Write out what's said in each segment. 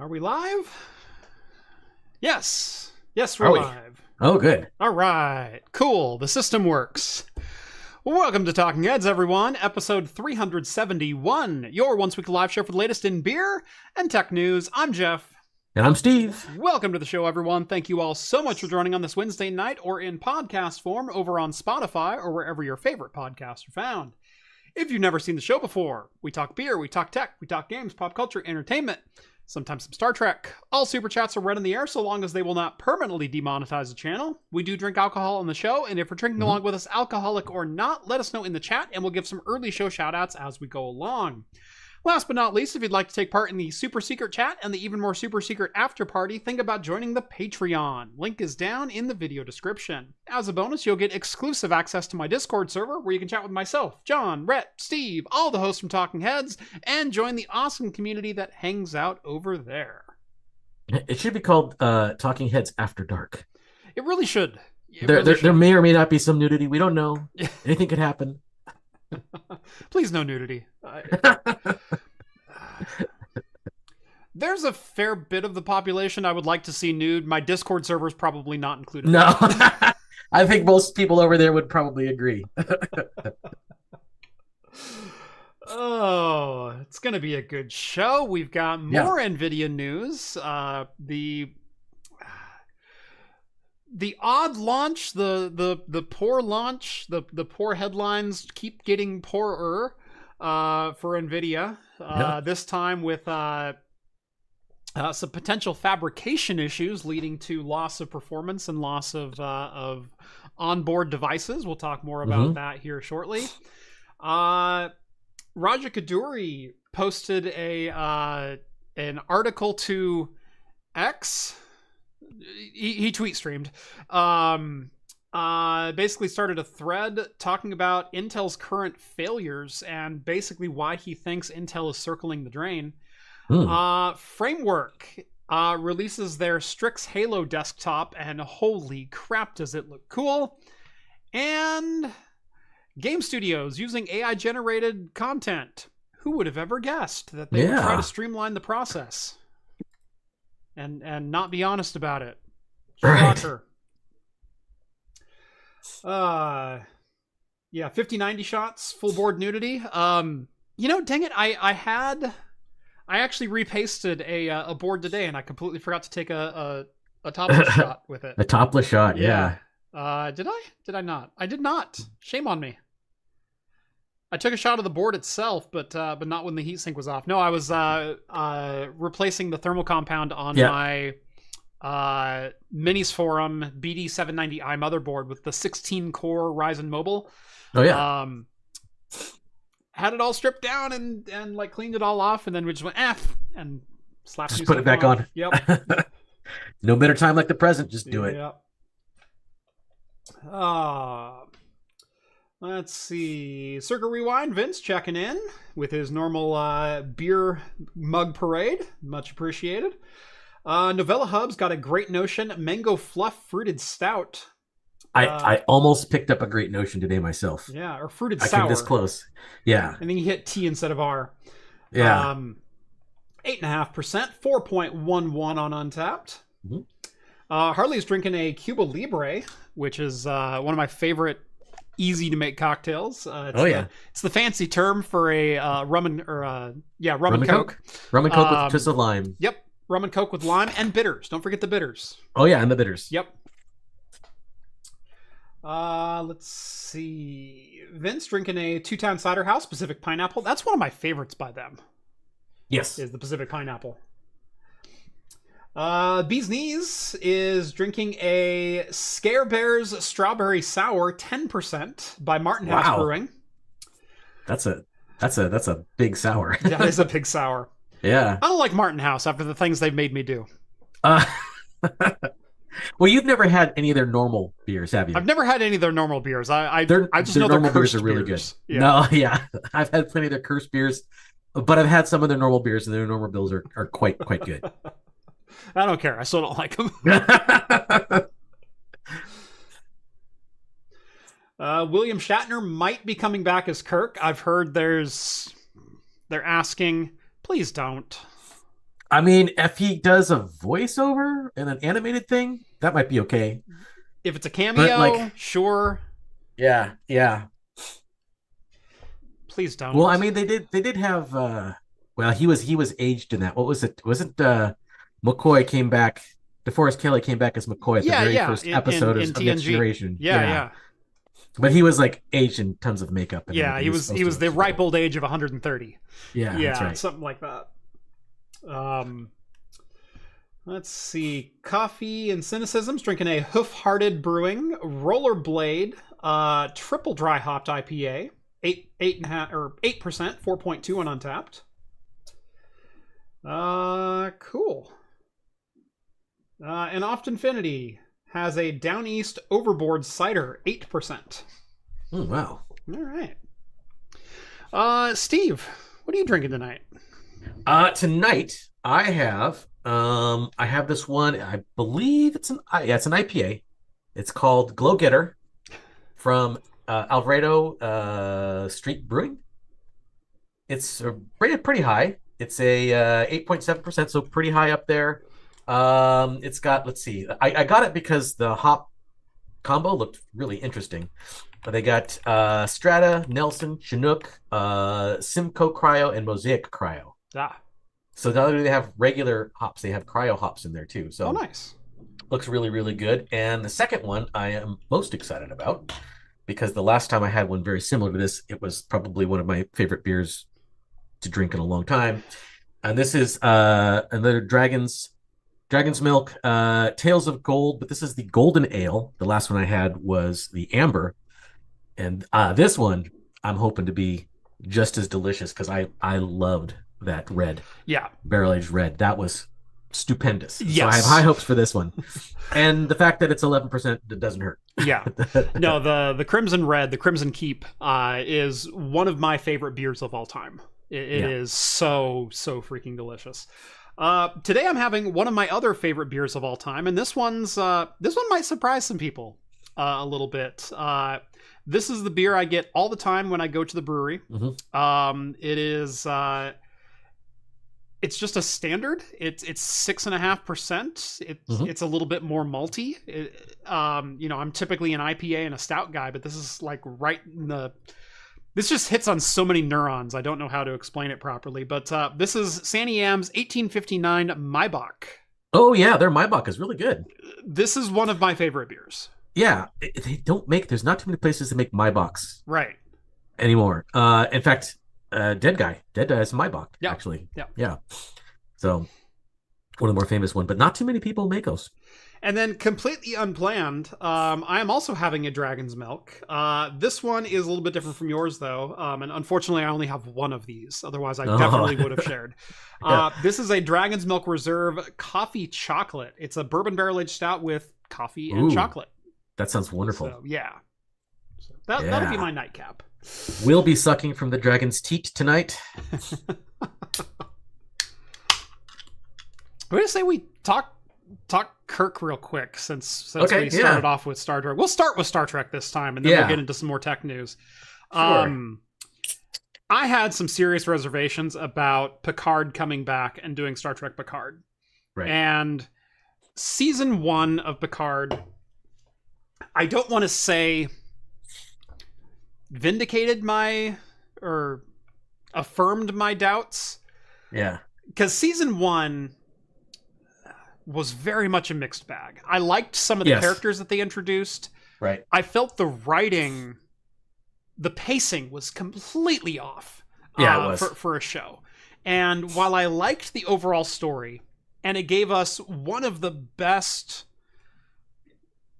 Are we live? Yes. Yes, we're Are we? live. Oh, good. All right. Cool. The system works. Welcome to Talking Heads, everyone. Episode 371, your once-weekly live show for the latest in beer and tech news. I'm Jeff. And I'm Steve. Welcome to the show, everyone. Thank you all so much for joining on this Wednesday night or in podcast form over on Spotify or wherever your favorite podcasts are found. If you've never seen the show before, we talk beer, we talk tech, we talk games, pop culture, entertainment, sometimes some Star Trek. All super chats are read in the air so long as they will not permanently demonetize the channel. We do drink alcohol on the show, and if you're drinking along with us, alcoholic or not, let us know in the chat, and we'll give some early show shoutouts as we go along. Last but not least, if you'd like to take part in the super secret chat and the even more super secret after party, think about joining the Patreon. Link is down in the video description. As a bonus, you'll get exclusive access to my Discord server where you can chat with myself, John, Rhett, Steve, all the hosts from Talking Heads, and join the awesome community that hangs out over there. It should be called Talking Heads After Dark. It really should. There may or may not be some nudity. We don't know. Anything could happen. Please, no nudity. There's a fair bit of the population I would like to see nude. My Discord server is probably not included. No. I think most people over there would probably agree. Oh, it's going to be a good show. We've got more Nvidia news. The odd launch, the poor launch, the poor headlines keep getting poorer for Nvidia. This time with some potential fabrication issues leading to loss of performance and loss of onboard devices. We'll talk more about that here shortly. Raja Koduri posted an article to X. He tweet streamed. Basically started a thread talking about Intel's current failures and basically why he thinks Intel is circling the drain. Framework releases their Strix Halo desktop, and holy crap, does it look cool. And game studios using AI-generated content. Who would have ever guessed that they would try to streamline the process and not be honest about it? Shocker. Right. 5090 shots, full board nudity. Dang it, I actually repasted a board today, and I completely forgot to take a topless shot with it. A topless shot, yeah. Did I? Did I not? I did not. Shame on me. I took a shot of the board itself, but not when the heatsink was off. No, I was replacing the thermal compound on my Minis Forum BD790i motherboard with the 16-core Ryzen Mobile. Oh, yeah. Had it all stripped down and like cleaned it all off, and then we just went and slapped. Just put it back on. Yep. No better time like the present. Just do it. Yep. Let's see. Circa Rewind, Vince checking in with his normal beer mug parade. Much appreciated. Novella Hub's got a great notion. Mango Fluff Fruited Stout. I almost picked up a great notion today myself. Yeah, or fruited I sour. came this close. Yeah. And then you hit T instead of R. Yeah. 8.5%, 4.11 on Untapped. Harley's drinking a Cuba Libre, which is one of my favorite easy to make cocktails. It's the fancy term for a rum and coke. Rum and coke with twist of lime. Yep, rum and coke with lime and bitters. Don't forget the bitters. Oh yeah, and the bitters. Yep. Let's see. Vince drinking a Two-Town Cider House Pacific Pineapple. That's one of my favorites by them. Yes. Is the Pacific Pineapple. Bee's Knees is drinking a Scare Bears Strawberry Sour 10% by Martin House Brewing. That's a big sour. That is a big sour. Yeah. I don't like Martin House after the things they've made me do. Well, you've never had any of their normal beers, have you? I've never had any of their normal beers. I just know normal their beers cursed are really beers. good. No, yeah. I've had plenty of their cursed beers, but I've had some of their normal beers, and their normal beers are quite good. I don't care. I still don't like them. William Shatner might be coming back as Kirk. I've heard they're asking, please don't. I mean, if he does a voiceover and an animated thing, that might be okay. If it's a But cameo, like, sure. yeah. Please Well, I don't. mean, they did have. Well, he was aged in that. What was it? Wasn't McCoy came back? DeForest Kelly came back as McCoy at the Yeah, very yeah. first In episode in of Next TNG. Generation. Yeah, Yeah, yeah. but he was like aged in tons of makeup and Yeah, everything. he He was was supposed he to was look the super ripe old. old age of 130. Yeah, that's Yeah, right. something like that. Let's see. Coffee and Cynicism's drinking a Hoof-Hearted Brewing Rollerblade triple dry hopped IPA. 8% 4.2 on Untapped. Cool. And Oft Infinity has a Down East Overboard Cider 8%. Oh, wow. All right. Steve, what are you drinking tonight? Tonight I have this one. I believe it's an IPA. It's called Glow Getter from Alvarado Street Brewing. It's rated pretty high. It's a 8.7%, so pretty high up there. It's got, let's see, I got it because the hop combo looked really interesting. They got Strata, Nelson, Chinook, Simcoe Cryo, and Mosaic Cryo. Ah, So not only do they have regular hops, they have cryo hops in there too. oh, So nice. looks really, really good. And the second one I am most excited about because the last time I had one very similar to this, it was probably one of my favorite beers to drink in a long time. And this is another Dragon's Milk, Tales of Gold, but this is the Golden Ale. The last one I had was the Amber. And this one I'm hoping to be just as delicious because I loved that red Yeah. barrel aged red. That was stupendous. Yes. So I have high hopes for this one. And the fact that it's 11% doesn't hurt. Yeah. No, the Crimson Red, the Crimson Keep, is one of my favorite beers of all time. It is so freaking delicious. Today I'm having one of my other favorite beers of all time, and this one might surprise some people a little bit. This is the beer I get all the time when I go to the brewery. Mm-hmm. It is it's just a standard. It's 6.5%. It's a little bit more malty. I'm typically an IPA and a stout guy, but this is like right in the. This just hits on so many neurons. I don't know how to explain it properly, but this is Sanny Am's 1859 Maibach. Oh yeah, their Maibach is really good. This is one of my favorite beers. Yeah, they don't make. There's not too many places that make Maibachs Right anymore. In fact, Dead Guy has Maibach actually. Yeah. So one of the more famous one, but not too many people make those. And then completely unplanned, I am also having a Dragon's Milk. This one is a little bit different from yours, though. And unfortunately, I only have one of these. Otherwise, I definitely would have shared. This is a Dragon's Milk Reserve Coffee Chocolate. It's a bourbon barrel-aged stout with coffee and chocolate. That sounds wonderful. So, yeah. So that'll be my nightcap. We'll be sucking from the dragon's teat tonight. I'm going to say we talk Kirk real quick since we started off with Star Trek. We'll start with Star Trek this time, and then we'll get into some more tech news. Sure. I had some serious reservations about Picard coming back and doing Star Trek Picard. Right. And season 1 of Picard, I don't want to say vindicated or affirmed my doubts. Yeah. Because season 1 was very much a mixed bag. I liked some of the characters that they introduced. Right. I felt the writing, the pacing was completely off. Yeah, it was. For a show. And while I liked the overall story, and it gave us one of the best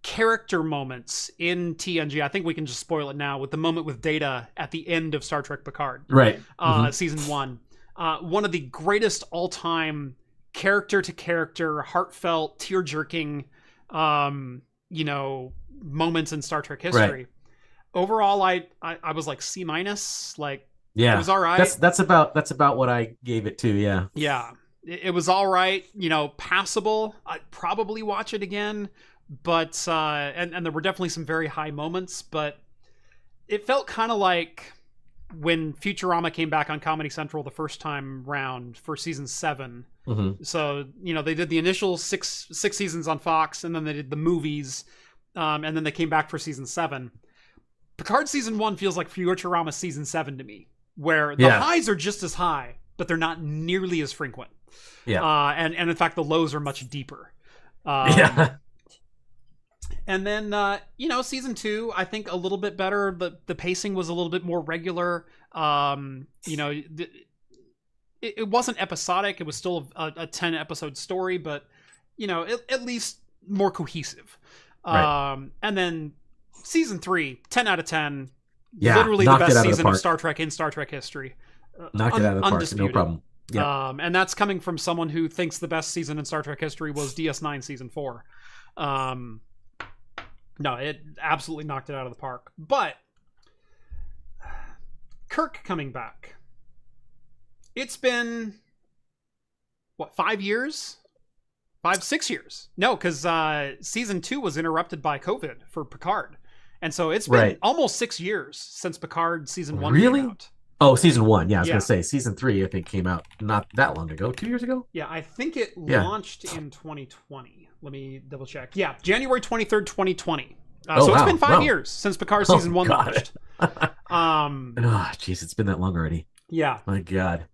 character moments in TNG, I think we can just spoil it now, with the moment with Data at the end of Star Trek Picard. Right. Season 1. One of the greatest all-time character-to-character, heartfelt, tear-jerking, moments in Star Trek history. Right. Overall, I was like C-. Like, yeah, it was all right. That's about what I gave it to. Yeah. Yeah, it was all right. Passable. I'd probably watch it again, but and there were definitely some very high moments, but it felt kind of like when Futurama came back on Comedy Central the first time round for season 7. Mm-hmm. So, they did the initial six seasons on Fox, and then they did the movies, and then they came back for season 7. Picard season 1 feels like Futurama season 7 to me, where the highs are just as high, but they're not nearly as frequent. Yeah. And in fact, the lows are much deeper. Yeah. And then, season 2, I think a little bit better. The pacing was a little bit more regular. It wasn't episodic. It was still a 10 episode story, but, at least more cohesive. Right. And then season 3, 10 out of 10. Yeah, literally the best season of Star Trek in Star Trek history. Knocked it out of the park. No problem. Yeah. And that's coming from someone who thinks the best season in Star Trek history was DS9 season 4. No, it absolutely knocked it out of the park. But Kirk coming back. It's been, 5 years? 6 years? No, because season 2 was interrupted by COVID for Picard. And so it's been almost 6 years since Picard season 1 came out. Oh, season 1. Yeah, I was going to say season 3, I think, came out not that long ago. 2 years ago? Yeah, I think it launched in 2020. Let me double check. Yeah, January 23rd, 2020. So it's been 5 years since Picard season 1 launched. Jeez, it's been that long already. Yeah. My God.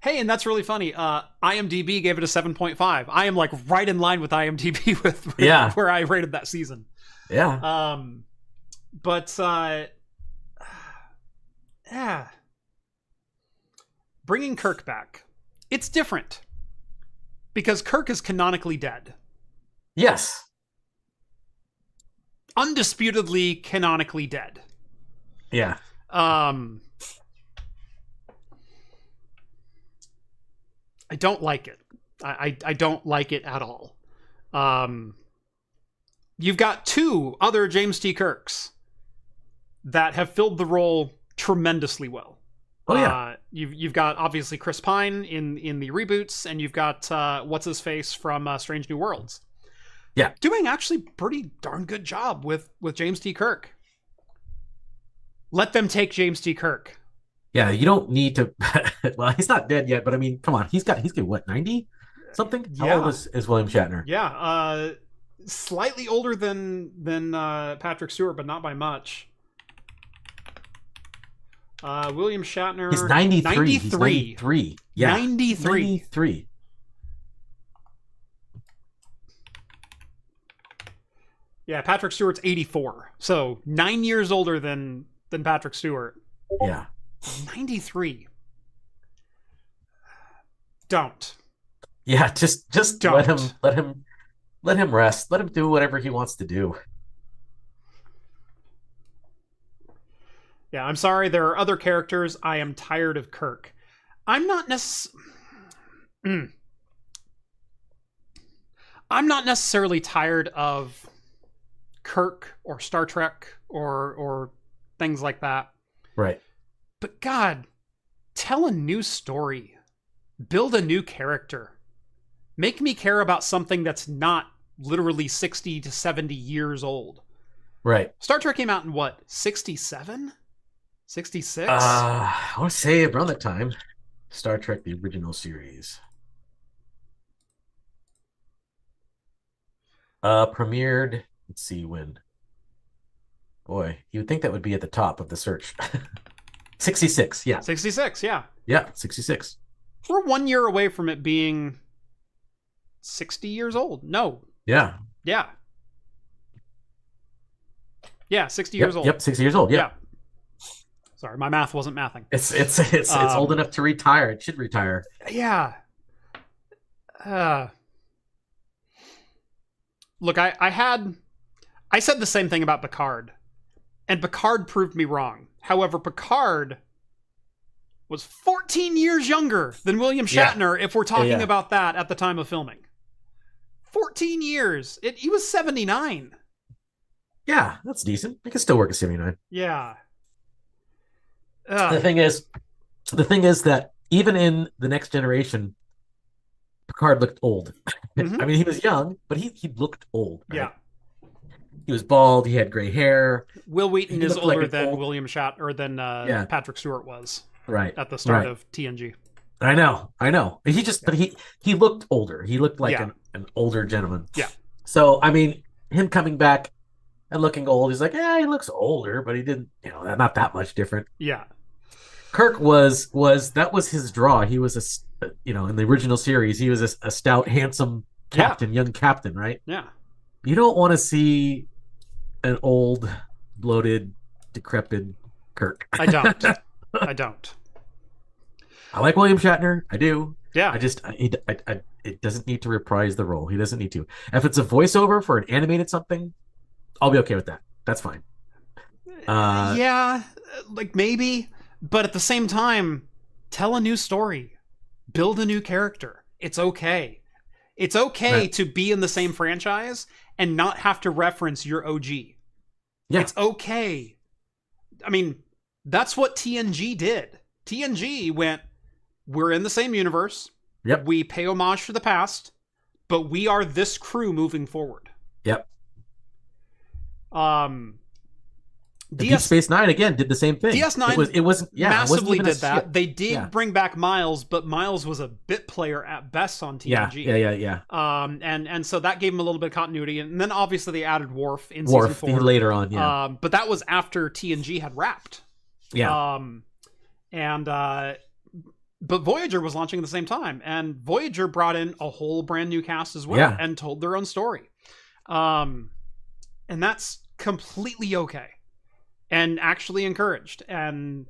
Hey, and that's really funny. IMDb gave it a 7.5. I am like right in line with IMDb with where I rated that season. Yeah. Bringing Kirk back. It's different. Because Kirk is canonically dead. Yes. Undisputedly canonically dead. Yeah. I don't like it. I don't like it at all. You've got 2 other James T. Kirks that have filled the role tremendously well. Oh yeah. You've got obviously Chris Pine in the reboots, and you've got what's his face from Strange New Worlds. Yeah, doing actually pretty darn good job with James T. Kirk. Let them take James T. Kirk. Yeah, you don't need to. Well, he's not dead yet, but I mean, come on, he's what, 90 something? How old is William Shatner? Yeah, slightly older than Patrick Stewart, but not by much. William Shatner. He's 93. 93. He's 93. Yeah. 93. Yeah, Patrick Stewart's 84. So 9 years older than Patrick Stewart. Yeah. 93. Don't. Yeah, just don't. let him rest. Let him do whatever he wants to do. Yeah, I'm sorry. There are other characters. I am tired of Kirk. I'm not necessarily tired of Kirk or Star Trek or things like that. Right. But God, tell a new story. Build a new character. Make me care about something that's not literally 60 to 70 years old. Right. Star Trek came out in what, 67? 66? I want to say around that time. Star Trek, the original series. Premiered, let's see when. Boy, you would think that would be at the top of the search. 66, yeah. 66, yeah. Yeah, 66. We're 1 year away from it being 60 years old. No. Yeah. Yeah. Yeah, 60 years old. Yep, 60 years old, yeah. Sorry, my math wasn't mathing. It's old enough to retire. It should retire. Yeah. Look, I said the same thing about Picard, and Picard proved me wrong. However, Picard was 14 years younger than William Shatner, if we're talking about that at the time of filming. 14 years. He was 79. Yeah, that's decent. He can still work at 79. Yeah. The thing is that even in the Next Generation, Picard looked old. Mm-hmm. I mean, he was young, but he looked old. Right? Yeah. He was bald. He had gray hair. Will Wheaton is older than William Shatner, or than Patrick Stewart was. Right. At the start of TNG. I know. But he looked older. He looked like Yeah. an older gentleman. Yeah. So I mean, him coming back and looking old, he's like, yeah, he looks older, but he didn't, not that much different. Yeah. Kirk that was his draw. He was in the original series, he was a stout, handsome captain, young captain, right? Yeah. You don't want to see an old, bloated, decrepit Kirk. I don't. I don't. I like William Shatner. I do. Yeah. It doesn't need to reprise the role. He doesn't need to. If it's a voiceover for an animated something, I'll be okay with that. That's fine. Yeah, like maybe, but at the same time, tell a new story, build a new character. It's okay. It's okay to be in the same franchise and not have to reference your OG. Yeah. It's okay. I mean, that's what TNG did. TNG went, we're in the same universe. Yep. We pay homage to the past, but we are this crew moving forward. Yep. Deep Space Nine again did the same thing. DS9 it was massively did that. They did bring back Miles, but Miles was a bit player at best on TNG. Yeah. And so that gave him a little bit of continuity, and then obviously they added Worf in season 4 later on. Yeah. But that was after TNG had wrapped. Yeah. But Voyager was launching at the same time, and Voyager brought in a whole brand new cast as well, and told their own story. And that's completely okay. And actually encouraged. And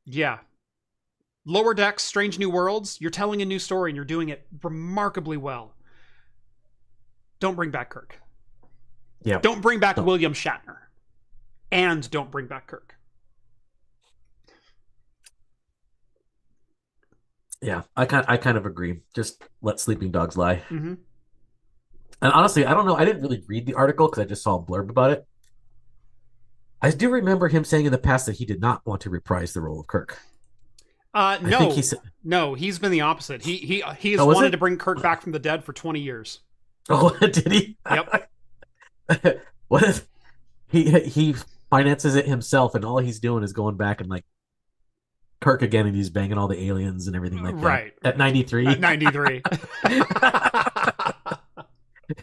yeah. Lower Decks, Strange New Worlds, you're telling a new story and you're doing it remarkably well. Don't bring back Kirk. Yeah. Don't bring back William Shatner. And don't bring back Kirk. Yeah, I kind of agree. Just let sleeping dogs lie. Mm-hmm. And honestly, I don't know. I didn't really read the article because I just saw a blurb about it. I do remember him saying in the past that he did not want to reprise the role of Kirk. No, he's been the opposite. He has wanted to bring Kirk back from the dead for 20 years. Oh, did he? Yep. What if he finances it himself and all he's doing is going back and like Kirk again and he's banging all the aliens and everything like that. Right. At 93. At 93.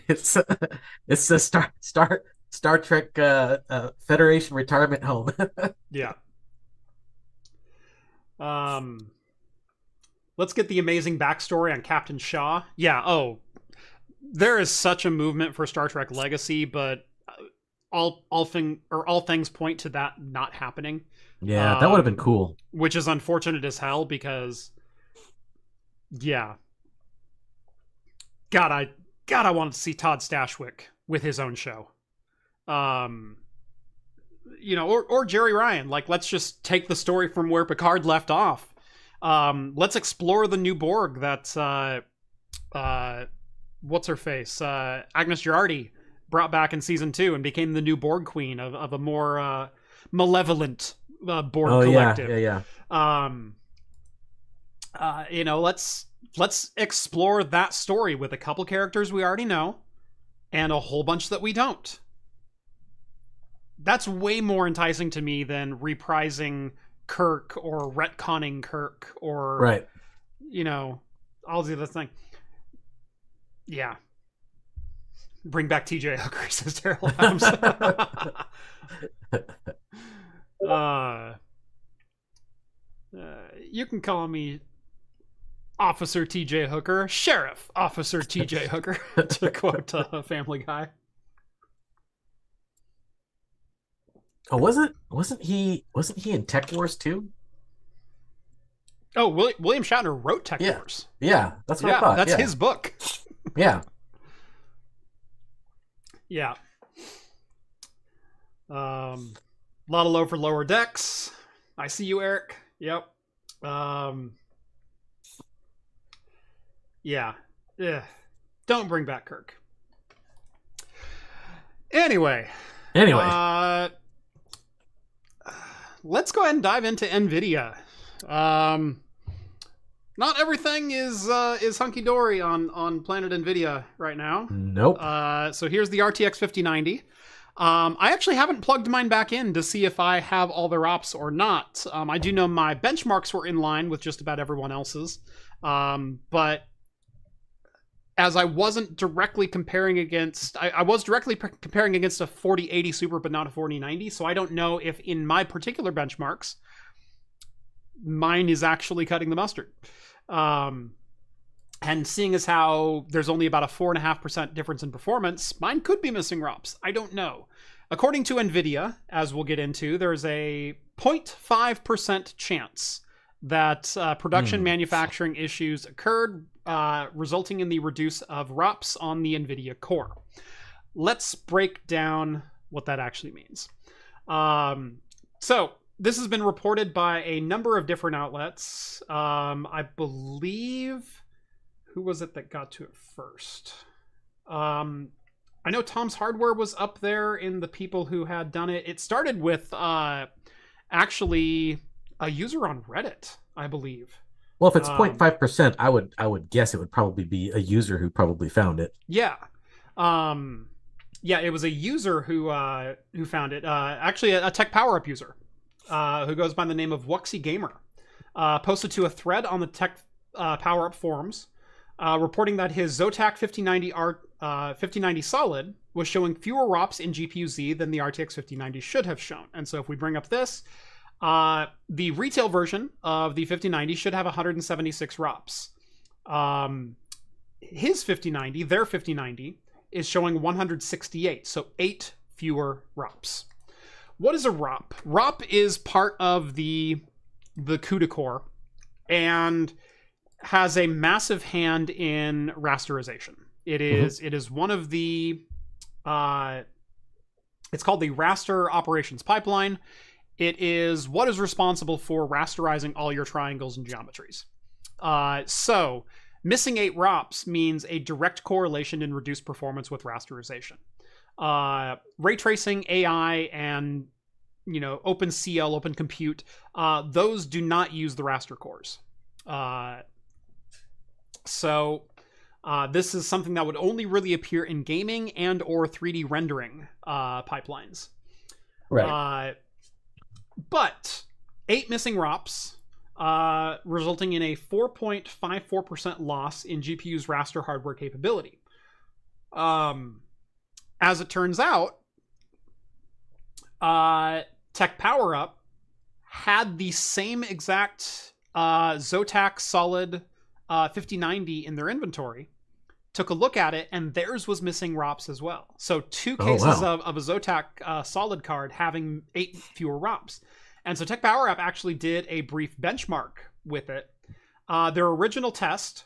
It's a Star Trek Federation retirement home. Yeah. Let's get the amazing backstory on Captain Shaw. Yeah. Oh, there is such a movement for Star Trek Legacy, but all things point to that not happening. Yeah, that would have been cool. Which is unfortunate as hell because, yeah. God, I wanted to see Todd Stashwick with his own show. Or Jerry Ryan. Like, let's just take the story from where Picard left off. Let's explore the new Borg that's, what's her face? Agnes Girardi brought back in season 2 and became the new Borg queen of a more malevolent Borg collective. Yeah. Let's explore that story with a couple characters we already know and a whole bunch that we don't. That's way more enticing to me than reprising Kirk or retconning Kirk or right. All the other thing. Yeah. Bring back TJ Hooker, says Daryl Adams. You can call me Officer TJ Hooker, Sheriff Officer TJ Hooker, to quote Family Guy. Oh, wasn't he in Tech Wars too? Oh, William Shatner wrote Tech Wars. Yeah, that's what I thought. That's his book. Yeah. Yeah. A lot of low for Lower Decks. I see you, Eric. Yep. Yeah. Ugh. Don't bring back Kirk. Anyway. Let's go ahead and dive into Nvidia. Not everything is hunky-dory on Planet Nvidia right now. Nope. So here's the RTX 5090. I actually haven't plugged mine back in to see if I have all the ROPs or not. I do know my benchmarks were in line with just about everyone else's, but as I wasn't directly comparing against, I was directly comparing against a 4080 Super, but not a 4090. So I don't know if in my particular benchmarks, mine is actually cutting the mustard. And seeing as how there's only about a 4.5% difference in performance, mine could be missing ROPs. I don't know. According to Nvidia, as we'll get into, there's a 0.5% chance that production manufacturing issues occurred, resulting in the reduce of ROPs on the Nvidia core. Let's break down what that actually means. So this has been reported by a number of different outlets. I believe, who was it that got to it first? I know Tom's Hardware was up there in the people who had done it. It started with actually a user on Reddit, I believe. Well, if it's 0.5%, I would guess it would probably be a user who probably found it. Yeah. Yeah, it was a user who found it. Actually, a Tech Power Up user who goes by the name of Wuxy Gamer. Posted to a thread on the Tech Power Up forums, reporting that his Zotac 5090 Solid was showing fewer ROPs in GPU-Z than the RTX 5090 should have shown. And so if we bring up this, the retail version of the 5090 should have 176 ROPs. His 5090, their 5090, is showing 168, so 8 fewer ROPs. What is a ROP? ROP is part of the CUDA core and has a massive hand in rasterization. It is one of the it's called the raster operations pipeline. It is what is responsible for rasterizing all your triangles and geometries. So missing 8 ROPs means a direct correlation in reduced performance with rasterization. Ray tracing, AI, and OpenCL, Open Compute, those do not use the raster cores. So this is something that would only really appear in gaming and or 3D rendering pipelines. Right. But 8 missing ROPs, resulting in a 4.54% loss in GPU's raster hardware capability. As it turns out, Tech Power Up had the same exact Zotac Solid 5090 in their inventory, took a look at it, and theirs was missing ROPs as well. So 2 cases of a Zotac Solid card having 8 fewer ROPs. And so Tech Power Up actually did a brief benchmark with it. Their original test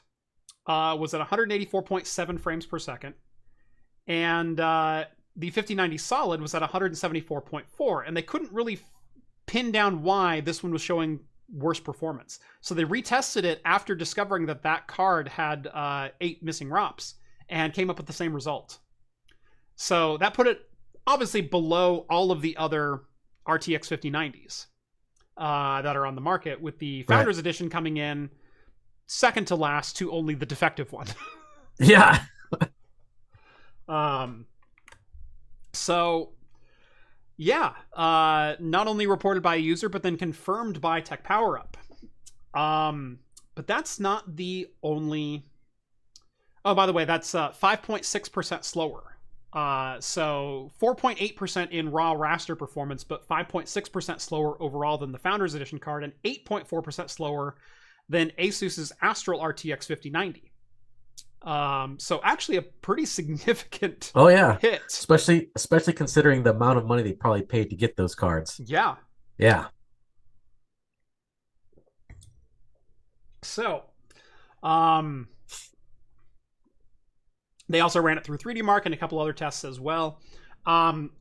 was at 184.7 frames per second. And the 5090 Solid was at 174.4. And they couldn't really pin down why this one was showing worse performance. So they retested it after discovering that that card had 8 missing ROPs and came up with the same result. So that put it obviously below all of the other RTX 5090s that are on the market, with the Founders Edition coming in second to last to only the defective one. Yeah. So yeah, not only reported by a user, but then confirmed by Tech Power Up. But that's not the only... Oh, by the way, that's 5.6% slower. So 4.8% in raw raster performance, but 5.6% slower overall than the Founders Edition card, and 8.4% slower than Asus's Astral RTX 5090. So actually a pretty significant hit. Especially considering the amount of money they probably paid to get those cards. Yeah. Yeah. So, they also ran it through 3D Mark and a couple other tests as well.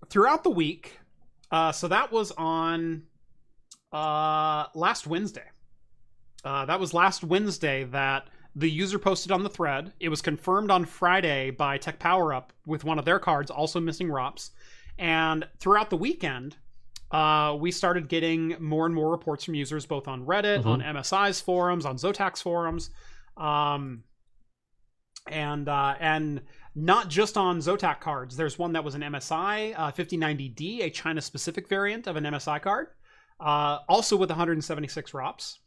Throughout the week, so that was on last Wednesday. That was last Wednesday that the user posted on the thread. It was confirmed on Friday by Tech Power Up with one of their cards also missing ROPs. And throughout the weekend, we started getting more and more reports from users, both on Reddit, on MSI's forums, on Zotac's forums. And not just on Zotac cards. There's one that was an MSI 5090D, a China-specific variant of an MSI card, also with 176 ROPS.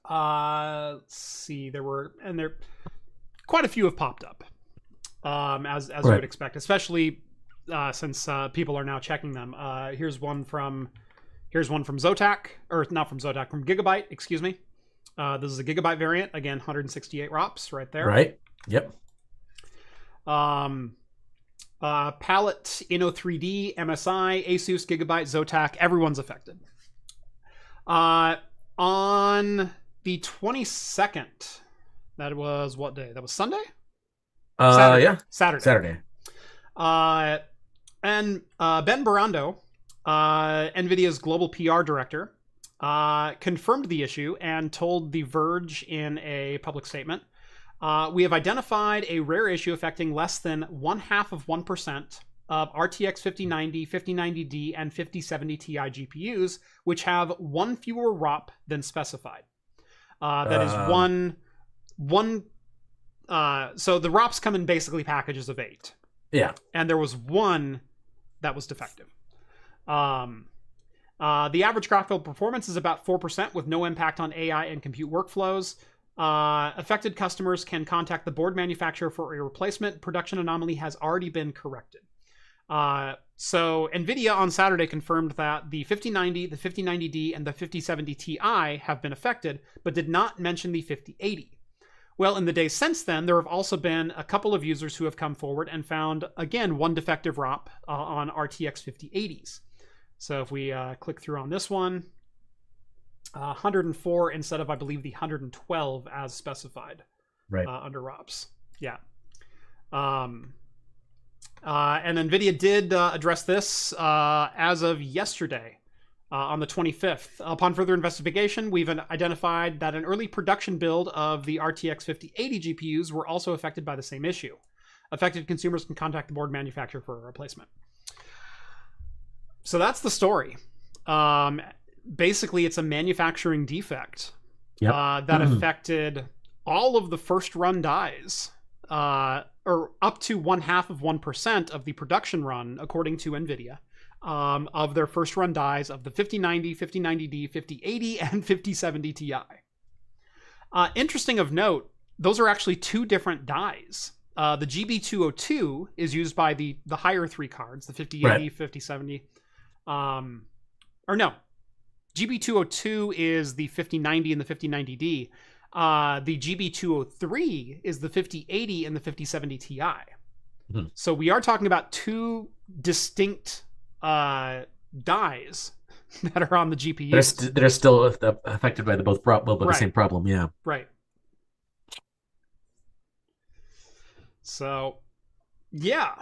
Let's see, there quite a few have popped up, as you would expect, especially since people are now checking them. Here's one from Zotac, or not from Zotac, from Gigabyte, excuse me. This is a Gigabyte variant, again, 168 ROPS right there. Right. Yep. Palette, Inno3D, MSI, Asus, Gigabyte, Zotac, everyone's affected. On the 22nd, that was what day? That was Sunday? Saturday. Yeah. Saturday. And Ben Barando, NVIDIA's global PR director, confirmed the issue and told The Verge in a public statement, we have identified a rare issue affecting less than 0.5% of RTX 5090, 5090D, and 5070 Ti GPUs, which have one fewer ROP than specified. That is one. So the ROPs come in basically packages of 8. Yeah. And there was one that was defective. The average graphical performance is about 4% with no impact on AI and compute workflows. Affected customers can contact the board manufacturer for a replacement. Production anomaly has already been corrected. So NVIDIA on Saturday confirmed that the 5090, the 5090D, and the 5070 Ti have been affected, but did not mention the 5080. Well, in the days since then, there have also been a couple of users who have come forward and found, again, one defective ROP on RTX 5080s. So if we click through on this one, 104 instead of, I believe, the 112 as specified, right, under ROPS. Yeah. And NVIDIA did address this as of yesterday, on the 25th. Upon further investigation, we've identified that an early production build of the RTX 5080 GPUs were also affected by the same issue. Affected consumers can contact the board manufacturer for a replacement. So that's the story. Basically, it's a manufacturing defect that affected all of the first run dies, or up to 0.5% of the production run, according to NVIDIA, of their first run dies of the 5090, 5090D, 5080, and 5070 Ti. Interesting of note, those are actually two different dies. The GB202 is used by the higher three cards, the 5080, 5070. Or no, GB202 is the 5090 and the 5090D. The GB203 is the 5080 and the 5070 Ti. Mm-hmm. So we are talking about two distinct dies that are on the GPU. That are still affected by the same problem. Yeah. Right. So, yeah.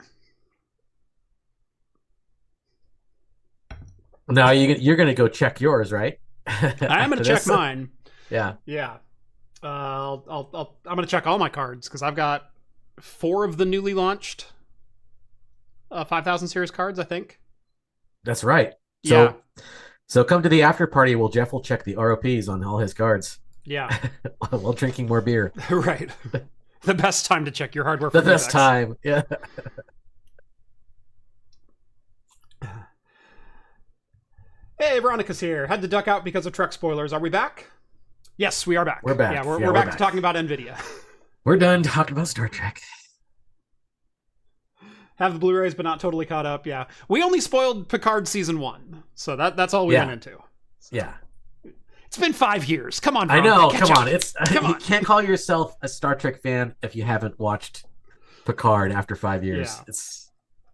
Now you're going to go check yours, right? I am going to check mine. Yeah. Yeah. I'm going to check all my cards because I've got 4 of the newly launched 5000 series cards, I think. That's right. So come to the after party. Jeff will check the ROPs on all his cards. Yeah. While drinking more beer. Right. The best time to check your hardware. The best time. Yeah. Hey, Veronica's here. Had to duck out because of truck spoilers. Are we back? Yes, we are back. We're back. Yeah, we're back to talking about NVIDIA. We're done talking about Star Trek. Have the Blu-rays, but not totally caught up. Yeah, we only spoiled Picard season 1, so that's all we went into. So. Yeah, it's been 5 years. Come on, Veronica, I know. Come on. You can't call yourself a Star Trek fan if you haven't watched Picard after 5 years.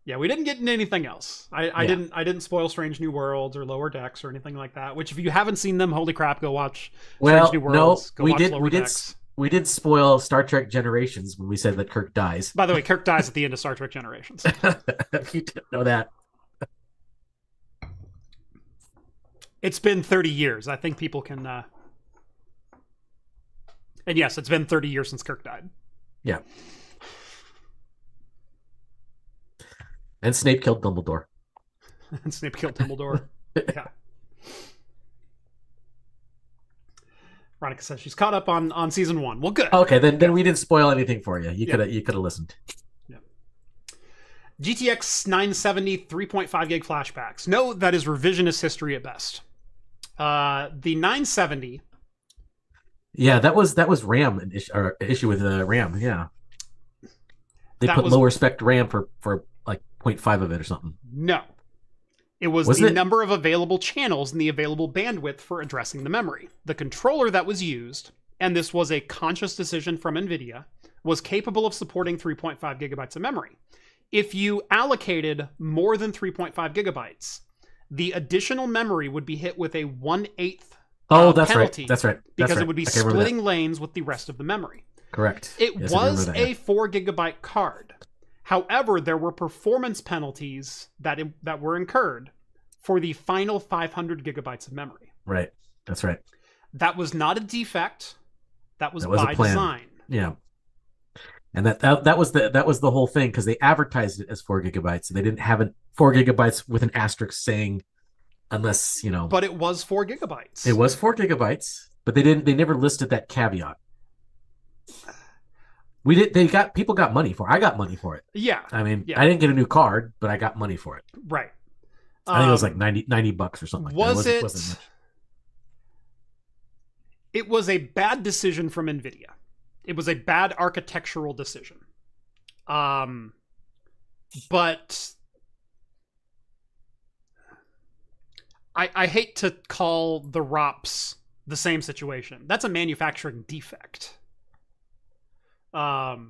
Yeah, we didn't get into anything else. I didn't spoil Strange New Worlds or Lower Decks or anything like that. Which, if you haven't seen them, holy crap, go watch Strange New Worlds. No, we did spoil Star Trek Generations when we said that Kirk dies. By the way, Kirk dies at the end of Star Trek Generations. You didn't know that. It's been 30 years. I think people can... And yes, it's been 30 years since Kirk died. Yeah. And Snape killed Dumbledore. Yeah. Veronica says she's caught up on season 1. Well, good. Okay, then we didn't spoil anything for you. You Yeah. could have listened. GTX 970 3.5 gig flashbacks. No, that is revisionist history at best. The 970. Yeah, that was RAM issue with RAM. Yeah, they put lower spec RAM for like 0.5 of it or something. No, it was the number of available channels and the available bandwidth for addressing the memory. The controller that was used, and this was a conscious decision from Nvidia, was capable of supporting 3.5 gigabytes of memory. If you allocated more than 3.5 gigabytes, the additional memory would be hit with a 1/8 penalty. That's right. Because it would be splitting lanes with the rest of the memory. Correct. It was a 4 gigabyte card. However, there were performance penalties that were incurred for the final 500 gigabytes of memory. Right. That's right. That was not a defect. That was by design. Yeah. And that was the whole thing, because they advertised it as 4 gigabytes, and they didn't have 4 gigabytes with an asterisk saying, unless, you know. But it was 4 gigabytes. It was 4 gigabytes, but they never listed that caveat. People got money for it. I got money for it. Yeah. I mean, I didn't get a new card, but I got money for it. Right. I think it was like $90 or something like that. It wasn't much. It was a bad decision from Nvidia. It was a bad architectural decision. But I hate to call the ROPS the same situation. That's a manufacturing defect. Sorry,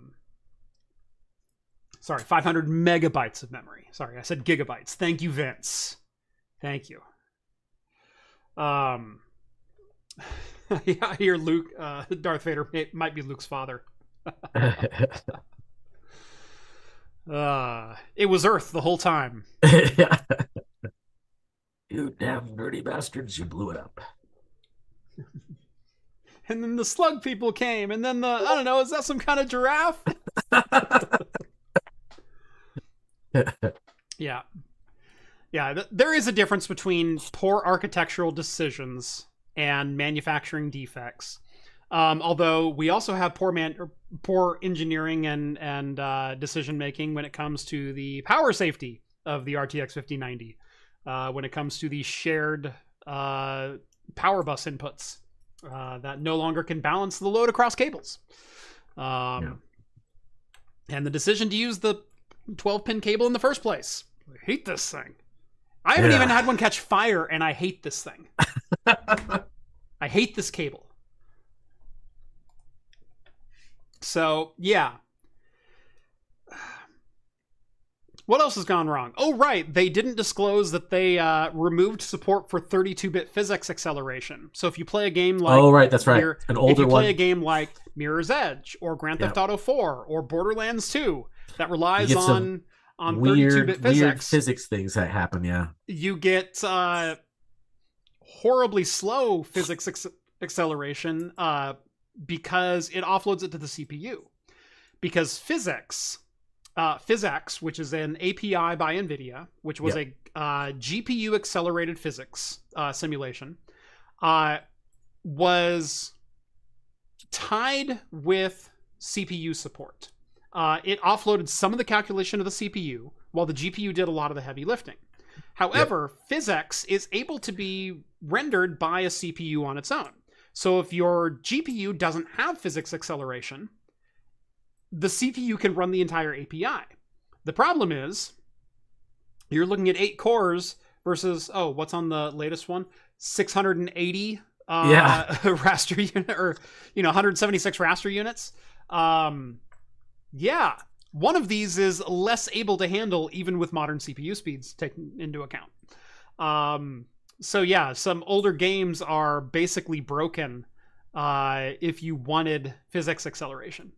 500 megabytes of memory. Sorry, I said gigabytes. Thank you, Vince. Thank you. Yeah, I hear Luke, Darth Vader might be Luke's father. It was Earth the whole time. You damn dirty bastards, you blew it up. And then the slug people came, and then I don't know, is that some kind of giraffe? Yeah. Yeah, there is a difference between poor architectural decisions and manufacturing defects. Although we also have poor engineering and decision making when it comes to the power safety of the RTX 5090. When it comes to the shared power bus inputs that no longer can balance the load across cables. And the decision to use the 12-pin cable in the first place. I hate this thing. I haven't even had one catch fire, and I hate this thing. I hate this cable. So, yeah. What else has gone wrong? Oh, right. They didn't disclose that they removed support for 32-bit physics acceleration. So if you play a game like... Oh, right. That's right. An older one. If you play a game like Mirror's Edge or Grand Theft Auto 4 or Borderlands 2 that relies on 32-bit physics... Weird physics things that happen, yeah. You get horribly slow physics acceleration because it offloads it to the CPU. Because PhysX, which is an API by Nvidia, which was a GPU accelerated physics simulation, was tied with CPU support. It offloaded some of the calculation of the CPU, while the GPU did a lot of the heavy lifting. However, PhysX is able to be rendered by a CPU on its own. So if your GPU doesn't have physics acceleration, the CPU can run the entire API. The problem is, you're looking at 8 cores versus, what's on the latest one? 680 raster unit, or 176 raster units. One of these is less able to handle even with modern CPU speeds taken into account. So yeah, some older games are basically broken if you wanted physics acceleration.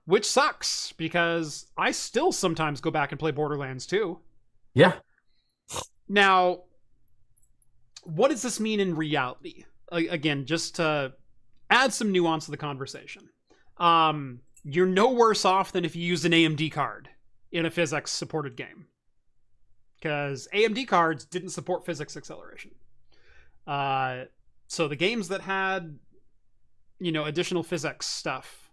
Which sucks, because I still sometimes go back and play Borderlands 2. Yeah. Now, what does this mean in reality? Again, just to add some nuance to the conversation. You're no worse off than if you used an AMD card in a physics-supported game. Because AMD cards didn't support physics acceleration. So the games that had, additional physics stuff,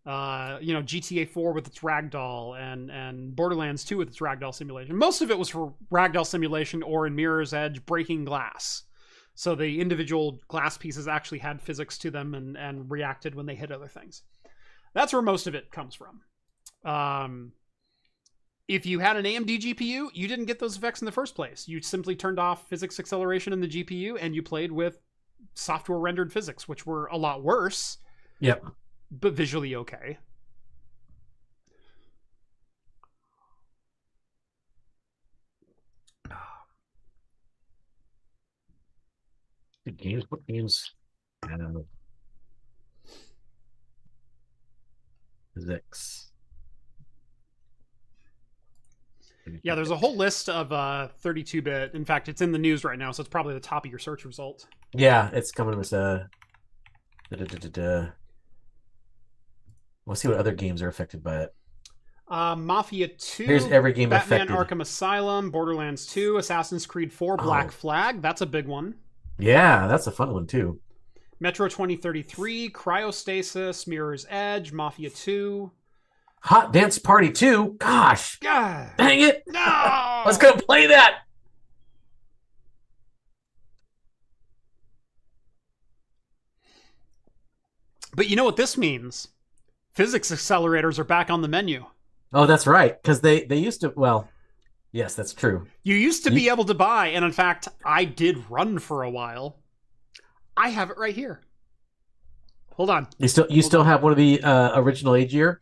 GTA 4 with its ragdoll and Borderlands 2 with its ragdoll simulation. Most of it was for ragdoll simulation or in Mirror's Edge breaking glass. So the individual glass pieces actually had physics to them and reacted when they hit other things. That's where most of it comes from. If you had an AMD GPU, you didn't get those effects in the first place. You simply turned off physics acceleration in the GPU and you played with software rendered physics, which were a lot worse. Yep. But visually okay. What games? I don't know. Physics. Yeah, there's a whole list of 32-bit. In fact, it's in the news right now, so it's probably the top of your search result. Yeah, it's coming with We'll see what other games are affected by it. Mafia 2. Here's every game Batman affected. Arkham Asylum, Borderlands 2, Assassin's Creed 4, Black Flag. That's a big one. Yeah, that's a fun one too. Metro 2033, Cryostasis, Mirror's Edge, Mafia 2. Hot Dance Party 2? Gosh. God. Dang it. No! I was going to play that. But you know what this means? Physics accelerators are back on the menu. Oh, that's right. Because they used to, well, yes, that's true. You used to be able to buy, and in fact, I did run for a while. I have it right here. Hold on. You still have one of the original age year?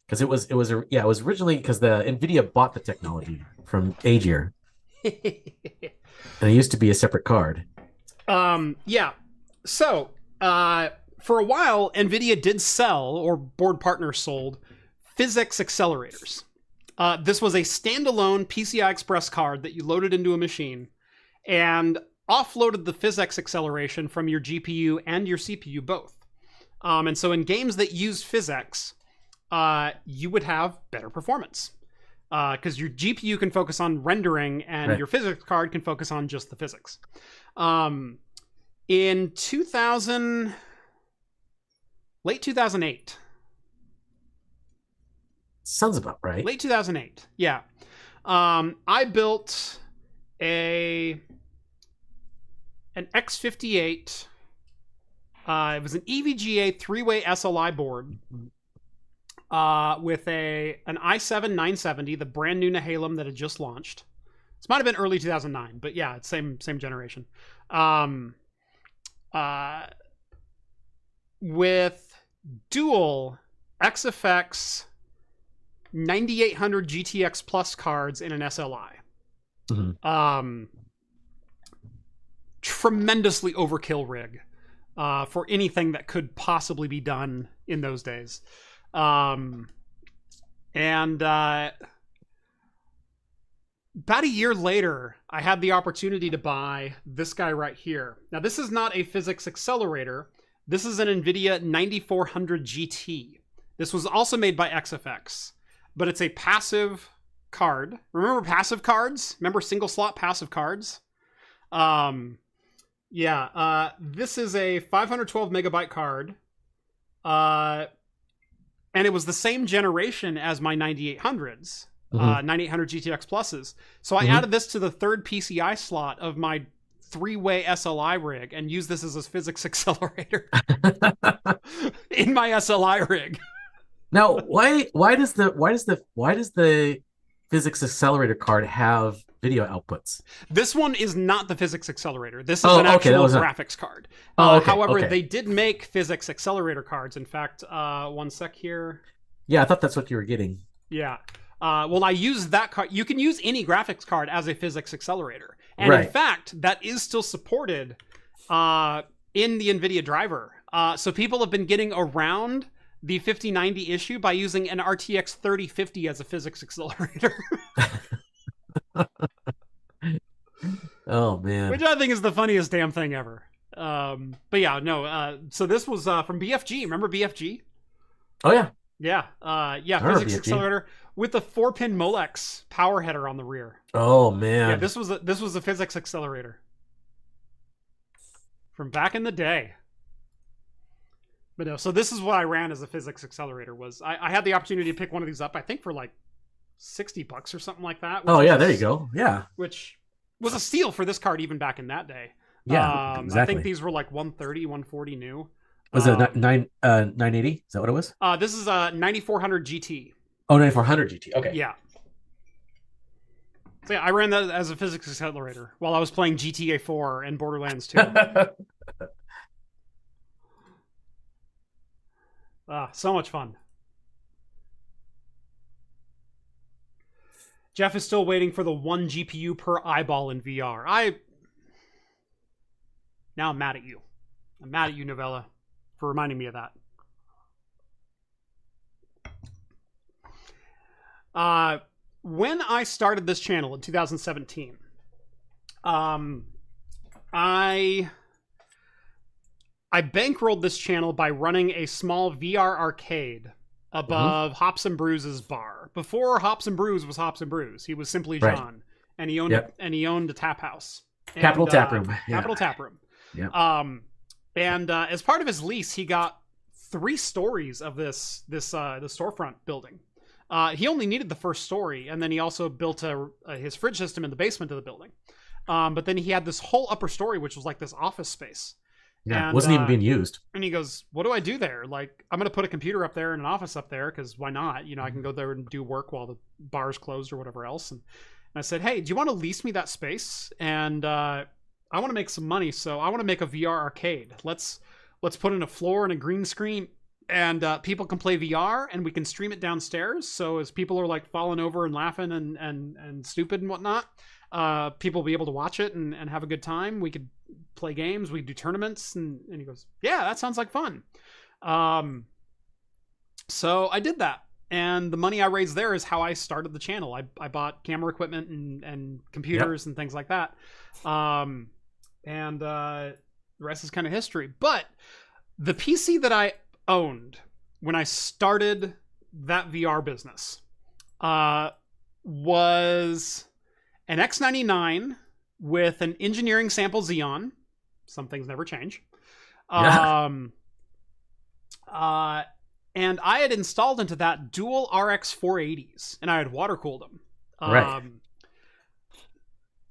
Because it was originally because the Nvidia bought the technology from age year. And it used to be a separate card. Yeah. So, for a while, Nvidia did sell, or board partners sold, physics accelerators. This was a standalone PCI Express card that you loaded into a machine and offloaded the physics acceleration from your GPU and your CPU both. And so in games that use physics, you would have better performance. Because your GPU can focus on rendering and your physics card can focus on just the physics. In late 2008. Sounds about right. Late 2008, yeah. I built an X58. It was an EVGA 3-way SLI board with an i7 970, the brand new Nehalem that had just launched. This might have been early 2009, but yeah, it's same generation. With dual XFX 9800 GTX Plus cards in an SLI. Mm-hmm. Tremendously overkill rig for anything that could possibly be done in those days. About a year later, I had the opportunity to buy this guy right here. Now, this is not a physics accelerator. This is an Nvidia 9400 GT. This was also made by XFX, but it's a passive card. Remember passive cards? Remember single slot passive cards? This is a 512 megabyte card. And it was the same generation as my 9800s. 9800 GTX Pluses. So I added this to the third PCI slot of my 3-way SLI rig and used this as a physics accelerator in my SLI rig. Now, why does the physics accelerator card have video outputs? This one is not the physics accelerator. This is an actual graphics card. However, they did make physics accelerator cards. In fact, one sec here. Yeah, I thought that's what you were getting. Yeah. Well, I used that card. You can use any graphics card as a physics accelerator. And in fact, that is still supported in the NVIDIA driver. So people have been getting around the 5090 issue by using an RTX 3050 as a physics accelerator. Oh, man. Which I think is the funniest damn thing ever. But yeah, no. So this was from BFG. Remember BFG? Oh, yeah. Yeah. I remember Physics BFG. accelerator with the 4-pin Molex power header on the rear. Oh Yeah, man. this was a physics accelerator from back in the day. But no, so this is what I ran as a physics accelerator. Was I had the opportunity to pick one of these up, I think for like $60 or something like that. Oh yeah, there you go. Yeah. Which was a steal for this card even back in that day. Yeah, I think exactly. these were like 130, 140 new. Was it 980? Is that what it was? This is a 9400 GT. Oh, 9400 GT. Okay. Yeah. So yeah, I ran that as a physics accelerator while I was playing GTA 4 and Borderlands 2. So much fun. Jeff is still waiting for the 1 GPU per eyeball in VR. Now I'm mad at you. I'm mad at you, Novella, for reminding me of that. When I started this channel in 2017, I bankrolled this channel by running a small VR arcade above Hops and Brews's bar. Before Hops and Brews was Hops and Brews, he was simply John, Right. and he owned a tap house, Capital Tap Room. Capital Tap Room. Yeah. And as part of his lease, he got 3 stories of the storefront building. He only needed the first story, and then he also built his fridge system in the basement of the building. But then he had this whole upper story, which was like this office space. Yeah, And, wasn't even being used. And he goes, "What do I do there? Like, I'm going to put a computer up there and an office up there because why not? You know, I can go there and do work while the bar's closed or whatever else." And I said, "Hey, do you want to lease me that space? And I want to make some money, so I want to make a VR arcade. Let's put in a floor and a green screen, and people can play VR, and we can stream it downstairs. So as people are like falling over and laughing and stupid and whatnot, people will be able to watch it and have a good time. We could play games, we could do tournaments." And he goes, "Yeah, that sounds like fun." So I did that. And the money I raised there is how I started the channel. I bought camera equipment and computers and things like that. The rest is kind of history. But the PC that I owned when I started that VR business was an X99 with an engineering sample Xeon. Some things never change. And I had installed into that dual RX 480s, and I had water cooled them. Right.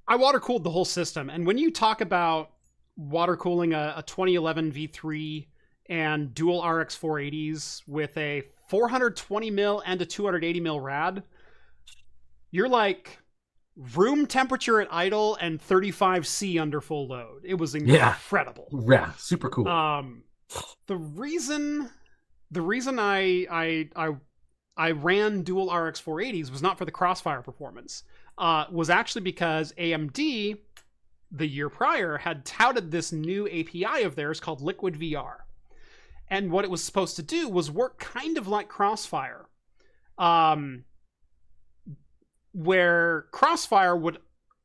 I water cooled the whole system. And when you talk about water cooling a 2011 V3 and dual RX 480s with a 420 mil and a 280 mil rad, you're like room temperature at idle and 35C under full load. It was incredible. Yeah, super cool. The reason I ran dual RX 480s was not for the crossfire performance. Was actually because AMD the year prior had touted this new API of theirs called Liquid VR. And what it was supposed to do was work kind of like Crossfire. Where Crossfire would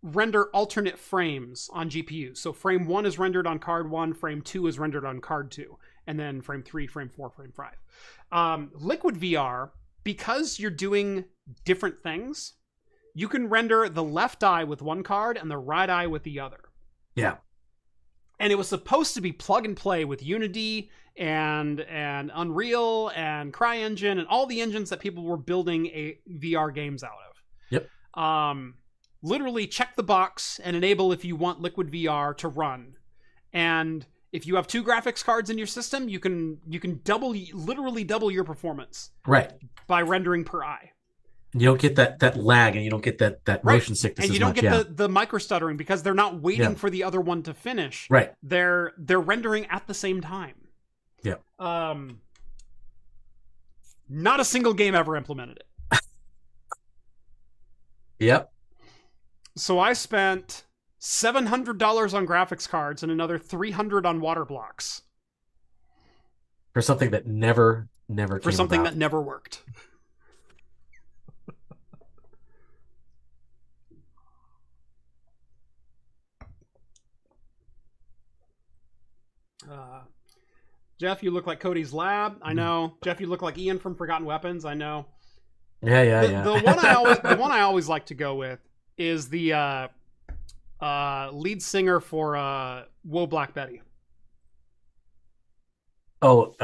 render alternate frames on GPUs. So frame 1 is rendered on card 1, frame 2 is rendered on card 2, and then frame 3, frame 4, frame 5. Liquid VR, because you're doing different things, you can render the left eye with one card and the right eye with the other. Yeah. And it was supposed to be plug and play with Unity and Unreal and CryEngine and all the engines that people were building VR games out of. Yep. Literally check the box and enable if you want Liquid VR to run. And if you have 2 graphics cards in your system, you can literally double your performance. Right. By rendering per eye. You don't get that lag, and you don't get that motion sickness. And you don't get the micro stuttering because they're not waiting for the other one to finish. Right. They're rendering at the same time. Yeah. Not a single game ever implemented it. Yep. So I spent $700 on graphics cards and another $300 on water blocks. For something that never came For something about. that never worked. Jeff, you look like Cody's Lab. I know. Jeff, you look like Ian from Forgotten Weapons. I know. The one I always like to go with is the lead singer for Whoa Black Betty. Oh,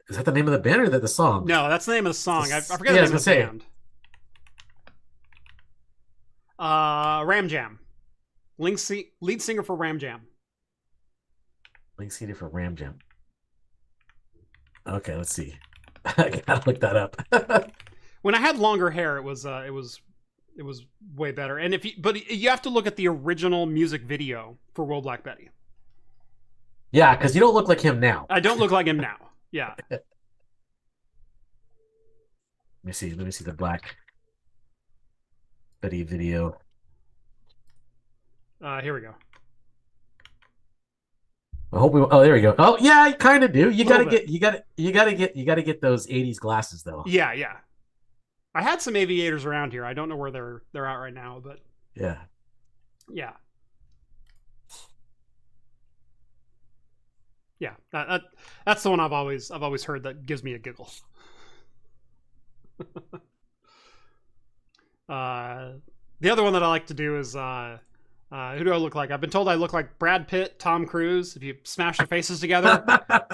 is that the name of the band or the song? No, that's the name of the song. I forget the name of the band. Ram Jam. Lead singer for Ram Jam. Lead singer for Ram Jam. Okay, let's see. I gotta look that up. When I had longer hair, it was way better. And but you have to look at the original music video for Whoa Black Betty. Yeah, because you don't look like him now. I don't look like him now. Yeah. Let me see the Black Betty video. Here we go. I hope we. Oh, there we go. Oh, yeah, I kind of do. You gotta get those '80s glasses though. Yeah. I had some aviators around here. I don't know where they're at right now, but yeah. Yeah, that's the one I've always heard that gives me a giggle. The other one that I like to do is who do I look like? I've been told I look like Brad Pitt, Tom Cruise. If you smash their faces together,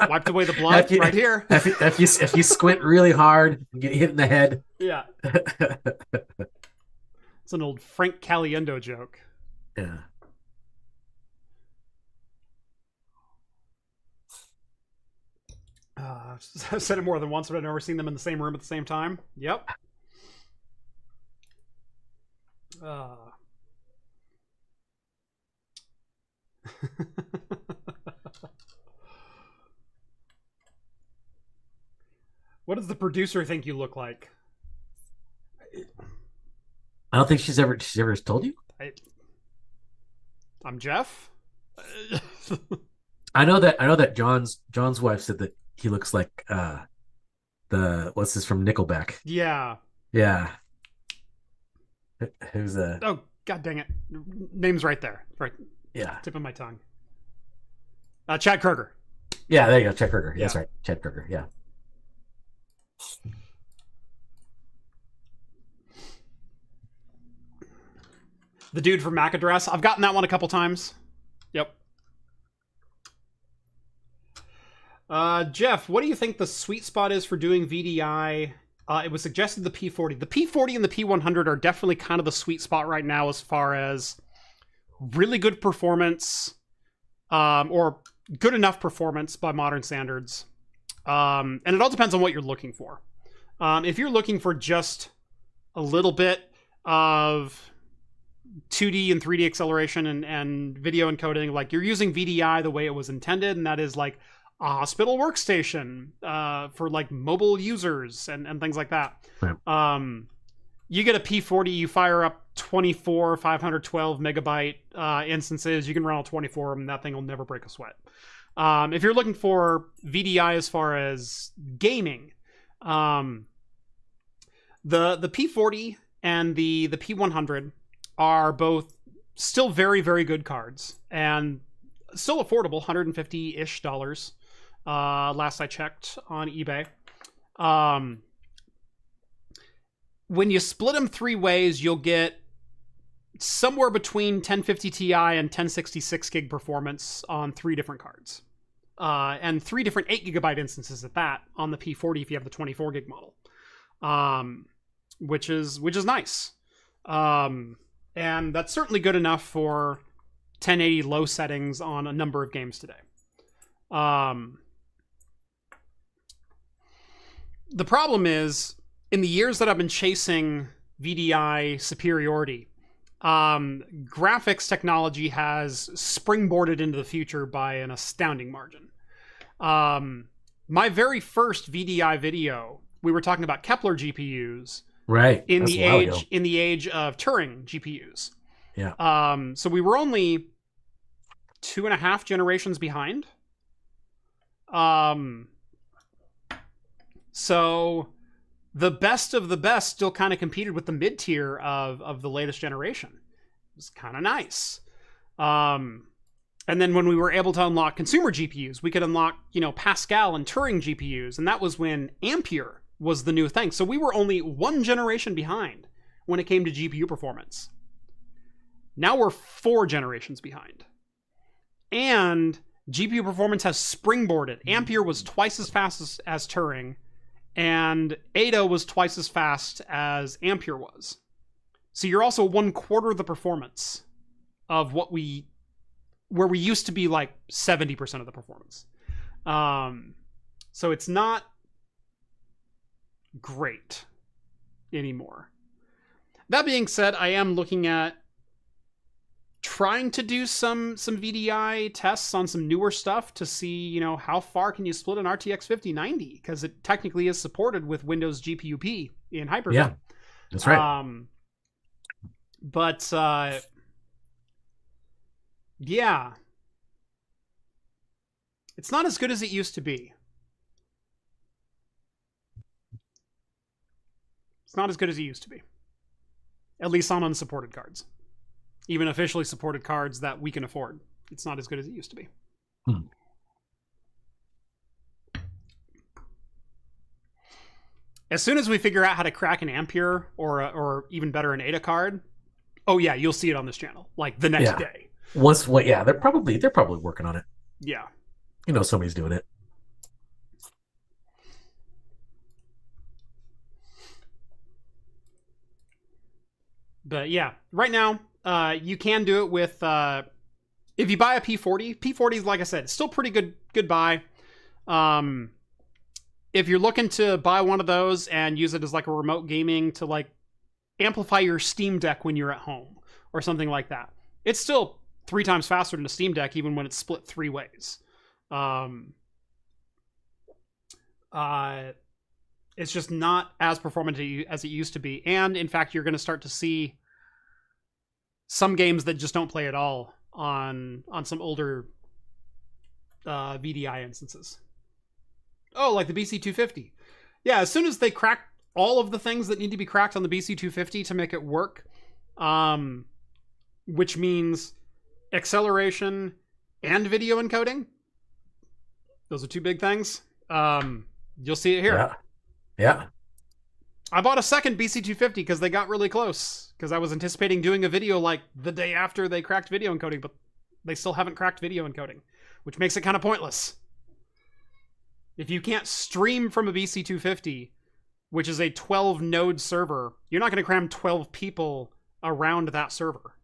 wiped away the blood right here. If you squint really hard, and get hit in the head. Yeah, it's an old Frank Caliendo joke. Yeah. I've said it more than once, but I've never seen them in the same room at the same time. Yep. What does the producer think you look like? I don't think she's ever told you. I'm Jeff. I know that John's wife said that he looks like what's this from Nickelback? Yeah. Who's oh, god dang it. Name's right there. Right. Yeah. Tip of my tongue. Chad Kroeger. Yeah, there you go. Chad Kroeger. Yeah. That's right. Chad Kroeger. Yeah. The dude from Mac Address. I've gotten that one a couple times. Yep. Jeff, what do you think the sweet spot is for doing VDI? It was suggested the P40. The P40 and the P100 are definitely kind of the sweet spot right now as far as really good performance, or good enough performance by modern standards. And it all depends on what you're looking for. If you're looking for just a little bit of 2D and 3D acceleration and video encoding, like you're using VDI the way it was intended, and that is like a hospital workstation for like mobile users and things like that. Right. You get a P40, you fire up 24 512 megabyte instances, you can run all 24 of them, that thing will never break a sweat. If you're looking for VDI as far as gaming, the P40 and the P100 are both still very, very good cards and still affordable, $150-ish. Last I checked on eBay. When you split them three ways, you'll get somewhere between 1050 Ti and 1066 gig performance on three different cards. And three different 8 gigabyte instances at that on the P40 if you have the 24 gig model. Which is nice. And that's certainly good enough for 1080 low settings on a number of games today. The problem is, in the years that I've been chasing VDI superiority, graphics technology has springboarded into the future by an astounding margin. My very first VDI video, we were talking about Kepler GPUs. Right. In the age of Turing GPUs. Yeah. So we were only 2.5 generations behind. So the best of the best still kind of competed with the mid-tier of the latest generation. It was kind of nice. And then when we were able to unlock consumer GPUs, we could unlock, Pascal and Turing GPUs. And that was when Ampere was the new thing. So we were only one generation behind when it came to GPU performance. Now we're 4 generations behind. And GPU performance has springboarded. Ampere was twice as fast as Turing, and Ada was twice as fast as Ampere was. So you're also 1/4 the performance of where we used to be like 70% of the performance. So it's not great anymore. That being said, I am looking at trying to do some VDI tests on some newer stuff to see, how far can you split an RTX 5090, because it technically is supported with Windows GPU-P in Hyper-V. Yeah, that's right. But yeah, it's not as good as it used to be. It's not as good as it used to be, at least on unsupported cards. Even officially supported cards that we can afford, it's not as good as it used to be. As soon as we figure out how to crack an Ampere or even better an Ada card, oh yeah, you'll see it on this channel like the next day. They're probably working on it. Yeah, somebody's doing it. But yeah, right now. You can do it with, if you buy a P40, like I said, it's still pretty good buy. If you're looking to buy one of those and use it as like a remote gaming to like amplify your Steam Deck when you're at home or something like that, it's still 3 times faster than a Steam Deck, even when it's split 3 ways. It's just not as performant as it used to be. And in fact, you're going to start to see some games that just don't play at all on some older VDI instances. Oh, like the BC250. Yeah, as soon as they crack all of the things that need to be cracked on the BC250 to make it work, which means acceleration and video encoding, those are 2 big things. You'll see it here. Yeah. I bought a second BC250 because they got really close. Because I was anticipating doing a video like the day after they cracked video encoding, but they still haven't cracked video encoding, which makes it kind of pointless. If you can't stream from a BC250, which is a 12-node server, you're not going to cram 12 people around that server.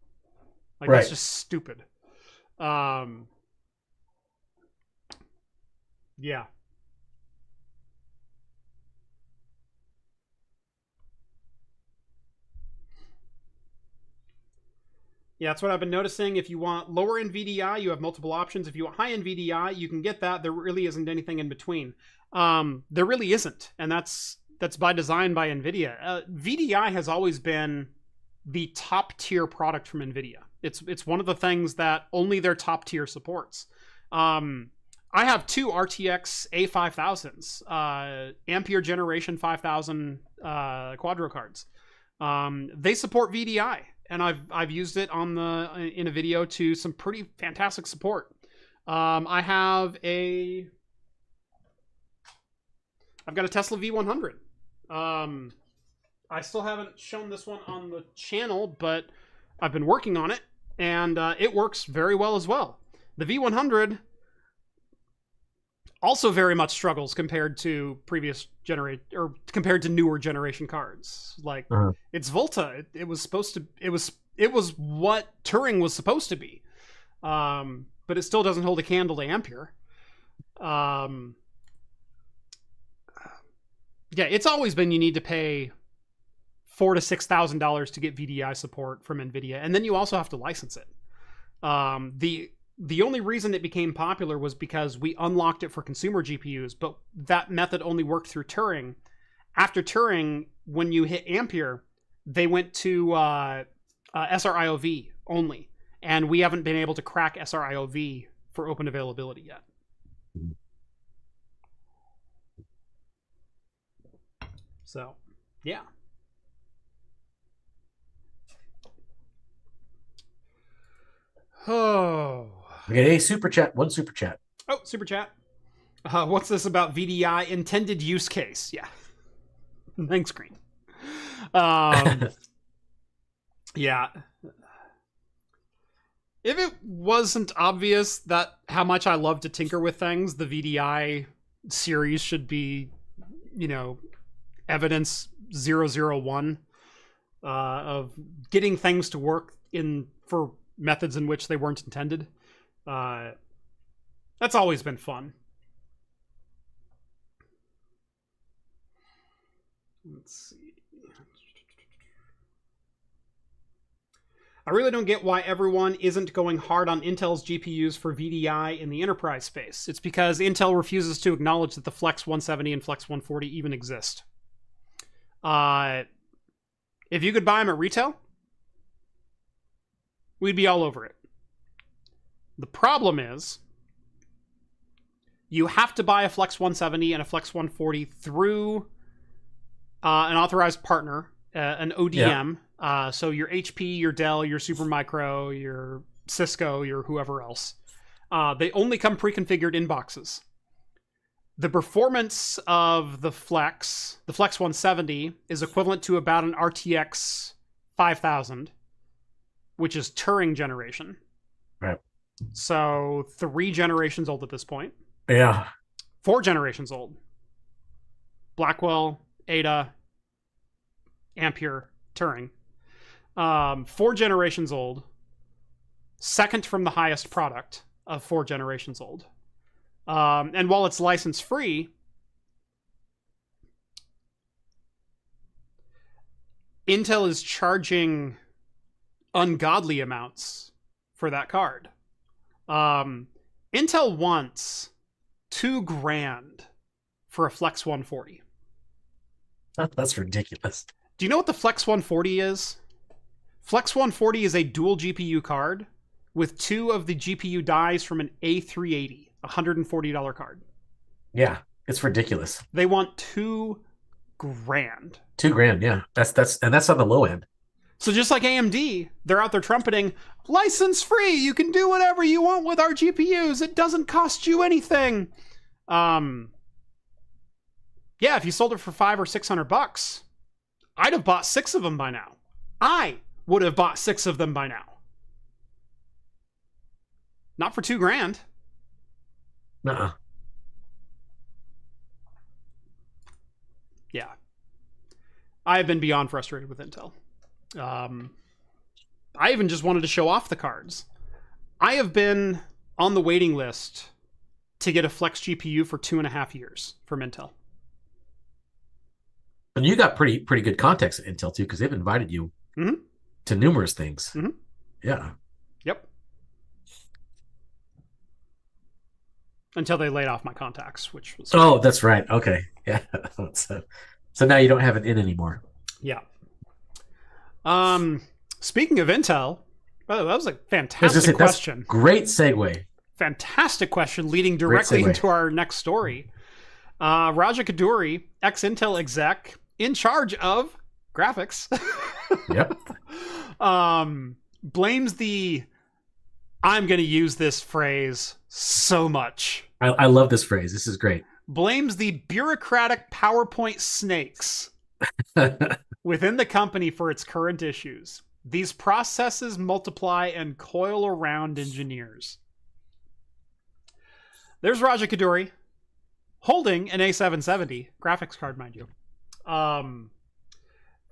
Like, right. That's just stupid. Yeah. Yeah, that's what I've been noticing. If you want lower end VDI, you have multiple options. If you want high end VDI, you can get that. There really isn't anything in between. There really isn't, and that's by design by Nvidia. VDI has always been the top tier product from Nvidia. It's one of the things that only their top tier supports. I have 2 RTX A5000s, Ampere Generation 5000 Quadro cards. They support VDI. And I've used it in a video to some pretty fantastic support. I've got a Tesla V100. I still haven't shown this one on the channel, but I've been working on it, and it works very well as well. The V100 also very much struggles compared to compared to newer generation cards. Like it's Volta. It was what Turing was supposed to be. But it still doesn't hold a candle to Ampere. Yeah, it's always been you need to pay $4,000 to $6,000 to get VDI support from Nvidia, and then you also have to license it. The only reason it became popular was because we unlocked it for consumer GPUs, but that method only worked through Turing. After Turing, when you hit Ampere, they went to SRIOV only, and we haven't been able to crack SRIOV for open availability yet. So, yeah. Oh. We get a super chat. One super chat. Oh, super chat. What's this about VDI intended use case? Yeah. Thanks, Green. Yeah. If it wasn't obvious that how much I love to tinker with things, the VDI series should be, evidence 001 of getting things to work for methods in which they weren't intended. That's always been fun. Let's see. I really don't get why everyone isn't going hard on Intel's GPUs for VDI in the enterprise space. It's because Intel refuses to acknowledge that the Flex 170 and Flex 140 even exist. If you could buy them at retail, we'd be all over it. The problem is, you have to buy a Flex 170 and a Flex 140 through an authorized partner, an ODM. Yeah. So your HP, your Dell, your Supermicro, your Cisco, your whoever else. They only come pre-configured in boxes. The performance of the Flex 170 is equivalent to about an RTX 5000, which is Turing generation. Right. So 3 generations old at this point. Yeah. 4 generations old. Blackwell, Ada, Ampere, Turing. 4 generations old. Second from the highest product of 4 generations old. And while it's license free, Intel is charging ungodly amounts for that card. Intel wants $2,000 for a Flex 140. That's ridiculous. Do you know what the Flex 140 is? Flex 140 is a dual GPU card with 2 of the GPU dies from an A380, $140 card. Yeah, it's ridiculous. They want $2,000. $2,000, yeah. That's on the low end. So just like AMD, they're out there trumpeting, license free, you can do whatever you want with our GPUs, it doesn't cost you anything. Yeah, if you sold it for $500 or $600, I'd have bought 6 of them by now. I would have bought 6 of them by now. Not for $2,000. Nuh-uh. Yeah. I have been beyond frustrated with Intel. I even just wanted to show off the cards. I have been on the waiting list to get a Flex GPU for 2.5 years from Intel. And you got pretty good contacts at Intel too, because they've invited you to numerous things. Mm-hmm. Yeah. Yep. Until they laid off my contacts, which was... Oh, that's right. Okay. Yeah. So now you don't have an in anymore. Yeah. Speaking of Intel, that was a fantastic question. Great segue. Fantastic question leading directly into our next story. Raja Koduri, ex-Intel exec, in charge of graphics. Yep. Blames the... I'm going to use this phrase so much. I love this phrase. This is great. Blames the bureaucratic PowerPoint snakes within the company for its current issues. These processes multiply and coil around engineers. There's Raja Koduri holding an A770 graphics card, mind you.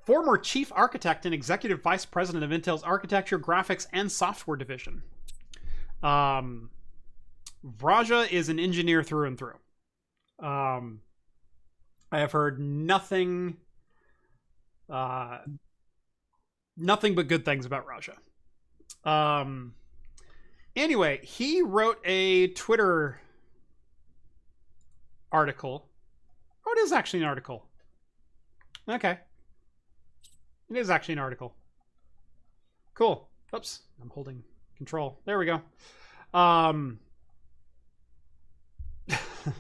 Former chief architect and executive vice president of Intel's architecture, graphics, and software division. Raja is an engineer through and through. I have heard nothing but good things about Raja. Anyway, he wrote a Twitter article. Oh, it is actually an article. Okay. It is actually an article. Cool. Oops. I'm holding control. There we go.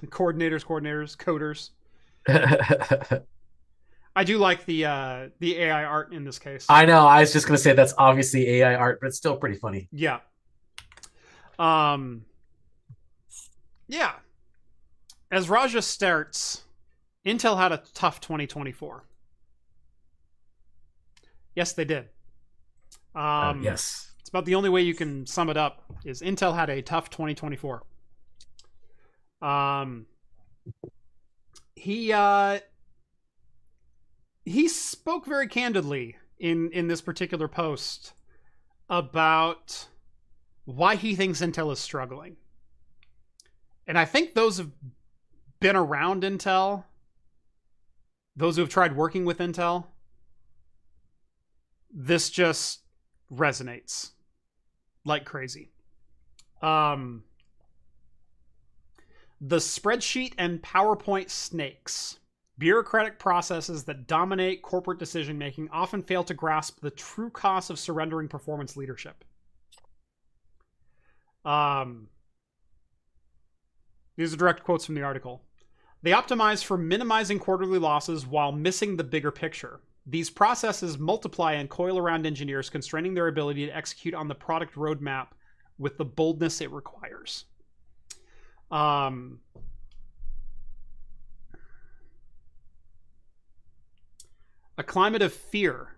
Coordinators, coders. I do like the AI art in this case. I know. I was just going to say that's obviously AI art, but it's still pretty funny. Yeah. Um, yeah. As Raja starts, Intel had a tough 2024. Yes, they did. Yes. It's about the only way you can sum it up is Intel had a tough 2024. He spoke very candidly in this particular post about why he thinks Intel is struggling. And I think those have been around Intel, those who have tried working with Intel, this just resonates like crazy. The spreadsheet and PowerPoint snakes, bureaucratic processes that dominate corporate decision-making, often fail to grasp the true cost of surrendering performance leadership. These are direct quotes from the article. They optimize for minimizing quarterly losses while missing the bigger picture. These processes multiply and coil around engineers, constraining their ability to execute on the product roadmap with the boldness it requires. A climate of fear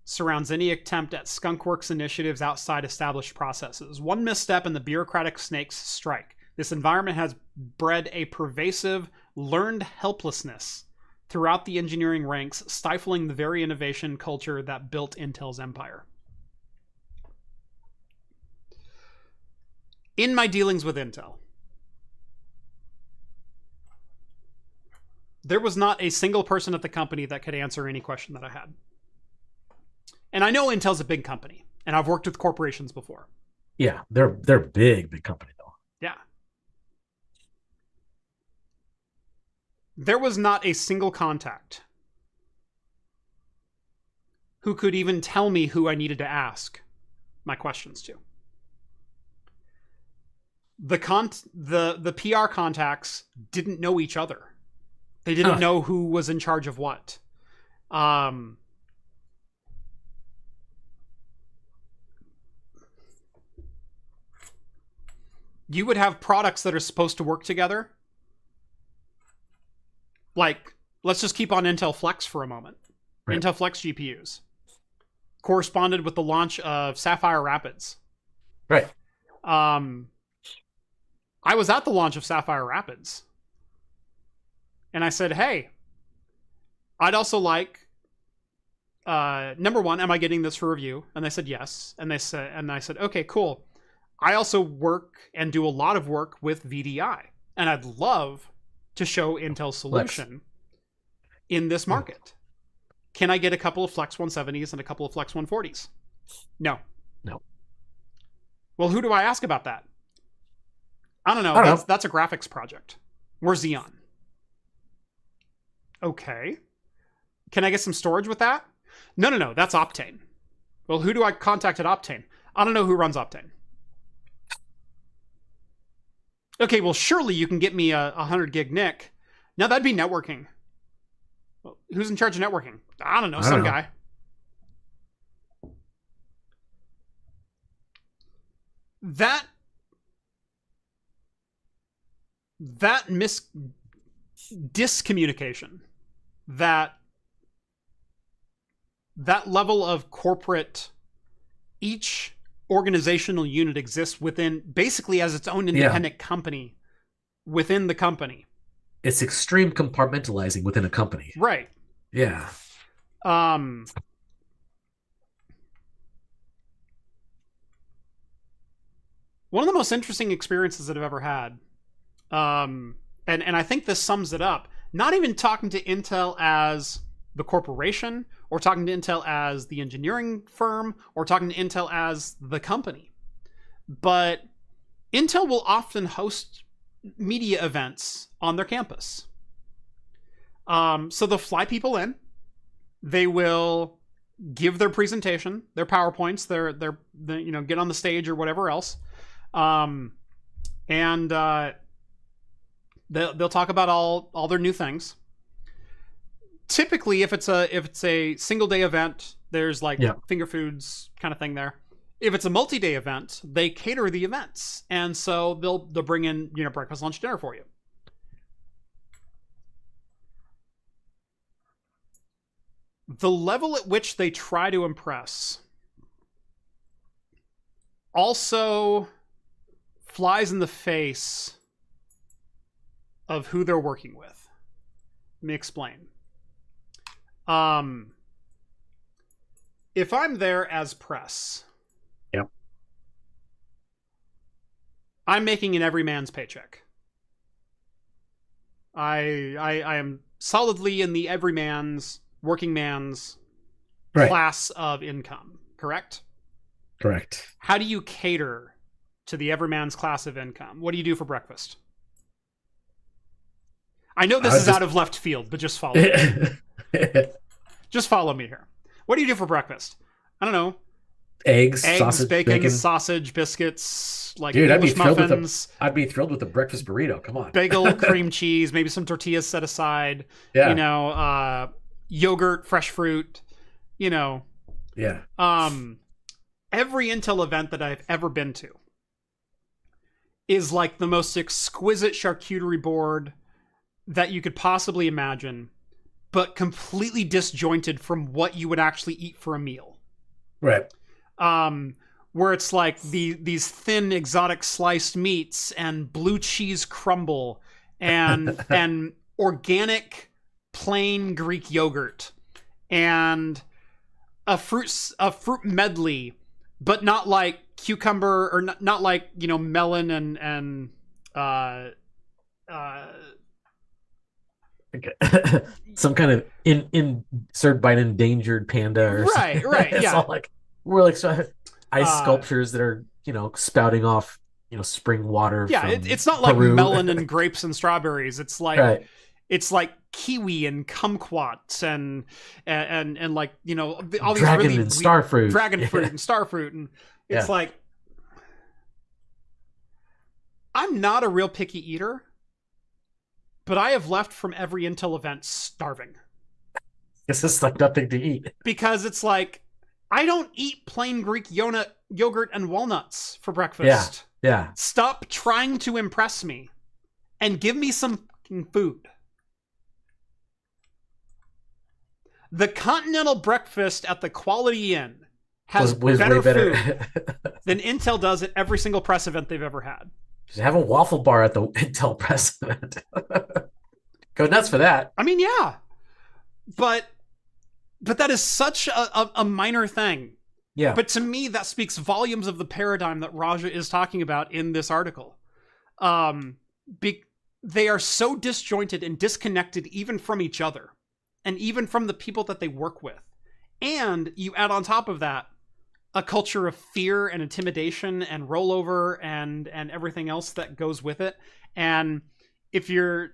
surrounds any attempt at skunkworks initiatives outside established processes. One misstep and the bureaucratic snakes strike. This environment has bred a pervasive, learned helplessness throughout the engineering ranks, stifling the very innovation culture that built Intel's empire. In my dealings with Intel, there was not a single person at the company that could answer any question that I had. And I know Intel's a big company, and I've worked with corporations before. Yeah, they're big company though. Yeah. There was not a single contact who could even tell me who I needed to ask my questions to. The PR contacts didn't know each other. They didn't know who was in charge of what. You would have products that are supposed to work together. Like, let's just keep on Intel Flex for a moment. Right. Intel Flex GPUs corresponded with the launch of Sapphire Rapids. Right. I was at the launch of Sapphire Rapids. And I said, hey, I'd also like, number one, am I getting this for review? And they said, yes. And I said, okay, cool. I also work and do a lot of work with VDI. And I'd love to show Intel's solution in this market. Can I get a couple of Flex 170s and a couple of Flex 140s? No. Well, who do I ask about that? I don't know. That's a graphics project. We're Xeon. Okay. Can I get some storage with that? No. That's Optane. Well, who do I contact at Optane? I don't know who runs Optane. Okay, well, surely you can get me a 100 gig NIC. Now that'd be networking. Well, who's in charge of networking? I don't know, some guy. That discommunication, that level of corporate, each organizational unit exists within, basically as its own independent company within the company. It's extreme compartmentalizing within a company. Right. Yeah. One of the most interesting experiences that I've ever had, and I think this sums it up, not even talking to Intel as the corporation, or talking to Intel as the engineering firm, or talking to Intel as the company. But Intel will often host media events on their campus. So they'll fly people in. They will give their presentation, their PowerPoints, their get on the stage or whatever else. And they'll talk about all their new things. Typically, if it's a single day event, there's like finger foods kind of thing there. If it's a multi-day event, they cater the events, and so they'll bring in, you know, breakfast, lunch, dinner for you. The level at which they try to impress also flies in the face of who they're working with. Let me explain. If I'm there as press, yep, I'm making an everyman's paycheck. I am solidly in the everyman's, working man's class of income, correct? Correct. How do you cater to the everyman's class of income? What do you do for breakfast? I know this is out of left field, but just follow me. Just follow me here. What do you do for breakfast? I don't know. Eggs, sausage, bacon, sausage, biscuits, like dude, English muffins. I'd be thrilled with a breakfast burrito. Come on. Bagel, cream cheese, maybe some tortillas set aside. Yeah. You know, yogurt, fresh fruit. You know. Yeah. Every Intel event that I've ever been to is like the most exquisite charcuterie board that you could possibly imagine, but completely disjointed from what you would actually eat for a meal. Right. Where it's like these thin exotic sliced meats and blue cheese crumble and and organic plain Greek yogurt and a fruit medley, but not like cucumber or not like, you know, melon and some kind of in served by an endangered panda or right, something. Right, It's yeah. all like we're like ice sculptures that are, you know, spouting off, you know, spring water. Yeah, from it's not Peru. like melon and grapes and strawberries. It's like right. It's like kiwi and kumquats and like, you know, all these dragon really and starfruit, dragon fruit and starfruit, and it's like, I'm not a real picky eater, but I have left from every Intel event starving. It's just like nothing to eat. Because it's like, I don't eat plain Greek yogurt and walnuts for breakfast. Yeah. Stop trying to impress me and give me some food. The continental breakfast at the Quality Inn has better food than Intel does at every single press event they've ever had. Just have a waffle bar at the Intel press event. Go nuts for that. I mean, yeah. But that is such a minor thing. Yeah. But to me, that speaks volumes of the paradigm that Raja is talking about in this article. They are so disjointed and disconnected even from each other. And even from the people that they work with. And you add on top of that a culture of fear and intimidation and rollover and everything else that goes with it. And if you're...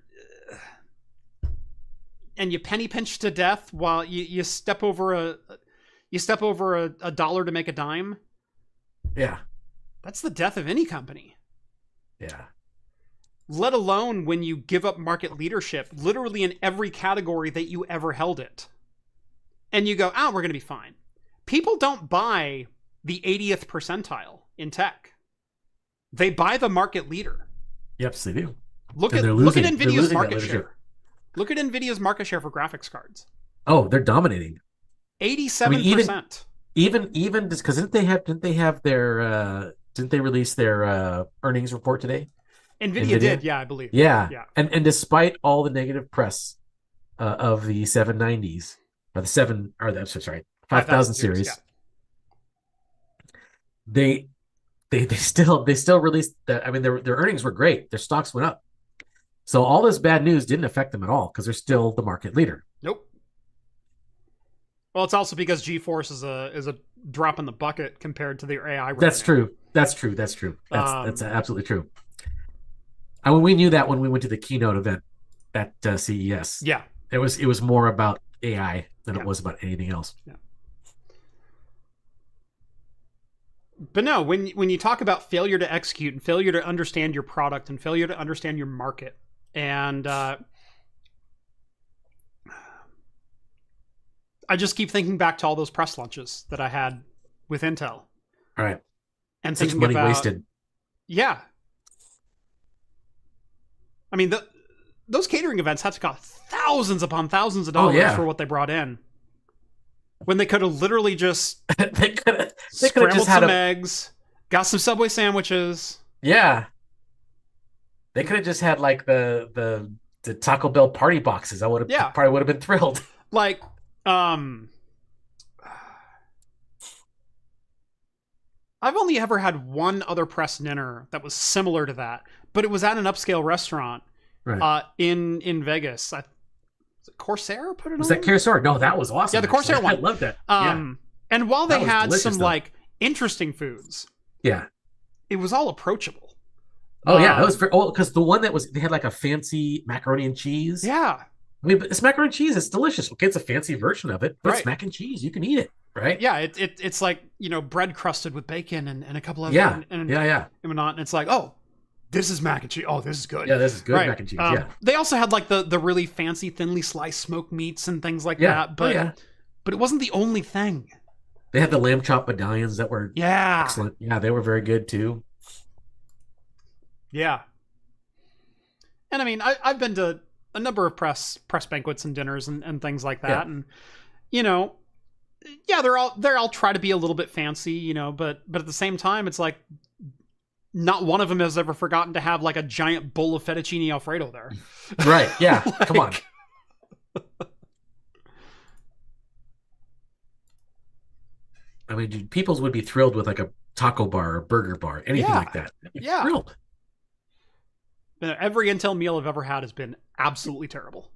and you penny pinch to death while you step over a dollar to make a dime. Yeah. That's the death of any company. Yeah. Let alone when you give up market leadership, literally in every category that you ever held it. And you go, we're going to be fine. People don't buy the 80th percentile in tech. They buy the market leader. Yep, they do. Look at NVIDIA's market share. Look at NVIDIA's market share for graphics cards. Oh, they're dominating. 87%. Even just because didn't they release their earnings report today? Nvidia did, yeah, I believe. Yeah. And despite all the negative press of the 790s or the 5000 series, they still released that. I mean, their earnings were great. Their stocks went up. So all this bad news didn't affect them at all because they're still the market leader. Nope. Well, it's also because GeForce is a drop in the bucket compared to their AI revenue. That's true. That's absolutely true. I mean, we knew that when we went to the keynote event at CES. Yeah. It was more about AI than it was about anything else. Yeah. But no, when you talk about failure to execute and failure to understand your product and failure to understand your market, and I just keep thinking back to all those press lunches that I had with Intel, All right. and Such thinking money about, wasted. yeah. I mean, those catering events had to cost thousands upon thousands of Oh dollars yeah. for what they brought in. When they could have literally just they could have scrambled just had some eggs, got some Subway sandwiches. yeah. They could have just had like the Taco Bell party boxes. I would Yeah. have probably would have been thrilled. Like, I've only ever had one other press dinner that was similar to that, but it was at an upscale restaurant Right. in Vegas. Was it Corsair put it Was on? that Carousel? No, that was awesome. Yeah, the Corsair actually. one. I love that. Yeah. And while That they was had delicious, some though. like interesting foods, Yeah. it was all approachable. Oh yeah, that was because the one that was they had like a fancy macaroni and cheese. Yeah. I mean, but it's macaroni and cheese. It's delicious. Okay, it's a fancy version of it, but Right. it's mac and cheese. You can eat it, right? Yeah, it's like, you know, bread crusted with bacon and a couple of Yeah. and Yeah. whatnot, and it's like, oh, this is mac and cheese. Oh, this is good. Yeah, this is good Right. mac and cheese. Yeah. They also had like the really fancy thinly sliced smoked meats and things like Yeah. that, but yeah. but it wasn't the only thing. They had the lamb chop medallions that were Yeah. excellent. Yeah, they were very good too. Yeah. And I mean, I've been to a number of press banquets and dinners and things like that. Yeah. And, you know, yeah, they're all try to be a little bit fancy, you know, but at the same time, it's like not one of them has ever forgotten to have like a giant bowl of fettuccine Alfredo there. Right. Yeah. Come on. I mean, dude, peoples would be thrilled with like a taco bar or burger bar, anything Yeah. like that. Yeah. Thrilled. Every Intel meal I've ever had has been absolutely terrible.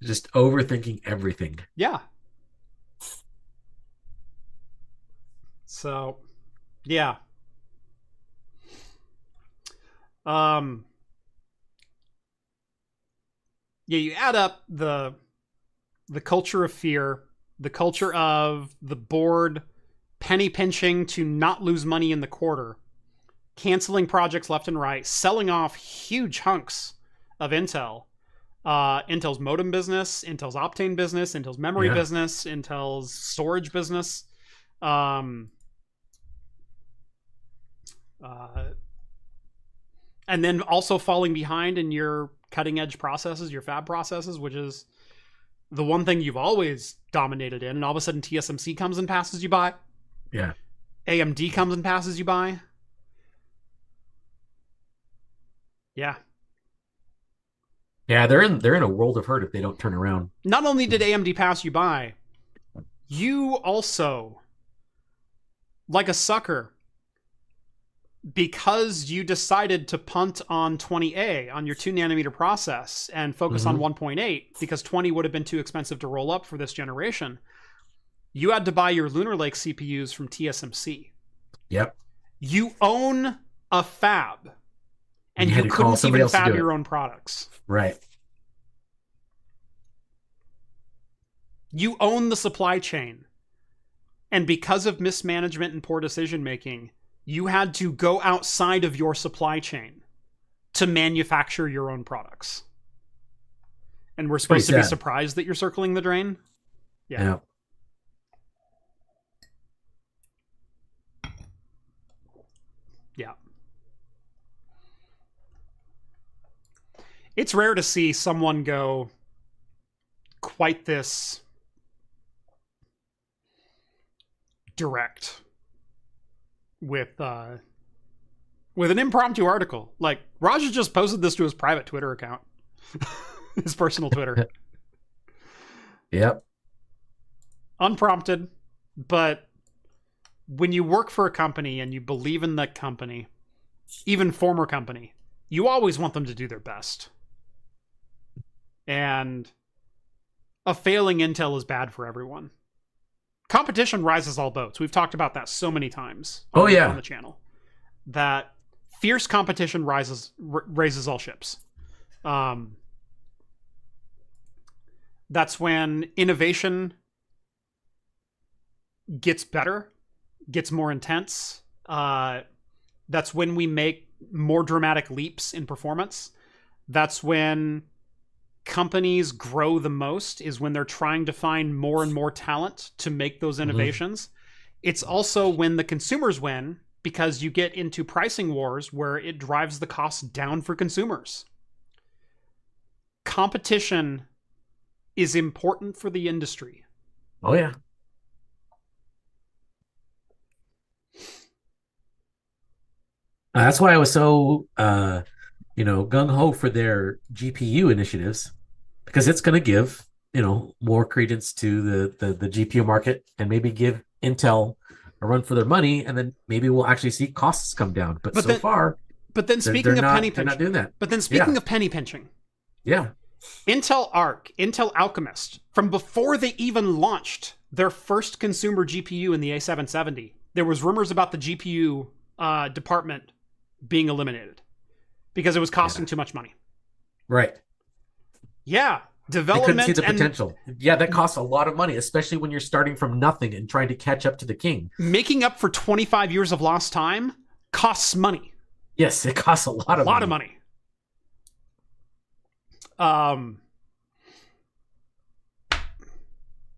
Just overthinking everything. Yeah. So, yeah. Yeah, you add up the culture of fear, the culture of the board penny pinching to not lose money in the quarter, canceling projects left and right, selling off huge hunks of Intel. Intel's modem business, Intel's Optane business, Intel's memory business, Intel's storage business. And then also falling behind in your cutting edge processes, your fab processes, which is the one thing you've always dominated in. And all of a sudden TSMC comes and passes you by. Yeah. AMD comes and passes you by. Yeah. Yeah, they're in a world of hurt if they don't turn around. Not only did AMD pass you by, you also, like a sucker, because you decided to punt on 20A on your 2nm process and focus on 1.8 because 20 would have been too expensive to roll up for this generation, you had to buy your Lunar Lake CPUs from TSMC. Yep. You own a fab, and you couldn't even fab your own products. Right. You own the supply chain. And because of mismanagement and poor decision making, you had to go outside of your supply chain to manufacture your own products. And we're supposed to be surprised that you're circling the drain? Yeah. Yeah. It's rare to see someone go quite this direct with an impromptu article. Like, Raja just posted this to his private Twitter account. His personal Twitter. Yep. Unprompted, but when you work for a company and you believe in that company, even former company, you always want them to do their best. And a failing Intel is bad for everyone. Competition rises all boats. We've talked about that so many times on the channel. That fierce competition raises all ships. That's when innovation gets better, gets more intense. That's when we make more dramatic leaps in performance. That's when companies grow the most, is when they're trying to find more and more talent to make those innovations. It's also when the consumers win because you get into pricing wars where it drives the costs down for consumers. Competition is important for the industry. Oh, yeah. That's why I was so, gung-ho for their GPU initiatives, because it's going to give, more credence to the GPU market and maybe give Intel a run for their money, and then maybe we'll actually see costs come down. But so far, speaking of penny pinching, they're not doing that. But then speaking of penny pinching, yeah, Intel Arc, Intel Alchemist, from before they even launched their first consumer GPU in the A770, there was rumors about the GPU department being eliminated because it was costing too much money. Right. Yeah. Development. They couldn't see the potential. Yeah, that costs a lot of money, especially when you're starting from nothing and trying to catch up to the king. Making up for 25 years of lost time costs money. Yes, it costs a lot of money.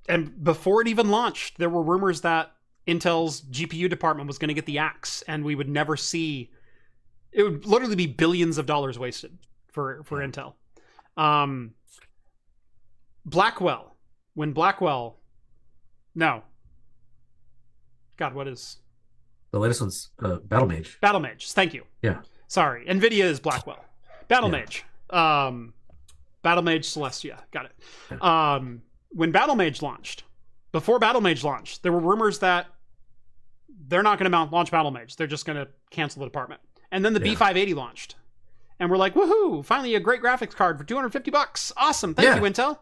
And before it even launched, there were rumors that Intel's GPU department was going to get the axe, and we would never see. It would literally be billions of dollars wasted for Intel. Blackwell. When Blackwell. No. God, what is. The latest one's Battlemage. Battlemage. Thank you. Yeah. Sorry. Nvidia is Blackwell. Battlemage. Battlemage Celestia. Got it. Yeah. When Battlemage launched, before Battlemage launched, there were rumors that they're not going to launch Battlemage. They're just going to cancel the department. And then the B580 launched. And we're like, woohoo, finally a great graphics card for $250. Awesome. Thank you, Intel.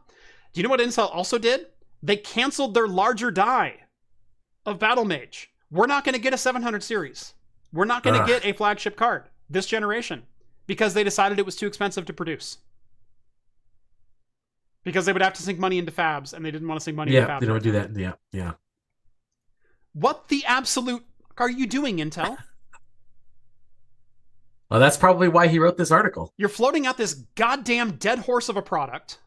Do you know what Intel also did? They canceled their larger die of Battlemage. We're not going to get a 700 series. We're not going to get a flagship card this generation because they decided it was too expensive to produce. Because they would have to sink money into fabs, and they didn't want to sink money into fabs. Yeah, they don't do that. Yeah. What the absolute are you doing, Intel? Well, that's probably why he wrote this article. You're floating out this goddamn dead horse of a product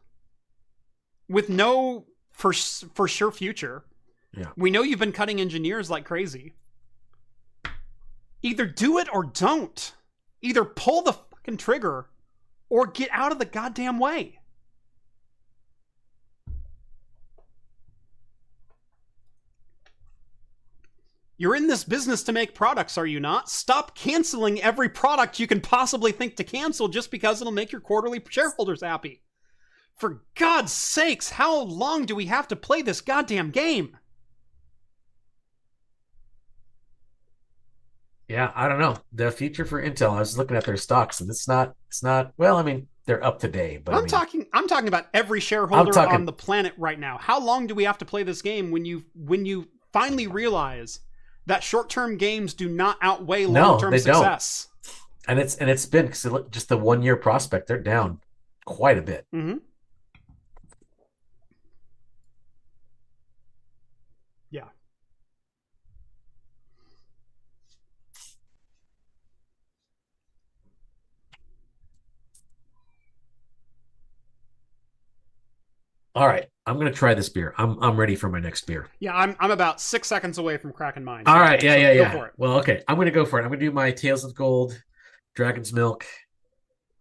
with no for sure future. Yeah. We know you've been cutting engineers like crazy. Either do it or don't. Either pull the fucking trigger or get out of the goddamn way. You're in this business to make products, are you not? Stop canceling every product you can possibly think to cancel just because it'll make your quarterly shareholders happy. For God's sakes, how long do we have to play this goddamn game? Yeah, I don't know. The future for Intel, I was looking at their stocks, and it's not, well, I mean, they're up to date, but I'm talking about every shareholder on the planet right now. How long do we have to play this game when you finally realize that short-term games do not outweigh long-term success? Don't. And it's been just the 1 year prospect, they're down quite a bit. Mm-hmm. Yeah. All right, I'm gonna try this beer. I'm ready for my next beer. Yeah, I'm about 6 seconds away from cracking mine. All right, yeah. Go for it. Well, okay, I'm gonna go for it. I'm gonna do my Tales of Gold, Dragon's Milk.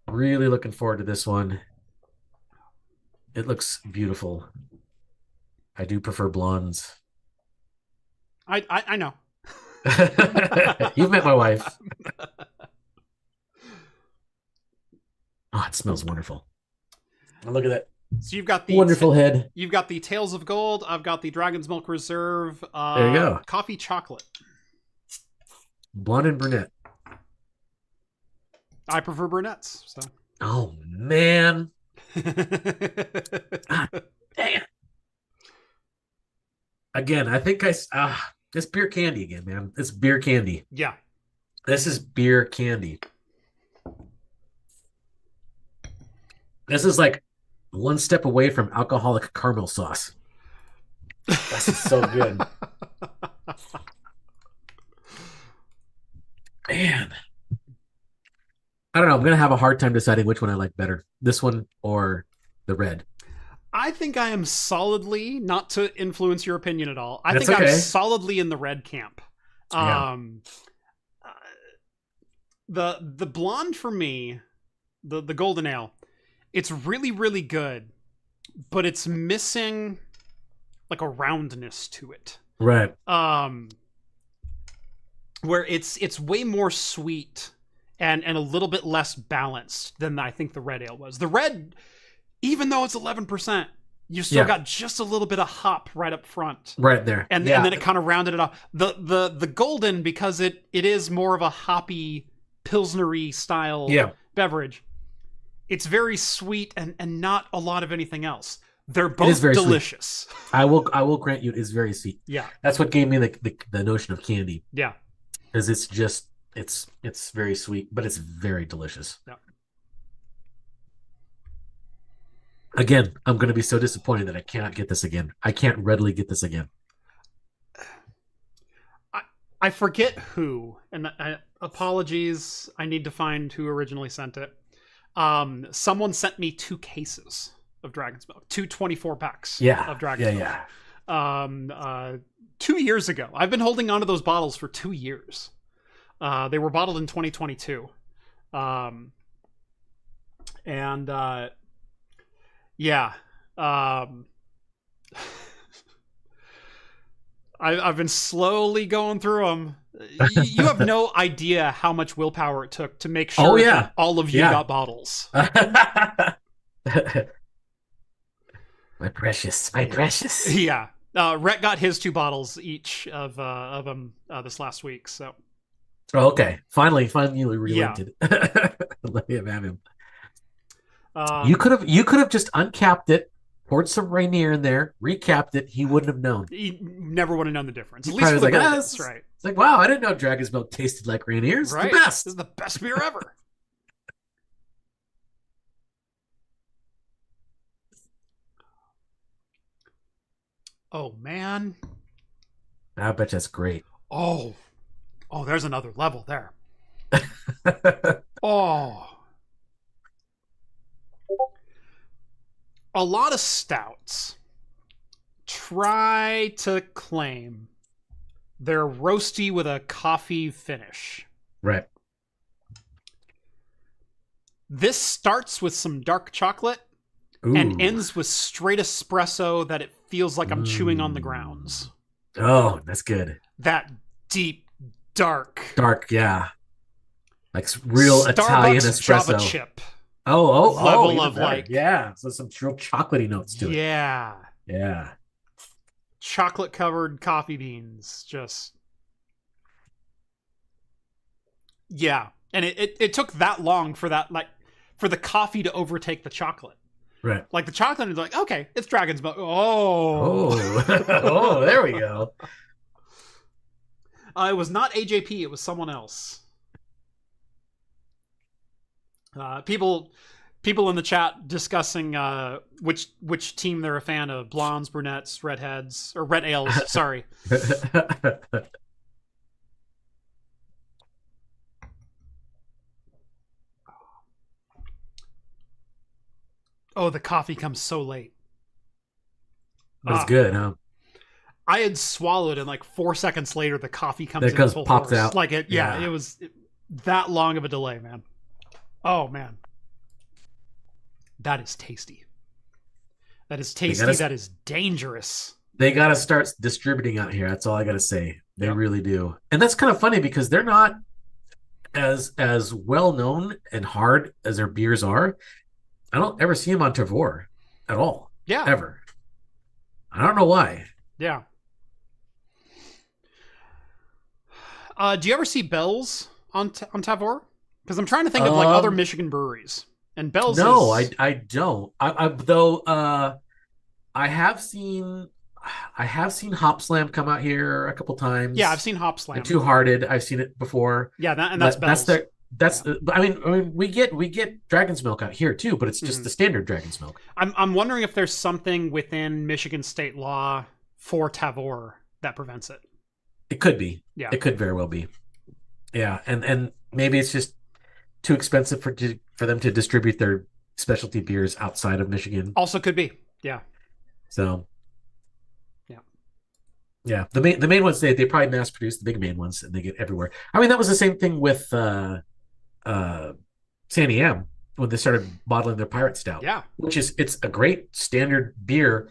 Really looking forward to this one. It looks beautiful. I do prefer blondes. I know. You've met my wife. Oh, it smells wonderful. Look at that. So you've got the wonderful head. You've got the Tales of Gold. I've got the Dragon's Milk Reserve. There you go. Coffee chocolate. Blonde and brunette. I prefer brunettes. So. Oh man. Ah, dang it. Again, I think this beer candy again, man. It's beer candy. Yeah. This is beer candy. This is like one step away from alcoholic caramel sauce. This is so good. Man. I don't know. I'm going to have a hard time deciding which one I like better. This one or the red. I think I am solidly, not to influence your opinion at all, I That's think I'm okay. solidly in the red camp. Yeah. The blonde for me, the golden ale, it's really, really good, but it's missing like a roundness to it. Right. Where it's way more sweet and a little bit less balanced than I think the red ale was. The red, even though it's 11%, you still got just a little bit of hop right up front. Right there. And then it kind of rounded it off. The golden, because it is more of a hoppy, pilsnery style beverage, it's very sweet and not a lot of anything else. They're both delicious. I will grant you it is very sweet. Yeah. That's what gave me the notion of candy. Yeah. Because it's just it's very sweet, but it's very delicious. Yeah. Again, I'm going to be so disappointed that I cannot get this again. I can't readily get this again. I forget who, and apologies. I need to find who originally sent it. Someone sent me 2 cases of Dragon's Milk, 2 24-packs of Dragon's Milk. 2 years ago. I've been holding onto those bottles for 2 years. They were bottled in 2022. I've been slowly going through them. You have no idea how much willpower it took to make sure that all of you got bottles. My precious. Yeah. Rhett got his 2 bottles each of them this last week. So. Oh, okay. Finally you relented. Let me have him. You could have just uncapped it, poured some Rainier in there, recapped it. He wouldn't have known. He never would have known the difference. At least for was the like, that's right. It's like, wow, I didn't know Dragon's Milk tasted like Rainier. It's the best. This is the best beer ever. Oh man. I bet that's great. Oh, there's another level there. A lot of stouts try to claim they're roasty with a coffee finish. Right. This starts with some dark chocolate and ends with straight espresso that it feels like I'm chewing on the grounds. Oh, that's good. That deep, dark, yeah, like real Starbucks Italian espresso. Java chip. Level of better. like so some real chocolatey notes to it. Yeah. Chocolate covered coffee beans, just and it took that long for that, like, for the coffee to overtake the chocolate. Right. Like the chocolate is like, okay, it's Dragon's Milk. There we go. It was not AJP, it was someone else. People in the chat discussing which team they're a fan of: blondes, brunettes, redheads, or red ales. Sorry. Oh, the coffee comes so late. But it's good, huh? I had swallowed, and like 4 seconds later, the coffee comes in full pops force. out. Like it, it was that long of a delay, man. Oh man, that is tasty. That is tasty. That is dangerous. They got to start distributing out here. That's all I got to say. They really do, and that's kind of funny because they're not as well known and hard as their beers are. I don't ever see them on Tavour at all. Yeah, ever. I don't know why. Yeah. Do you ever see Bell's on Tavour? Because I'm trying to think of like other Michigan breweries, and Bell's. No, I don't. I have seen Hop Slam come out here a couple times. Yeah, I've seen Hop Slam. And Two Hearted, I've seen it before. Yeah, that's Bell's. I mean, we get Dragon's Milk out here too, but it's just the standard Dragon's Milk. I'm wondering if there's something within Michigan state law for Tavour that prevents it. It could be. Yeah, it could very well be. Yeah, and maybe it's just too expensive for them to distribute their specialty beers outside of Michigan. Also could be. Yeah. So Yeah. yeah, the main ones they probably mass produce the big main ones and they get everywhere. I mean, that was the same thing with San Am when they started bottling their Pirate Stout, Yeah. which is it's a great standard beer,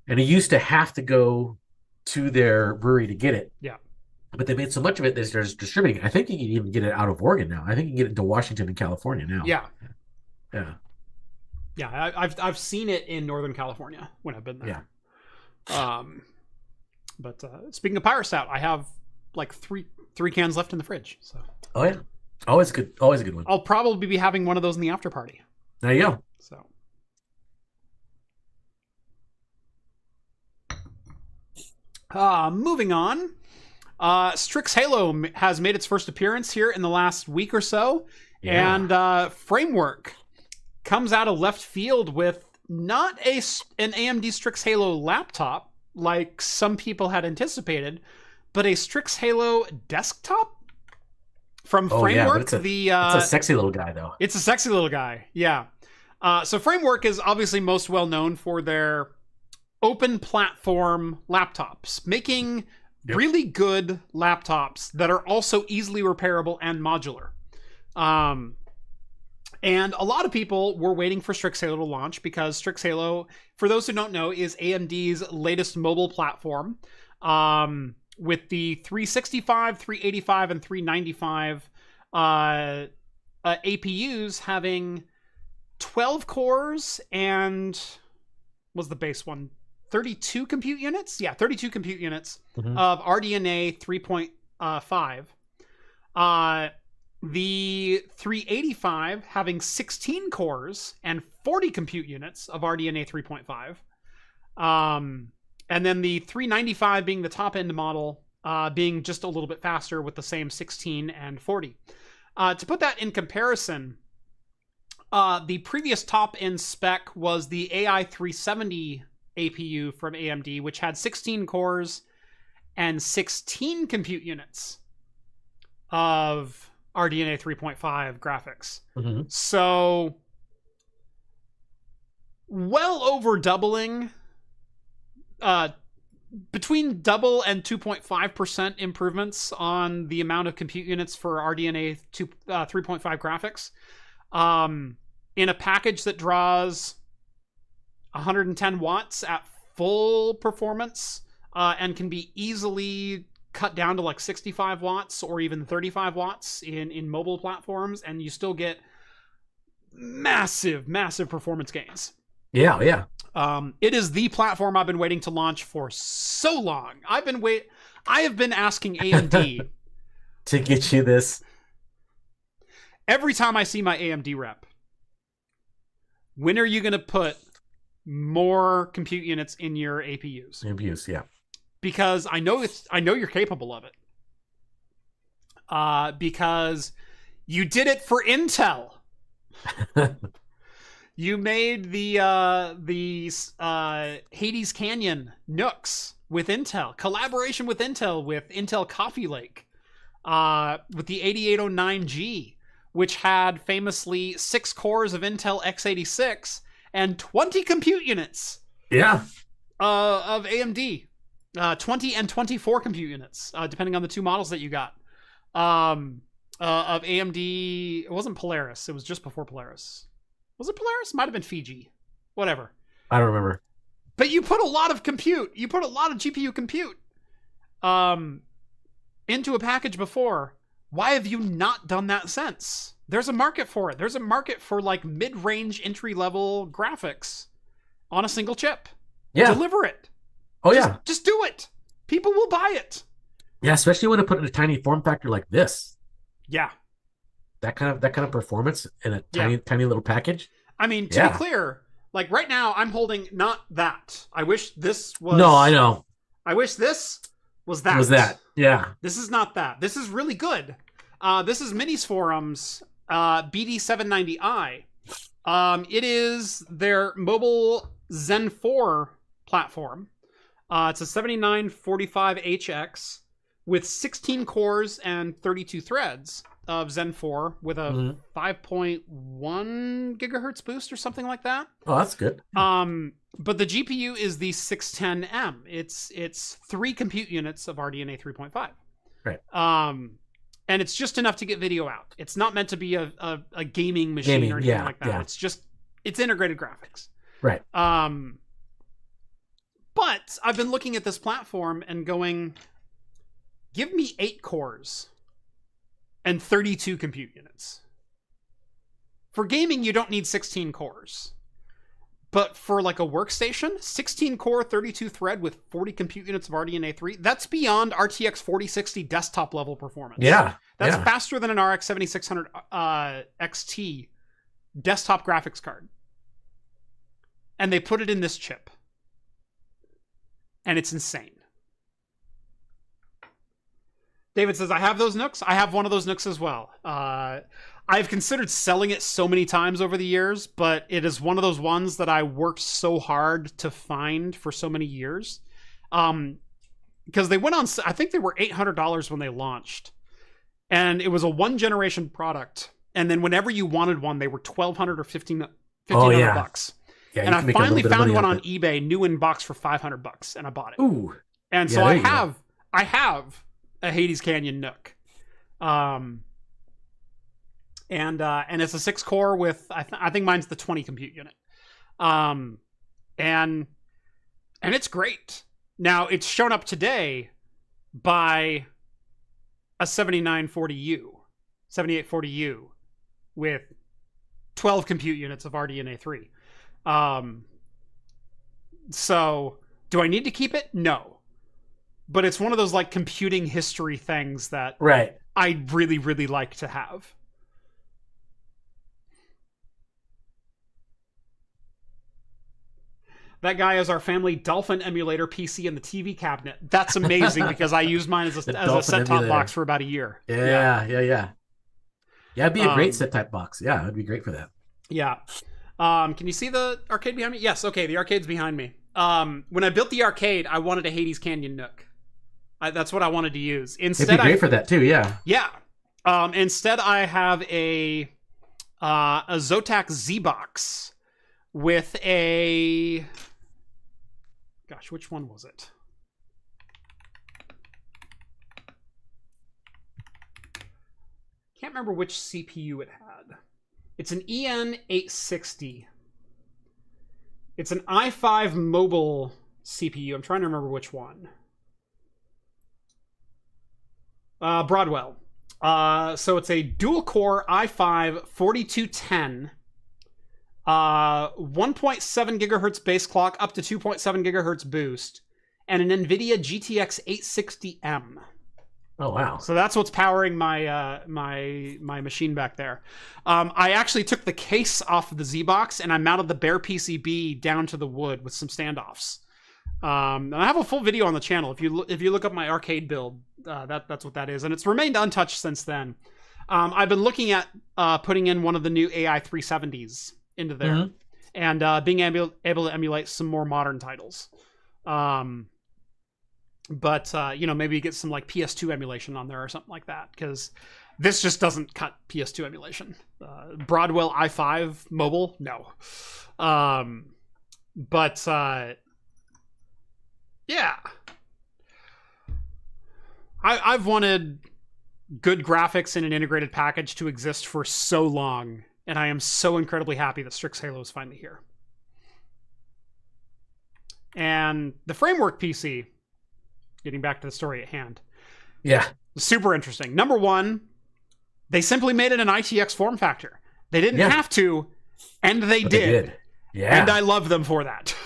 and it used to have to go to their brewery to get it. Yeah. But they made so much of it that they're distributing. I think you can even get it out of Oregon now. I think you can get it into Washington and California now. Yeah. Yeah. Yeah. I've seen it in Northern California when I've been there. Yeah. But speaking of Pirate Stout, I have like three cans left in the fridge. So. Oh yeah. Always good. Always a good one. I'll probably be having one of those in the after party. There you go. So. Moving on. Strix Halo has made its first appearance here in the last week or so. Yeah. And Framework comes out of left field with not an AMD Strix Halo laptop like some people had anticipated, but a Strix Halo desktop from Framework. Yeah, it's a sexy little guy, though. It's a sexy little guy, yeah. So Framework is obviously most well known for their open platform laptops, making really good laptops that are also easily repairable and modular. And a lot of people were waiting for Strix Halo to launch because Strix Halo, for those who don't know, is AMD's latest mobile platform, with the 365, 385, and 395 APUs having 12 cores and was the base one 32 compute units? Yeah, 32 compute units of RDNA 3.5. The 385 having 16 cores and 40 compute units of RDNA 3.5. And then the 395 being the top end model, being just a little bit faster with the same 16 and 40. To put that in comparison, the previous top end spec was the AI370 APU from AMD, which had 16 cores and 16 compute units of RDNA 3.5 graphics. So, well over doubling, between double and 2.5% improvements on the amount of compute units for RDNA 3.5 graphics, in a package that draws 110 watts at full performance, and can be easily cut down to like 65 watts or even 35 watts in mobile platforms, and you still get massive performance gains. Yeah. It is the platform I've been waiting to launch for so long. I have been asking AMD to get you this. Every time I see my AMD rep, when are you going to put more compute units in your APUs? APUs, yeah. Because I know you're capable of it. Because you did it for Intel. You made the Hades Canyon Nooks with Intel. Collaboration with Intel with Intel Coffee Lake. With the 8809G, which had famously 6 cores of Intel x86 and 20 compute units. Yeah. Of AMD. 20 and 24 compute units, depending on the two models that you got. Of AMD, it wasn't Polaris. It was just before Polaris. Was it Polaris? Might have been Fiji. Whatever. I don't remember. But you put a lot of compute. You put a lot of GPU compute into a package before. Why have you not done that since? There's a market for it. There's a market for like mid-range entry-level graphics on a single chip. Yeah. Deliver it. Oh, yeah. Just do it. People will buy it. Yeah, especially when I put it in a tiny form factor like this. Yeah. That kind of performance in a tiny little package. I mean, to be clear, like right now I'm holding not that. I wish this was... No, I know. I wish this was that. Was that. Yeah. This is not that. This is really good. This is Minis Forum's BD790i. It is their mobile Zen 4 platform. It's a 7945HX with 16 cores and 32 threads. of Zen 4 with a 5.1 gigahertz boost or something like that. Oh, that's good. But the GPU is the 610M. It's 3 compute units of RDNA 3.5. Right. And it's just enough to get video out. It's not meant to be a gaming machine or anything like that. Yeah. It's integrated graphics. Right. But I've been looking at this platform and going, give me 8 cores and 32 compute units. For gaming, you don't need 16 cores. But for like a workstation, 16 core, 32 thread with 40 compute units of RDNA 3, that's beyond RTX 4060 desktop level performance. Yeah. That's faster than an RX 7600 XT desktop graphics card. And they put it in this chip. And it's insane. David says, I have those Nooks. I have one of those Nooks as well. I've considered selling it so many times over the years, but it is one of those ones that I worked so hard to find for so many years. Because they went on, I think they were $800 when they launched. And it was a one generation product. And then whenever you wanted one, they were $1,200 or $1,500 bucks. Yeah, and I finally found one on eBay, new in box for $500, and I bought it. Ooh. And so I have a Hades Canyon Nook. And it's a 6 core with, I think mine's the 20 compute unit. And it's great. Now it's shown up today by a 7840U with 12 compute units of RDNA 3. So do I need to keep it? No. But it's one of those like computing history things that I really, really like to have. That guy is our family Dolphin emulator PC in the TV cabinet. That's amazing because I used mine as a set-top box for about a year. Yeah, it'd be a great set-top box. Yeah, it'd be great for that. Yeah. Can you see the arcade behind me? Yes, okay, the arcade's behind me. When I built the arcade, I wanted a Hades Canyon Nook. That's what I wanted to use. Instead, it'd be great for that too, yeah. Yeah. Instead, I have a Zotac Z-Box with a... Gosh, which one was it? Can't remember which CPU it had. It's an EN860. It's an i5 mobile CPU. I'm trying to remember which one. Broadwell. So it's a dual-core i5 4210. 1.7 gigahertz base clock, up to 2.7 gigahertz boost, and an Nvidia GTX 860M. Oh wow! So that's what's powering my my machine back there. I actually took the case off of the Z-Box and I mounted the bare PCB down to the wood with some standoffs. And I have a full video on the channel. If you look up my arcade build, that's what that is, and it's remained untouched since then. I've been looking at putting in one of the new AI 370s into there, and being able to emulate some more modern titles. But maybe get some like PS2 emulation on there or something like that, because this just doesn't cut PS2 emulation. Broadwell i5 mobile, no. But yeah, I've wanted good graphics in an integrated package to exist for so long, and I am so incredibly happy that Strix Halo is finally here. And the Framework PC, getting back to the story at hand. Yeah. Super interesting. Number one, they simply made it an ITX form factor. They didn't have to, and they did. Yeah. And I love them for that.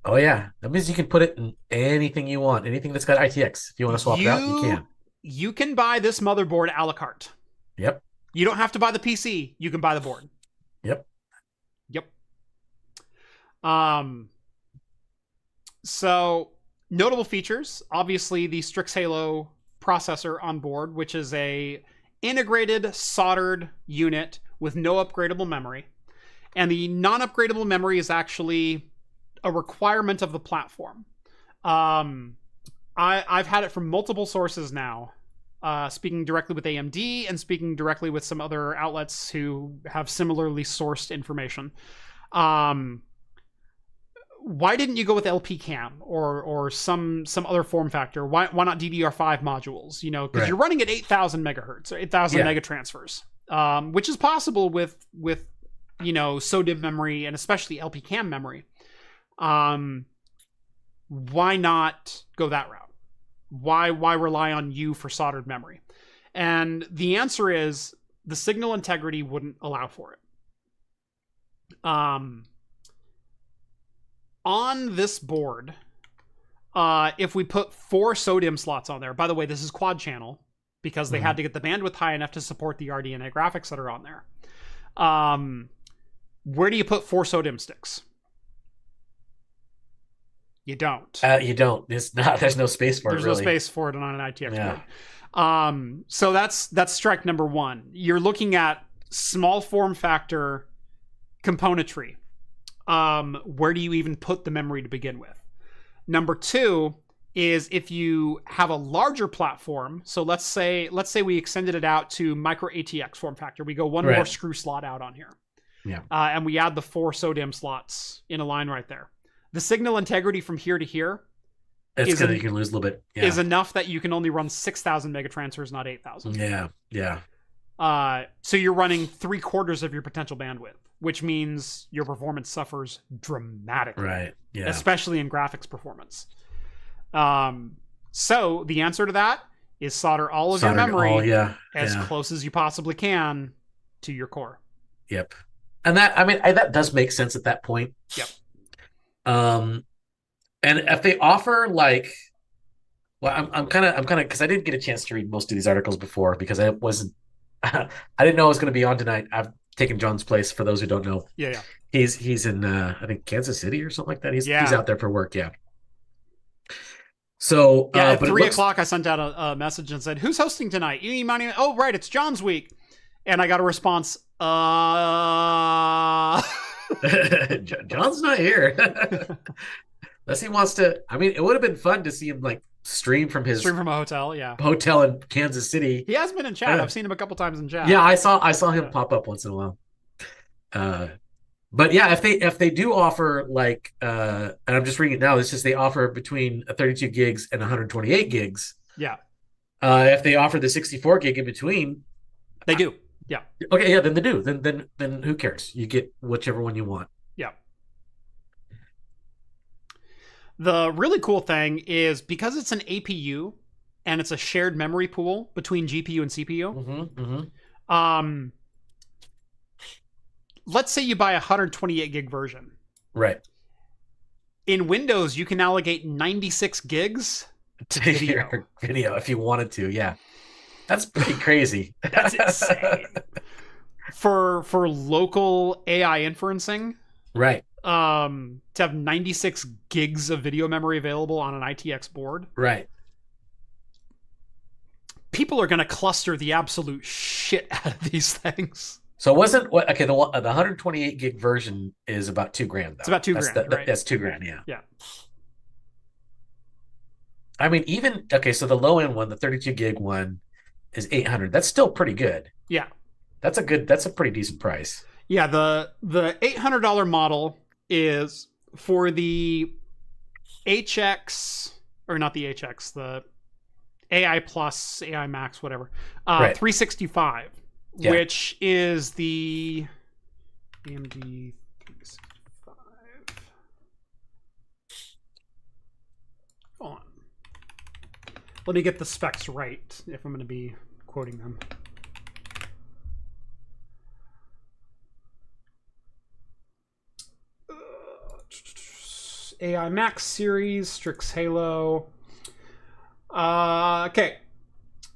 Oh, yeah. That means you can put it in anything you want. Anything that's got ITX. If you want to swap it out, you can. You can buy this motherboard a la carte. Yep. You don't have to buy the PC. You can buy the board. Yep. So, notable features. Obviously, the Strix Halo processor on board, which is a integrated soldered unit with no upgradable memory. And the non-upgradable memory is actually a requirement of the platform. I've had it from multiple sources now. speaking directly with AMD and speaking directly with some other outlets who have similarly sourced information. Why didn't you go with LPCAM or some other form factor? Why not DDR5 modules? You know, because you're running at 8,000 megahertz or 8,000 mega transfers, which is possible with you know, SODIMM memory and especially LPCAM memory. Why not go that route? Why rely on you for soldered memory? And the answer is the signal integrity wouldn't allow for it. On this board, if we put 4 SODIMM slots on there, by the way, this is quad channel because they had to get the bandwidth high enough to support the RDNA graphics that are on there. Where do you put 4 SODIMM sticks? You don't. You don't. It's not. There's no space for it. There's no space for it on an ITX board. So that's strike number 1. You're looking at small form factor componentry. Where do you even put the memory to begin with? Number 2 is if you have a larger platform. So let's say we extended it out to micro ATX form factor. We go one more screw slot out on here. Yeah. And we add the 4 SODIMM slots in a line right there. The signal integrity from here to here you can lose a little bit. Yeah. Is enough that you can only run 6,000 megatransfers, not 8,000. Yeah. So you're running 3/4 of your potential bandwidth, which means your performance suffers dramatically. Right. Yeah. Especially in graphics performance. So the answer to that is solder all of your memory as close as you possibly can to your core. Yep. And that does make sense at that point. Yep. And if they offer I'm kind of because I didn't get a chance to read most of these articles before because I wasn't I didn't know I was going to be on tonight. I've taken John's place for those who don't know. Yeah. He's in I think Kansas City or something like that. He's out there for work. Yeah. So at 3:00 I sent out a message and said, "Who's hosting tonight?" Oh, right, it's John's week, and I got a response. John's not here. Unless he wants to. I mean, it would have been fun to see him stream from a hotel. Yeah, hotel in Kansas City. He has been in chat. I've seen him a couple times in chat. Yeah, I saw him pop up once in a while. But yeah, if they do offer and I'm just reading it now, it's just they offer between 32 gigs and 128 gigs. Yeah. If they offer the 64 gig in between, they do. Yeah. Okay. Yeah. Then they do. Then who cares? You get whichever one you want. Yeah. The really cool thing is because it's an APU and it's a shared memory pool between GPU and CPU. Let's say you buy a 128 gig version. Right. In Windows, you can allocate 96 gigs to video if you wanted to. Yeah. That's pretty crazy. That's insane. For local AI inferencing. Right. To have 96 gigs of video memory available on an ITX board. Right. People are going to cluster the absolute shit out of these things. So it wasn't what? Okay, the 128 gig version is about $2,000 though. It's about $2,000. Right? That's $2,000. Yeah. Yeah. I mean, so the low end one, the 32 gig one, is $800. That's still pretty good. Yeah. That's a pretty decent price. Yeah. The $800 model is for the HX or not the HX, the AI Plus, AI Max, whatever. 365. Yeah. Which is the AMD 365. Hold on. Let me get the specs right if I'm going to be quoting them. AI Max series, Strix Halo. Okay.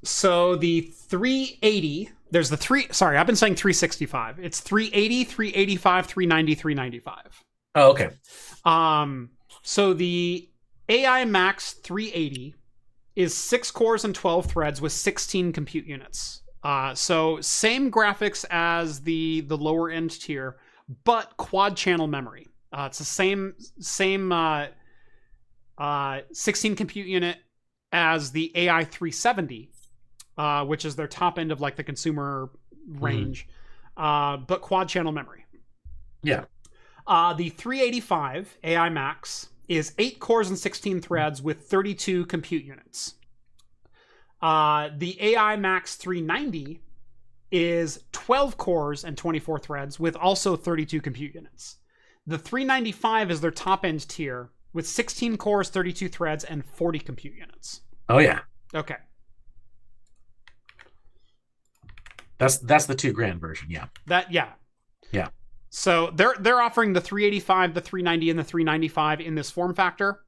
So the 380... There's the I've been saying 365. It's 380, 385, 390, 395. Oh, okay. So the AI Max 380 is 6 cores and 12 threads with 16 compute units. So same graphics as the lower end tier, but quad channel memory. It's the same 16 compute unit as the AI 370. which is their top end of like the consumer range, but quad channel memory. Yeah. The 385 AI Max is 8 cores and 16 threads with 32 compute units. The AI Max 390 is 12 cores and 24 threads with also 32 compute units. The 395 is their top end tier with 16 cores, 32 threads, and 40 compute units. Oh yeah. Okay. That's the $2,000 version. Yeah. Yeah. So they're offering the 385, the 390, and the 395 in this form factor.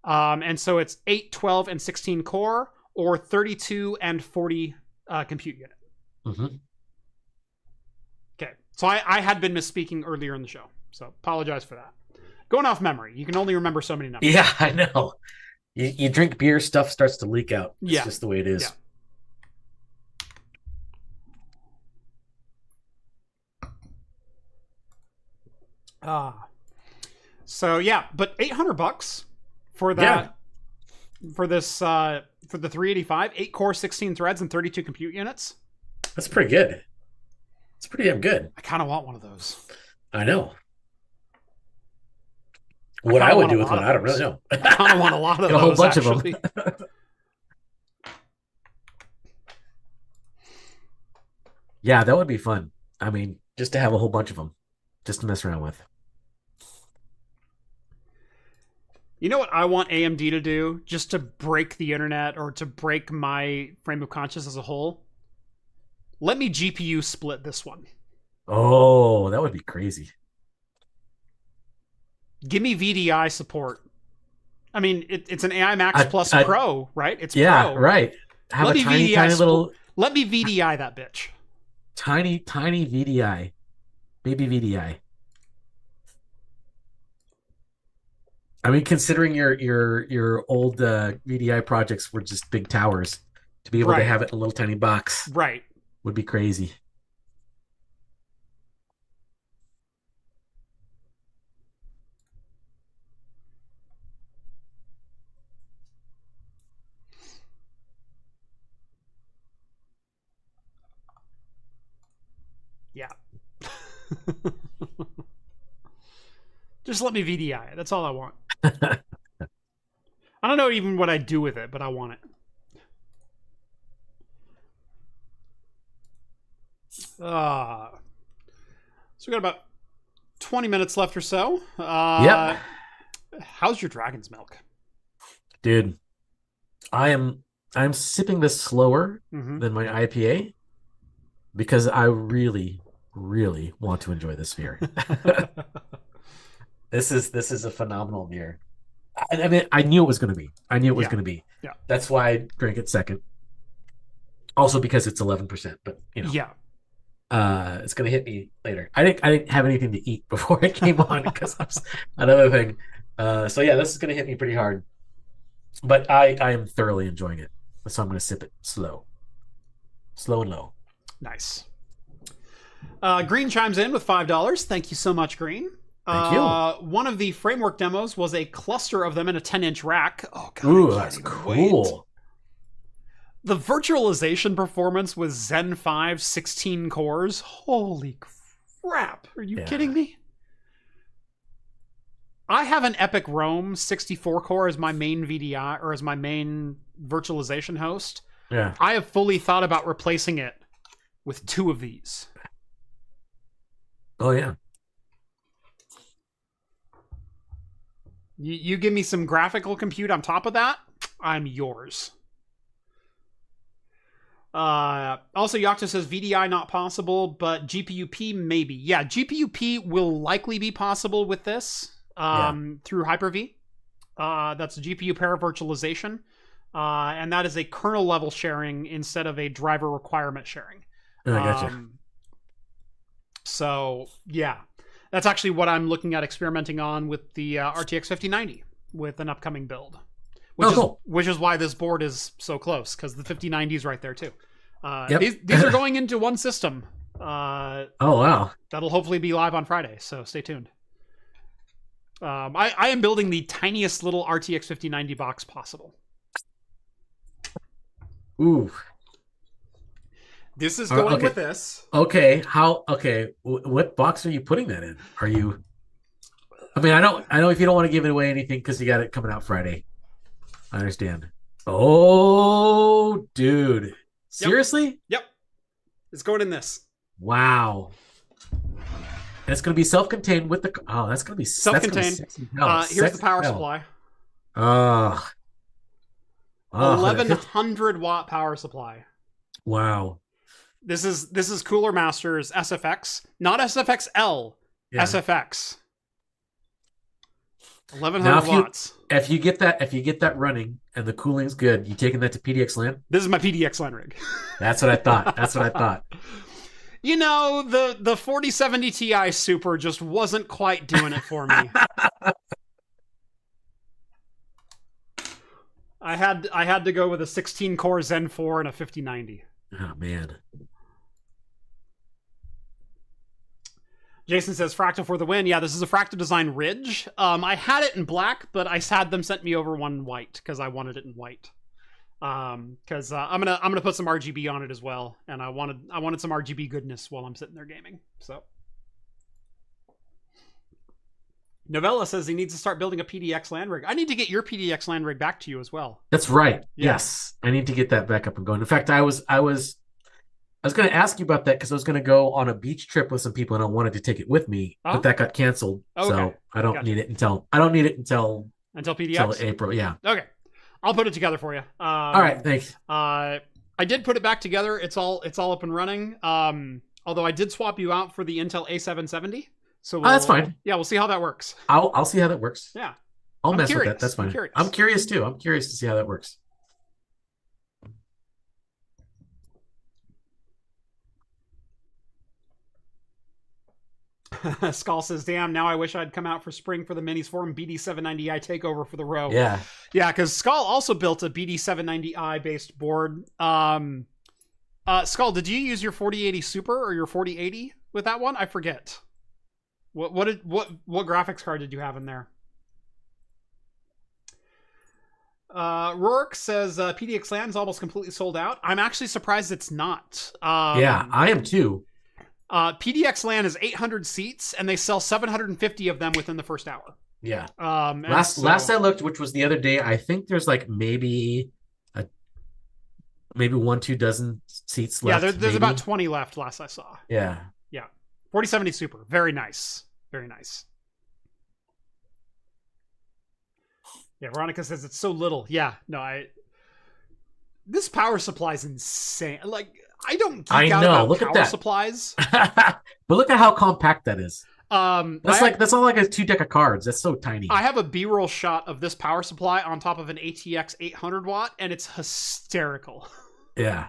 And so it's 8, 12, and 16 core, or 32 and 40 compute unit. Mm-hmm. Okay. So I had been misspeaking earlier in the show. So apologize for that. Going off memory. You can only remember so many numbers. Yeah, I know. You drink beer, stuff starts to leak out. It's just the way it is. Yeah. So yeah, but $800 for that, for this, for the 385, 8 core, 16 threads, and 32 compute units. That's pretty good. It's pretty damn good. I kind of want one of those. I know. What I would do with one, I don't really know. I kind of want a lot of those. A whole bunch actually. of them. Yeah, that would be fun. I mean, just to have a whole bunch of them, just to mess around with. You know what I want AMD to do, just to break the internet or to break my frame of consciousness as a whole? Let me GPU split this one. Oh, that would be crazy. Give me VDI support. I mean, it's an AI Max Plus Pro, right? It's Pro. Right. Have Let a tiny little... Let me VDI that bitch. Tiny VDI. Baby VDI. I mean, considering your old VDI projects were just big towers, to be able to have it in a little tiny box, would be crazy. Yeah. Just let me VDI it. That's all I want. I don't know even what I do with it, but I want it. So we got about 20 minutes left or so. Yep. How's your dragon's milk? Dude, I'm sipping this slower than my IPA because I really, really want to enjoy this beer. This is a phenomenal beer. I mean, I knew it was going to be. Yeah. That's why I drank it second. Also because it's 11%, but you know. Yeah. It's going to hit me later. I didn't have anything to eat before it came on because that's another thing. So yeah, this is going to hit me pretty hard. But I am thoroughly enjoying it. So I'm going to sip it slow and low. Nice. Green chimes in with $5. Thank you so much, Green. Thank you. One of the framework demos was a cluster of them in a 10-inch rack. Oh, God. Ooh, that's cool. Wait. The virtualization performance with Zen 5 16 cores. Holy crap. Are you kidding me? I have an Epic Rome 64 core as my main VDI or as my main virtualization host. Yeah. I have fully thought about replacing it with 2 of these. Oh, yeah. You give me some graphical compute on top of that, I'm yours. Also, Yocto says VDI not possible, but GPU-P maybe. Yeah, GPU-P will likely be possible with this through Hyper-V. That's GPU pair virtualization. And that is a kernel level sharing instead of a driver requirement sharing. Oh, I gotcha. So, yeah. That's actually what I'm looking at experimenting on with the RTX 5090 with an upcoming build. Which is why this board is so close, because the 5090 is right there too. These are going into one system. Oh, wow. That'll hopefully be live on Friday, so stay tuned. I am building the tiniest little RTX 5090 box possible. Ooh. This is going Okay. with this. Okay. What box are you putting that in? Are you? I mean, I know if you don't want to give it away anything because you got it coming out Friday. I understand. Oh, dude. Yep. Seriously? Yep. It's going in this. Wow. And it's going to be self-contained with the. Oh, that's going to be Self-contained. Sexy. Here's the power supply. Oh. 1100 watt power supply. Wow. This is Cooler Master's SFX, not SFXL, Yeah. SFX. 1100 watts. If you get that running and the cooling's good, you taking that to PDX LAN? This is my PDX LAN rig. That's what I thought. You know, the 4070 Ti Super just wasn't quite doing it for me. I had to go with a 16 core Zen 4 and a 5090. Oh man. Jason says Fractal for the win. Yeah, this is a Fractal Design Ridge. I had it in black, but I had them sent me over one white because I wanted it in white. Because I'm gonna put some RGB on it as well, and I wanted some RGB goodness while I'm sitting there gaming. So Novella says he needs to start building a PDX LAN rig. I need to get your PDX LAN rig back to you as well. That's right. Yeah. Yes, I need to get that back up and going. In fact, I was going to ask you about that because I was going to go on a beach trip with some people and I wanted to take it with me, but that got canceled. Okay. So I don't need it until PDX until April. Yeah. Okay, I'll put it together for you. All right, thanks. I did put it back together. It's all up and running. Although I did swap you out for the Intel A770. So that's fine. Yeah, we'll see how that works. I'll see how that works. Yeah. I'll mess with that. That's fine. I'm curious too. I'm curious to see how that works. Skull says, damn, now I wish I'd come out for spring for the minis forum BD790i takeover for the row. Yeah. Yeah, because Skull also built a BD790i based board. Skull, did you use your 4080 Super or your 4080 with that one? I forget. What graphics card did you have in there? Rourke says PDX LAN's almost completely sold out. I'm actually surprised it's not. Yeah, I am too. PDX LAN is 800 seats, and they sell 750 of them within the first hour. Yeah. Last I looked, which was the other day, I think there's like maybe 1-2 dozen seats left. Yeah, there's about 20 left. Last I saw. Yeah. 4070 Super, very nice, very nice. Yeah, Veronica says it's so little. Yeah, no, this power supply is insane. Like, I don't geek out about power supplies. But look at how compact that is. That's all like a 2 deck of cards. That's so tiny. I have a B-roll shot of this power supply on top of an ATX 800 watt, and it's hysterical. Yeah.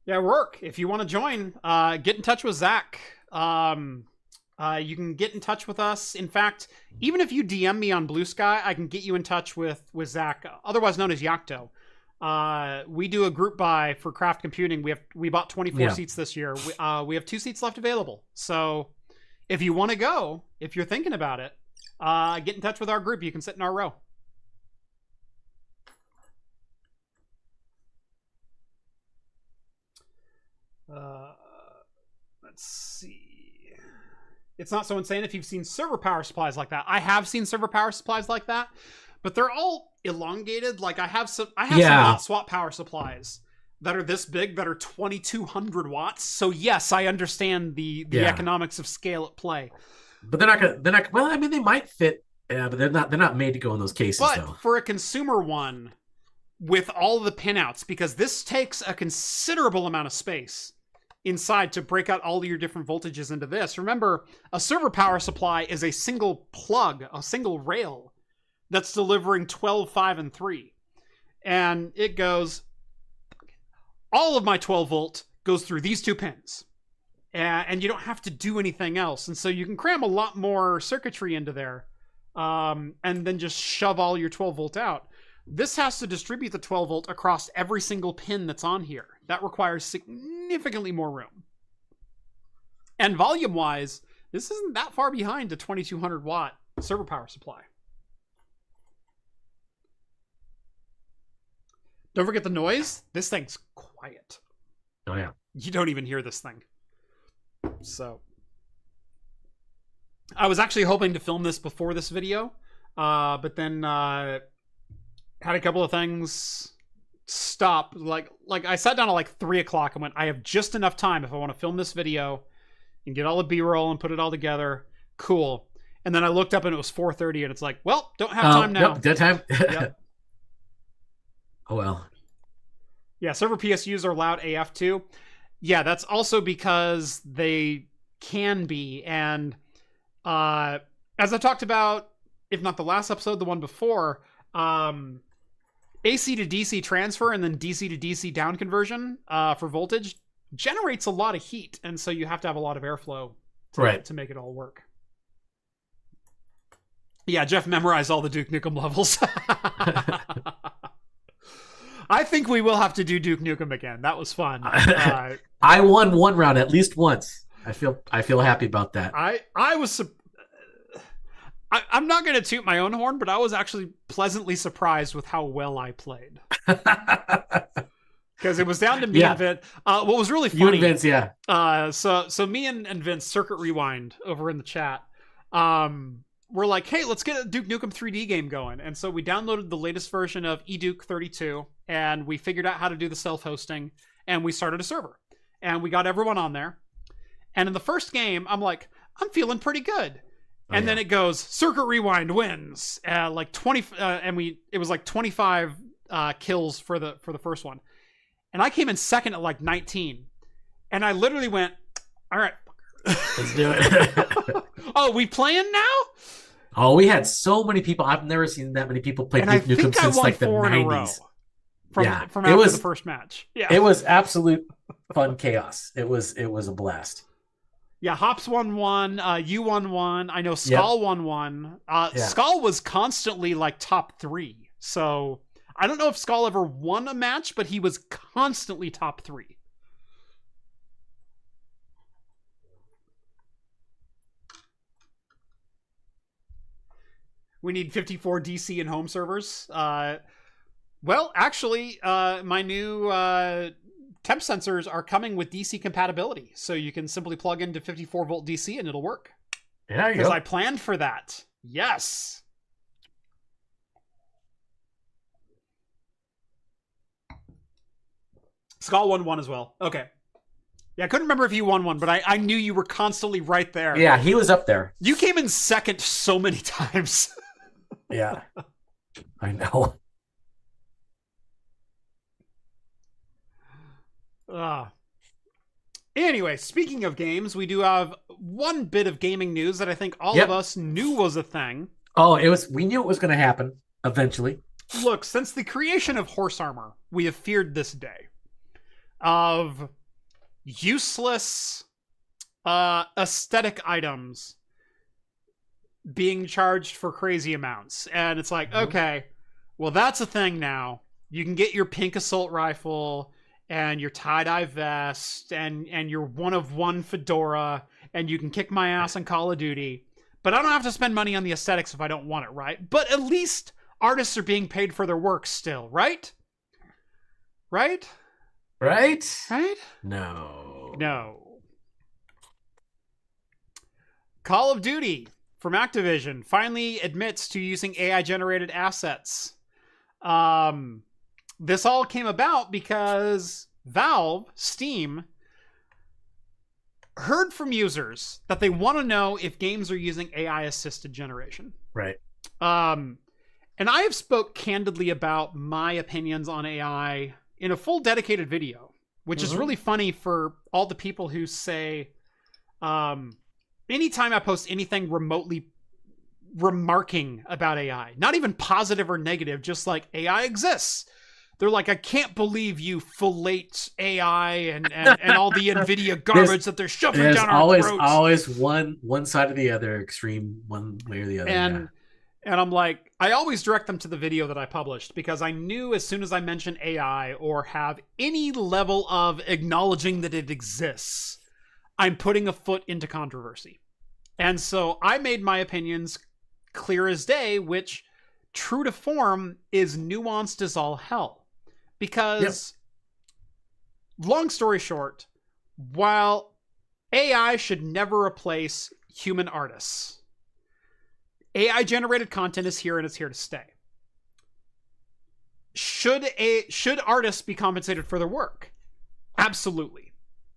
Yeah, Rourke, if you want to join, get in touch with Zach. You can get in touch with us. In fact, even if you DM me on Blue Sky, I can get you in touch with Zach, otherwise known as Yakto. We do a group buy for Craft Computing. We bought 24 seats this year. We have 2 seats left available. So if you want to go, if you're thinking about it, get in touch with our group. You can sit in our row. Let's see. It's not so insane if you've seen server power supplies like that. I have seen server power supplies like that, but they're all elongated. Like I have some hot swap power supplies that are this big that are 2200 watts. So yes, I understand the economics of scale at play. But they're not well, I mean they might fit, but they're not made to go in those cases though. For a consumer one with all the pinouts, because this takes a considerable amount of space inside to break out all of your different voltages into this. Remember, a server power supply is a single plug, a single rail that's delivering 12, 5, and 3. And it goes, all of my 12 volt goes through these 2 pins. And you don't have to do anything else. And so you can cram a lot more circuitry into there and then just shove all your 12 volt out. This has to distribute the 12 volt across every single pin that's on here. That requires significantly more room. And volume-wise, this isn't that far behind a 2200 watt server power supply. Don't forget the noise. This thing's quiet. Oh yeah. You don't even hear this thing. So I was actually hoping to film this before this video, but then had a couple of things stop. Like I sat down at like 3 o'clock and went, I have just enough time if I want to film this video and get all the B-roll and put it all together. Cool. And then I looked up and it was 4:30 and it's like, well, don't have time now. Yep, dead time. Yep. Oh well. Yeah, server PSUs are loud AF too. Yeah, that's also because they can be. And as I talked about, if not the last episode, the one before, AC to DC transfer and then DC to DC down conversion for voltage generates a lot of heat. And so you have to have a lot of airflow to make it all work. Yeah, Jeff memorized all the Duke Nukem levels. I think we will have to do Duke Nukem again. That was fun. I won one round at least once. I feel happy about that. I was I'm not going to toot my own horn, but I was actually pleasantly surprised with how well I played. Because it was down to me and Vince. What was really funny... You and Vince, yeah. So me and Vince, Circuit Rewind, over in the chat, we're like, hey, let's get a Duke Nukem 3D game going. And so we downloaded the latest version of eDuke 32, and we figured out how to do the self-hosting, and we started a server. And we got everyone on there. And in the first game, I'm like, I'm feeling pretty good. And then it goes, Circuit Rewind wins. Like 20, it was like 25 kills for the first one. And I came in second at like 19. And I literally went, all right. Let's do it. Oh, we playing now? Oh, we had so many people. I've never seen that many people play Duke Nukem since like the 90s. From after the first match. Yeah. It was absolute fun chaos. It was a blast. Yeah, Hops won one. You won one. I know Skull won one. Skull was constantly like top 3. So I don't know if Skull ever won a match, but he was constantly top 3. We need 54 DC and home servers. Well, actually, my new temp sensors are coming with DC compatibility. So you can simply plug into 54 volt DC and it'll work. Yeah, you go. Because I planned for that. Yes. Skull won one as well. Okay. Yeah, I couldn't remember if you won one, but I knew you were constantly right there. Yeah, he was up there. You came in second so many times. Yeah, I know. Anyway, speaking of games, we do have one bit of gaming news that I think all of us knew was a thing. Oh, we knew it was going to happen eventually. Look, since the creation of horse armor, we have feared this day of useless aesthetic items being charged for crazy amounts. And it's like, okay, well, that's a thing now. You can get your pink assault rifle and your tie-dye vest and your one-of-one fedora, and you can kick my ass on Call of Duty. But I don't have to spend money on the aesthetics if I don't want it, right? But at least artists are being paid for their work still, right? Right? Right? Right? No. Call of Duty from Activision finally admits to using AI-generated assets. This all came about because Valve, Steam, heard from users that they want to know if games are using AI-assisted generation. Right. And I have spoke candidly about my opinions on AI in a full dedicated video, which is really funny for all the people who say, anytime I post anything remotely remarking about AI, not even positive or negative, just like AI exists, they're like, I can't believe you fillate AI and all the Nvidia garbage that they're shoving down our throats. There's always one side or the other, extreme one way or the other. And I'm like, I always direct them to the video that I published because I knew as soon as I mention AI or have any level of acknowledging that it exists, I'm putting a foot into controversy. And so I made my opinions clear as day, which, true to form, is nuanced as all hell. Because, long story short, while AI should never replace human artists, AI generated content is here and it's here to stay. Should artists be compensated for their work? Absolutely.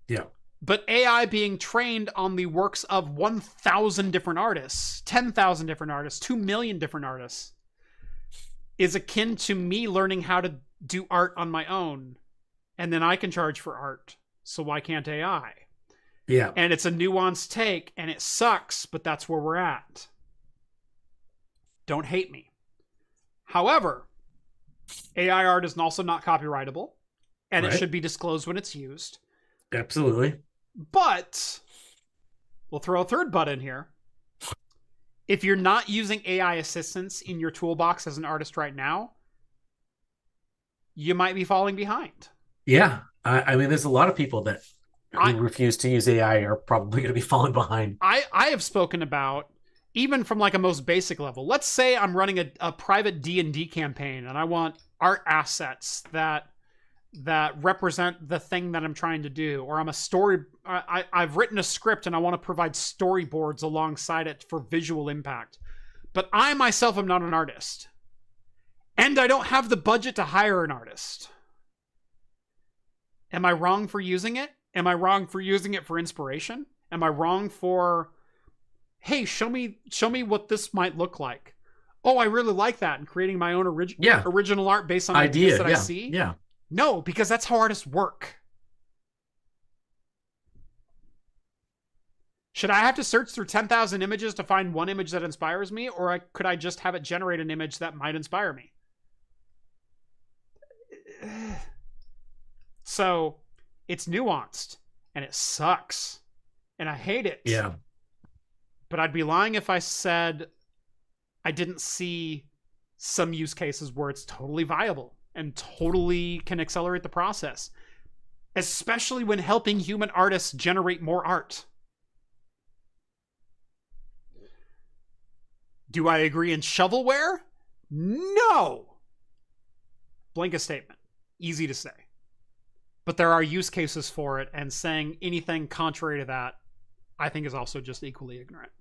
Yeah. But AI being trained on the works of 1,000 different artists, 10,000 different artists, 2 million different artists is akin to me learning how to do art on my own, and then I can charge for art. So why can't AI? Yeah. And it's a nuanced take, and it sucks, but that's where we're at. Don't hate me. However, AI art is also not copyrightable, and it should be disclosed when it's used. Absolutely. But we'll throw a third but in here. If you're not using AI assistance in your toolbox as an artist right now, you might be falling behind. Yeah. I mean, there's a lot of people that who refuse to use AI are probably going to be falling behind. I have spoken about, even from like a most basic level. Let's say I'm running a private D&D campaign and I want art assets that represent the thing that I'm trying to do, or I've written a script and I want to provide storyboards alongside it for visual impact. But I myself am not an artist. And I don't have the budget to hire an artist. Am I wrong for using it? Am I wrong for using it for inspiration? Am I wrong for, hey, show me what this might look like? Oh, I really like that, and creating my own original art based on ideas that I see? Yeah. No, because that's how artists work. Should I have to search through 10,000 images to find one image that inspires me, or could I just have it generate an image that might inspire me? So, it's nuanced, and it sucks, and I hate it. Yeah. But I'd be lying if I said I didn't see some use cases where it's totally viable and totally can accelerate the process, especially when helping human artists generate more art. Do I agree in shovelware? No. Blanket statement. Easy to say. But there are use cases for it, and saying anything contrary to that, I think, is also just equally ignorant.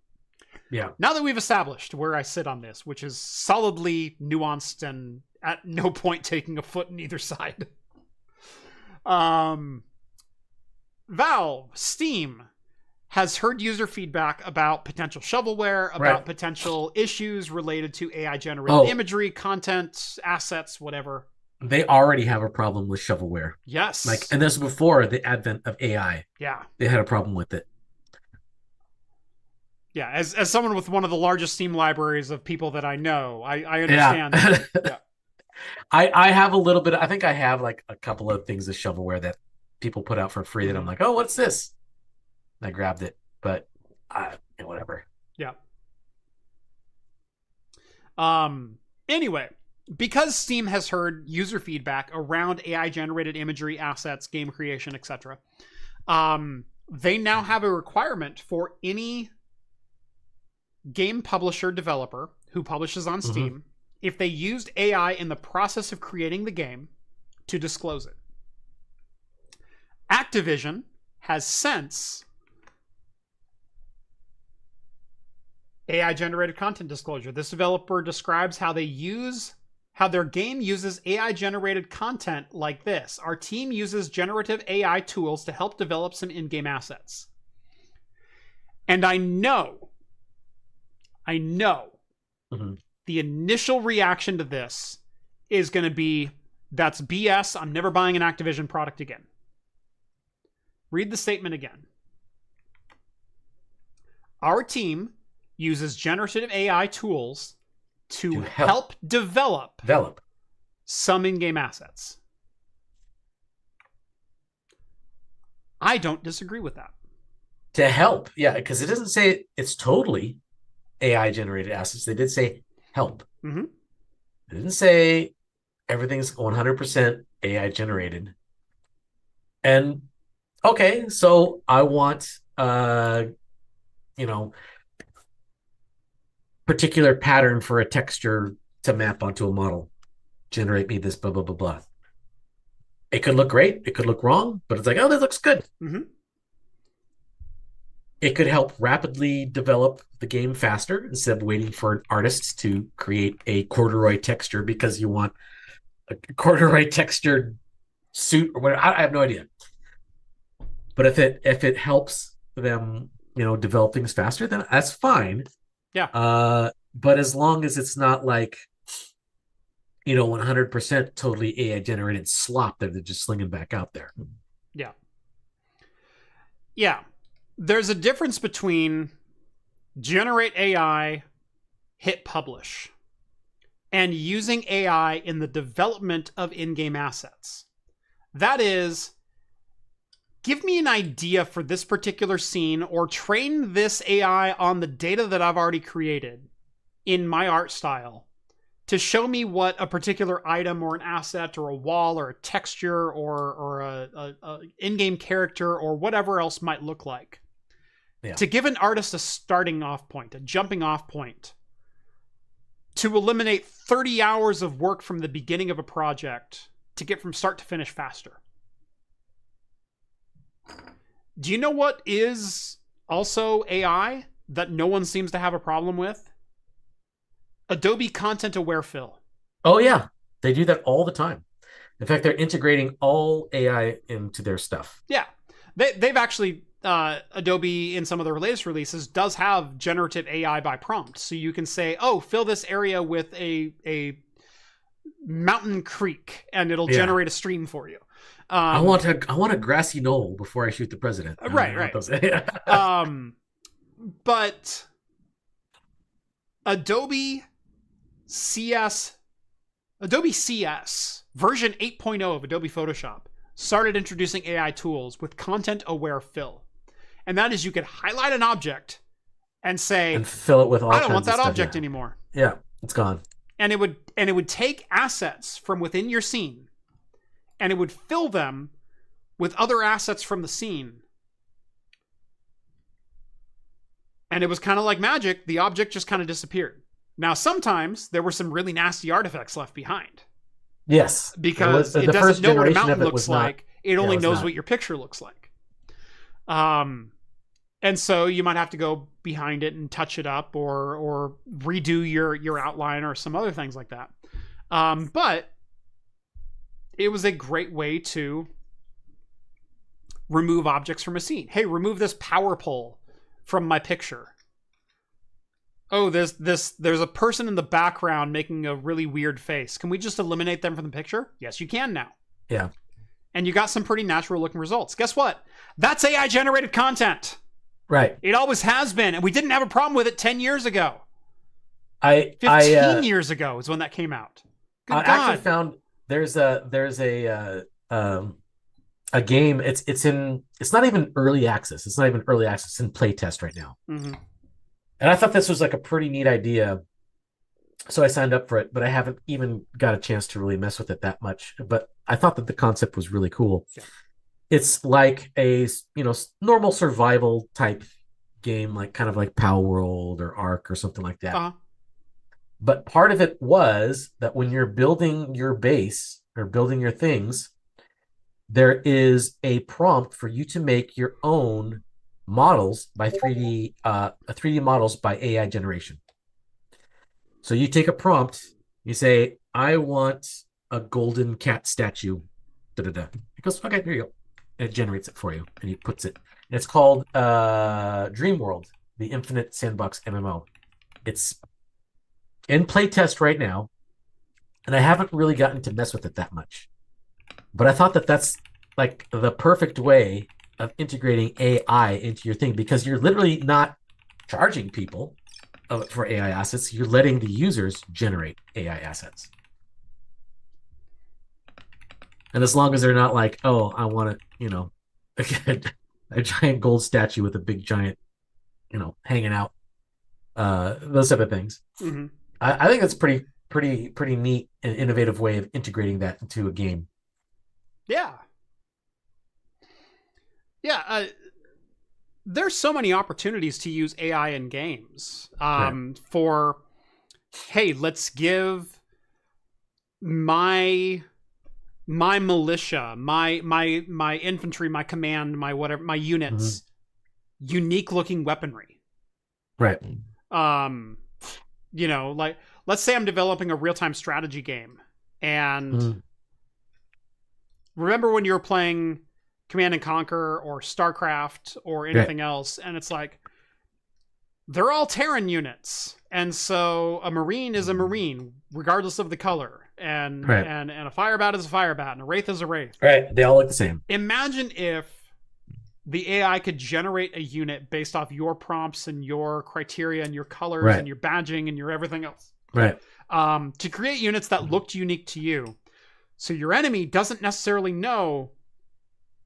Yeah. Now that we've established where I sit on this, which is solidly nuanced and at no point taking a foot in either side. Valve, Steam, has heard user feedback about potential shovelware, about potential issues related to AI-generated imagery, content, assets, whatever. They already have a problem with shovelware. Yes. And this was before the advent of AI. Yeah. They had a problem with it. Yeah, as someone with one of the largest Steam libraries of people that I know, I understand. Yeah. Yeah. I have a little bit. I think I have like a couple of things of shovelware that people put out for free that I'm like, oh, what's this? And I grabbed it, but whatever. Yeah. Anyway, because Steam has heard user feedback around AI-generated imagery, assets, game creation, etc., they now have a requirement for any game publisher developer who publishes on Steam, if they used AI in the process of creating the game, to disclose it. Activision has since AI-generated content disclosure. This developer describes how their game uses AI-generated content like this. Our team uses generative AI tools to help develop some in-game assets. And I know the initial reaction to this is going to be, that's BS. I'm never buying an Activision product again. Read the statement again. Our team uses generative AI tools to help develop some in-game assets. I don't disagree with that. To help, yeah, because it doesn't say it's totally AI-generated assets. They did say help. Mm-hmm. They didn't say everything's 100% AI-generated. And, okay, so I want, particular pattern for a texture to map onto a model. Generate me this blah, blah, blah, blah. It could look great, it could look wrong, but it's like, oh, that looks good. Mm-hmm. It could help rapidly develop the game faster instead of waiting for artists to create a corduroy texture because you want a corduroy textured suit or whatever. I have no idea. But if it helps them, develop things faster, then that's fine. Yeah. But as long as it's not like, 100% totally AI generated slop that they're just slinging back out there. Yeah. Yeah. There's a difference between generate AI, hit publish, and using AI in the development of in-game assets. That is, give me an idea for this particular scene or train this AI on the data that I've already created in my art style to show me what a particular item or an asset or a wall or a texture or a in-game character or whatever else might look like. Yeah. To give an artist a starting off point, a jumping off point, to eliminate 30 hours of work from the beginning of a project to get from start to finish faster. Do you know what is also AI that no one seems to have a problem with? Adobe Content Aware Fill. Oh, yeah. They do that all the time. In fact, they're integrating all AI into their stuff. Yeah. They've actually, Adobe in some of their latest releases does have generative AI by prompt. So you can say, oh, fill this area with a mountain creek, and it'll generate a stream for you. I want a grassy knoll before I shoot the president. Right. But Adobe CS version 8.0 of Adobe Photoshop started introducing AI tools with content aware fill. And that is, you could highlight an object and say, and fill it with all I don't want that object anymore. Yeah, it's gone. And it would take assets from within your scene and it would fill them with other assets from the scene. And it was kind of like magic. The object just kind of disappeared. Now, sometimes there were some really nasty artifacts left behind. Yes. Because it doesn't know what a mountain looks like. It only knows what your picture looks like. And so you might have to go behind it and touch it up or redo your outline or some other things like that. But it was a great way to remove objects from a scene. Hey, remove this power pole from my picture. Oh, there's a person in the background making a really weird face. Can we just eliminate them from the picture? Yes, you can now. Yeah. And you got some pretty natural looking results. Guess what? That's AI generated content. Right. It always has been. And we didn't have a problem with it 10 years ago. 15 years ago is when that came out. Good God. I actually found there's a game. It's not even early access. It's not even early access. It's in playtest right now. Mm-hmm. And I thought this was like a pretty neat idea. So I signed up for it, but I haven't even got a chance to really mess with it that much. But I thought that the concept was really cool. Yeah. It's like a, normal survival type game, like kind of like Power World or Ark or something like that. Uh-huh. But part of it was that when you're building your base or building your things, there is a prompt for you to make your own models by 3D models by AI generation. So you take a prompt, you say, I want a golden cat statue. Da-da-da. It goes, okay, here you go. And it generates it for you, and he puts it. And it's called Dream World, the Infinite Sandbox MMO. It's in playtest right now, and I haven't really gotten to mess with it that much. But I thought that that's like the perfect way of integrating AI into your thing, because you're literally not charging people for AI assets. You're letting the users generate AI assets. And as long as they're not like, oh, I want a giant gold statue with a big giant, hanging out, those type of things. Mm-hmm. I think that's pretty neat and innovative way of integrating that into a game. Yeah. Yeah. There's so many opportunities to use AI in games. Right. For, hey, let's give my my militia, my infantry, my command, my whatever, my units, unique looking weaponry. Right. You know, like let's say I'm developing a real-time strategy game, and remember when you were playing Command and Conquer or StarCraft or anything else, and it's like they're all Terran units, and so a Marine is a Marine regardless of the color, and a Firebat is a Firebat, and a Wraith is a Wraith. Right. They all look the same. Imagine if the AI could generate a unit based off your prompts and your criteria and your colors and your badging and your everything else. Right. To create units that looked unique to you. So your enemy doesn't necessarily know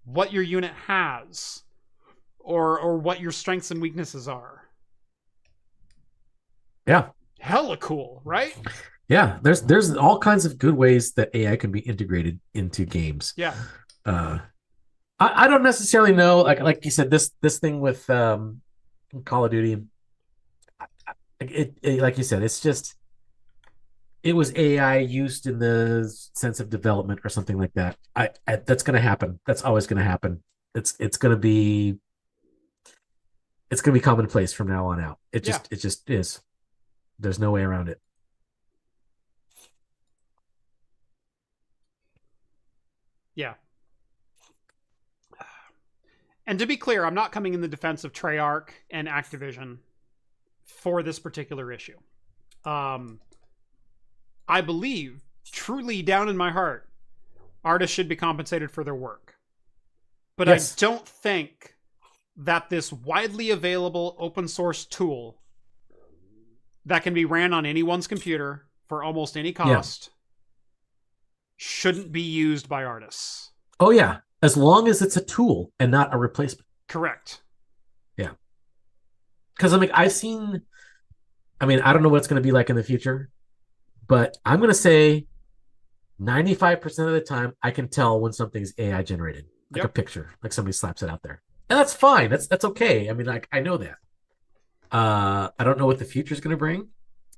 what your unit has or what your strengths and weaknesses are. Yeah. Hella cool, right? Yeah. There's all kinds of good ways that AI can be integrated into games. Yeah. I don't necessarily know, like you said, this thing with Call of Duty. It like you said, it's just it was AI used in the sense of development or something like that. I that's going to happen. That's always going to happen. It's going to be commonplace from now on out. It just is. There's no way around it. Yeah. And to be clear, I'm not coming in the defense of Treyarch and Activision for this particular issue. I believe, truly down in my heart, artists should be compensated for their work. But I don't think that this widely available open source tool that can be ran on anyone's computer for almost any cost shouldn't be used by artists. Oh, yeah. As long as it's a tool and not a replacement. Correct. Yeah. Because I don't know what it's going to be like in the future, but I'm going to say 95% of the time I can tell when something's AI generated, like a picture, like somebody slaps it out there. And that's fine. That's okay. I mean, like, I know that. I don't know what the future is going to bring.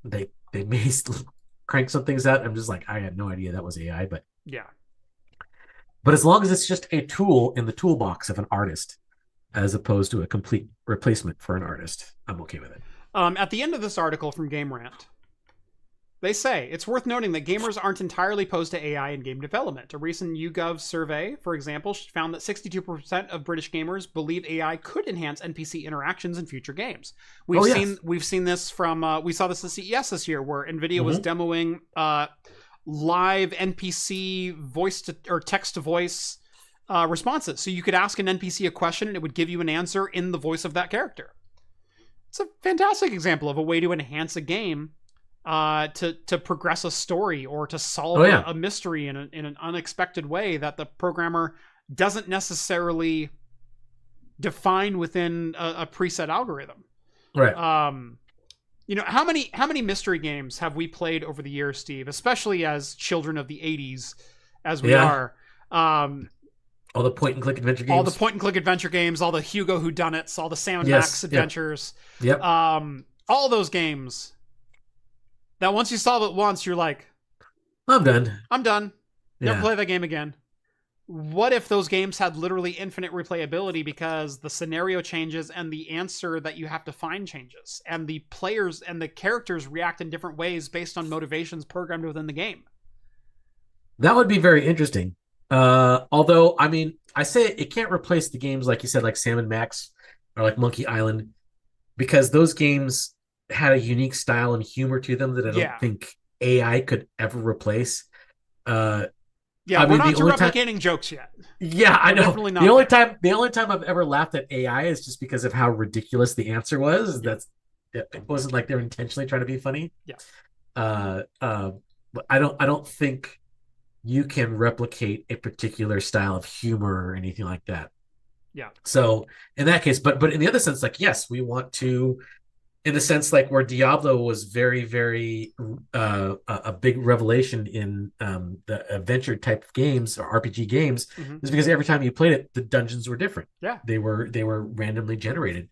They may crank some things out. I'm just like, I had no idea that was AI, but yeah. But as long as it's just a tool in the toolbox of an artist, as opposed to a complete replacement for an artist, I'm okay with it. At the end of this article from Game Rant, they say, it's worth noting that gamers aren't entirely opposed to AI in game development. A recent YouGov survey, for example, found that 62% of British gamers believe AI could enhance NPC interactions in future games. We've seen this from, we saw this at CES this year, where Nvidia was demoing live NPC voice to or text to voice responses. So you could ask an NPC a question and it would give you an answer in the voice of that character. It's a fantastic example of a way to enhance a game, to progress a story or to solve a mystery in an unexpected way that the programmer doesn't necessarily define within a preset algorithm. Right. You know, how many mystery games have we played over the years, Steve, especially as children of the 80s, as we are? All the point-and-click adventure games. All the point-and-click adventure games, all the Hugo Whodunits, all the Sam Max adventures. Yep. All those games that once you solve it once, you're like, I'm done. Never play that game again. What if those games had literally infinite replayability because the scenario changes and the answer that you have to find changes, and the players and the characters react in different ways based on motivations programmed within the game? That would be very interesting. Although, I mean, I say it can't replace the games like you said, like Sam & Max or like Monkey Island, because those games had a unique style and humor to them that I don't think AI could ever replace. Yeah, we're not replicating jokes yet. Yeah, I know. Definitely not. The only time I've ever laughed at AI is just because of how ridiculous the answer was. It wasn't like they're intentionally trying to be funny. Yeah. But I don't think you can replicate a particular style of humor or anything like that. Yeah. So in that case, but in the other sense, like, yes, we want to, in the sense like where Diablo was very, very a big revelation in the adventure type of games or RPG games, is because every time you played it, the dungeons were different. Yeah. They were randomly generated.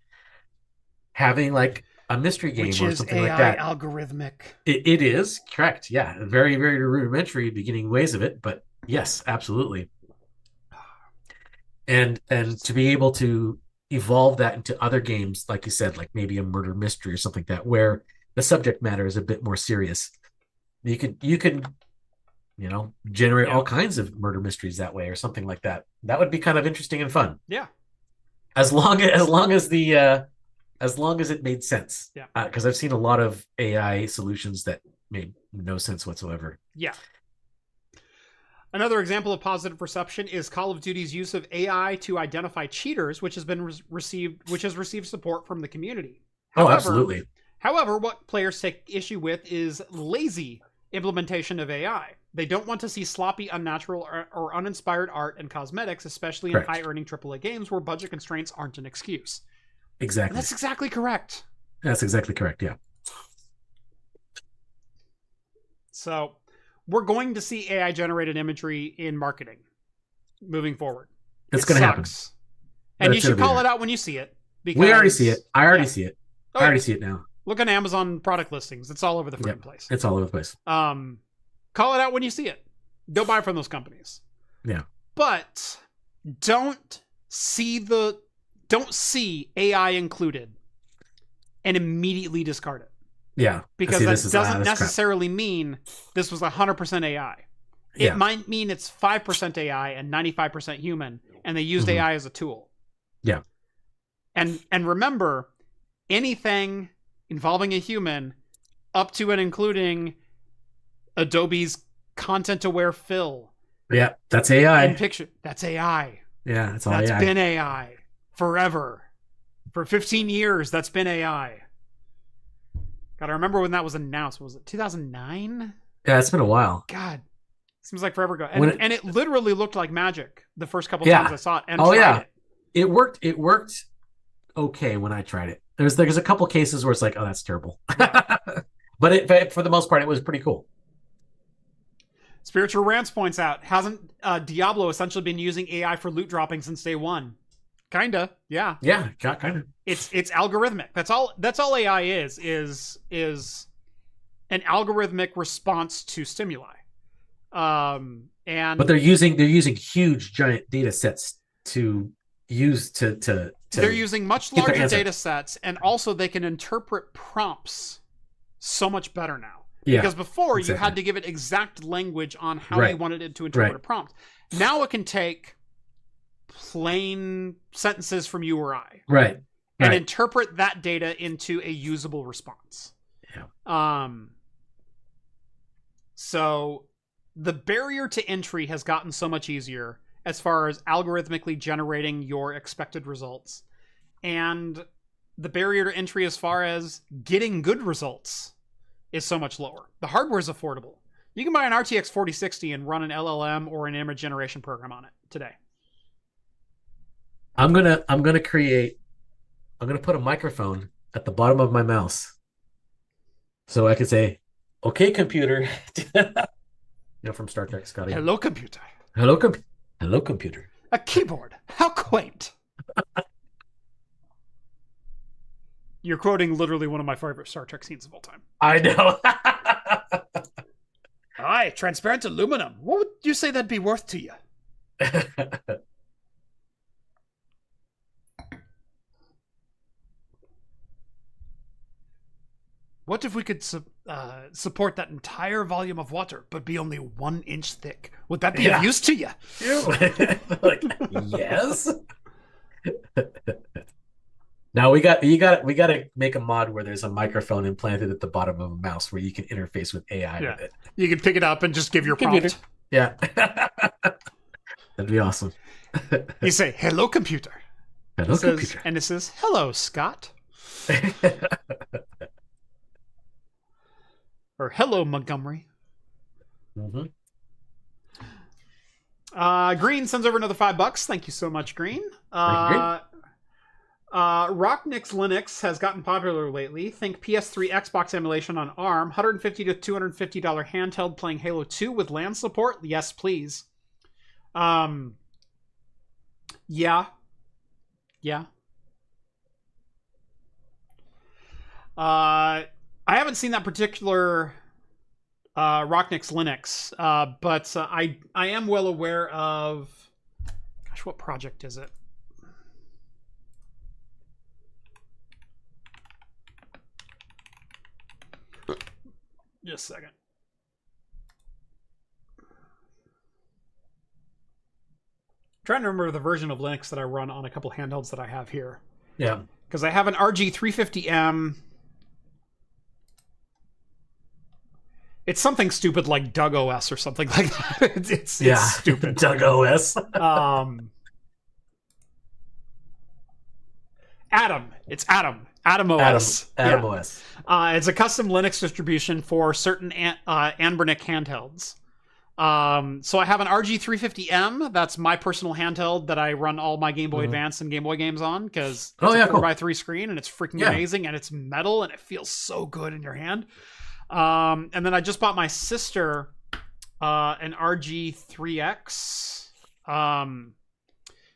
Having like a mystery game or something like that. Algorithmic. It is correct. Yeah. Very, very rudimentary beginning ways of it, but Yes, absolutely. And to be able to evolve that into other games, like you said, like maybe a murder mystery or something like that, where the subject matter is a bit more serious. You can generate Yeah. all kinds of murder mysteries that way or something like that. That would be kind of interesting and fun. Yeah. As long as it made sense. Yeah. Because I've seen a lot of AI solutions that made no sense whatsoever. Yeah. Another example of positive perception is Call of Duty's use of AI to identify cheaters, which has received support from the community. Oh, However, absolutely. however, what players take issue with is lazy implementation of AI. They don't want to see sloppy, unnatural, or uninspired art and cosmetics, especially in Correct. high-earning AAA games where budget constraints aren't an excuse. And Exactly. that's exactly correct. That's exactly correct. Yeah. So we're going to see AI generated imagery in marketing moving forward. It's going to happen. And That's you should gonna be call there. it out when you see it. Because, We already see it. I already yeah. see it. Oh, I already yeah. see it now. Look at Amazon product listings. It's all over the freaking Yep. place. It's all over the place. Call it out when you see it. Don't buy from those companies. Yeah. But don't see AI included and immediately discard it. Yeah. Because See, that this doesn't crap. necessarily mean this was 100% AI. It Yeah. might mean it's 5% AI and 95% human, and they used Mhm. AI as a tool. Yeah. And remember, anything involving a human, up to and including Adobe's content-aware fill Yeah. That's AI. in picture, that's AI. Yeah. It's all That's AI. been AI forever. For 15 years, that's been AI. God, I remember when that was announced. Was it 2009? Yeah. It's been a while. God, seems like forever ago. And it literally looked like magic the first couple Yeah. times I saw it and Oh, tried yeah. it. It worked. It worked okay when I tried it. There's a couple cases where it's like, oh, that's terrible. Yeah. But for the most part, it was pretty cool. Spiritual Rants points out, hasn't Diablo essentially been using AI for loot dropping since day one? Kinda, yeah. Yeah, kind of. It's algorithmic. That's all AI is an algorithmic response to stimuli. And But they're using huge giant data sets to use to they're using much get their larger answer. data sets, and also they can interpret prompts so much better now. Yeah, Because before you exactly. had to give it exact language on how Right. you wanted it to interpret Right. a prompt. Now it can take plain sentences from you or I Right. and Right. interpret that data into a usable response. Yeah. So the barrier to entry has gotten so much easier as far as algorithmically generating your expected results. And the barrier to entry as far as getting good results is so much lower. The hardware is affordable. You can buy an RTX 4060 and run an LLM or an image generation program on it today. I'm gonna put a microphone at the bottom of my mouse, so I can say, "Okay, computer." From Star Trek, Scotty. Hello, computer. Hello, hello, computer. A keyboard. How quaint. You're quoting literally one of my favorite Star Trek scenes of all time. I know. Aye, transparent aluminum. What would you say that'd be worth to you? What if we could support that entire volume of water, but be only 1 inch thick? Would that be of use to you? Like, yes. Now we got to make a mod where there's a microphone implanted at the bottom of a mouse where you can interface with AI with it. You can pick it up and just give your Computer. prompt. Yeah. That'd be awesome. You say, hello, computer. Hello, computer. And it says, hello, Scott. Or hello, Montgomery. Mm-hmm. Green sends over another $5. Thank you so much, Green. Green. Rocknix Linux has gotten popular lately. Think PS3 Xbox emulation on ARM. $150 to $250 handheld playing Halo 2 with LAN support. Yes, please. Yeah. I haven't seen that particular Rocknix Linux. But I am well aware of... Gosh, what project is it? Just a second. Trying to remember the version of Linux that I run on a couple handhelds that I have here. Yeah. Because I have an RG350M. It's something stupid like Doug OS or something like that. It's stupid. Doug OS. Atom. It's Atom. Atom OS. Atom OS. It's a custom Linux distribution for certain Anbernic handhelds. So I have an RG350M. That's my personal handheld that I run all my Game Boy Advance and Game Boy games on because it's a 4x3 screen and it's freaking amazing and it's metal and it feels so good in your hand. And then I just bought my sister an RG3X.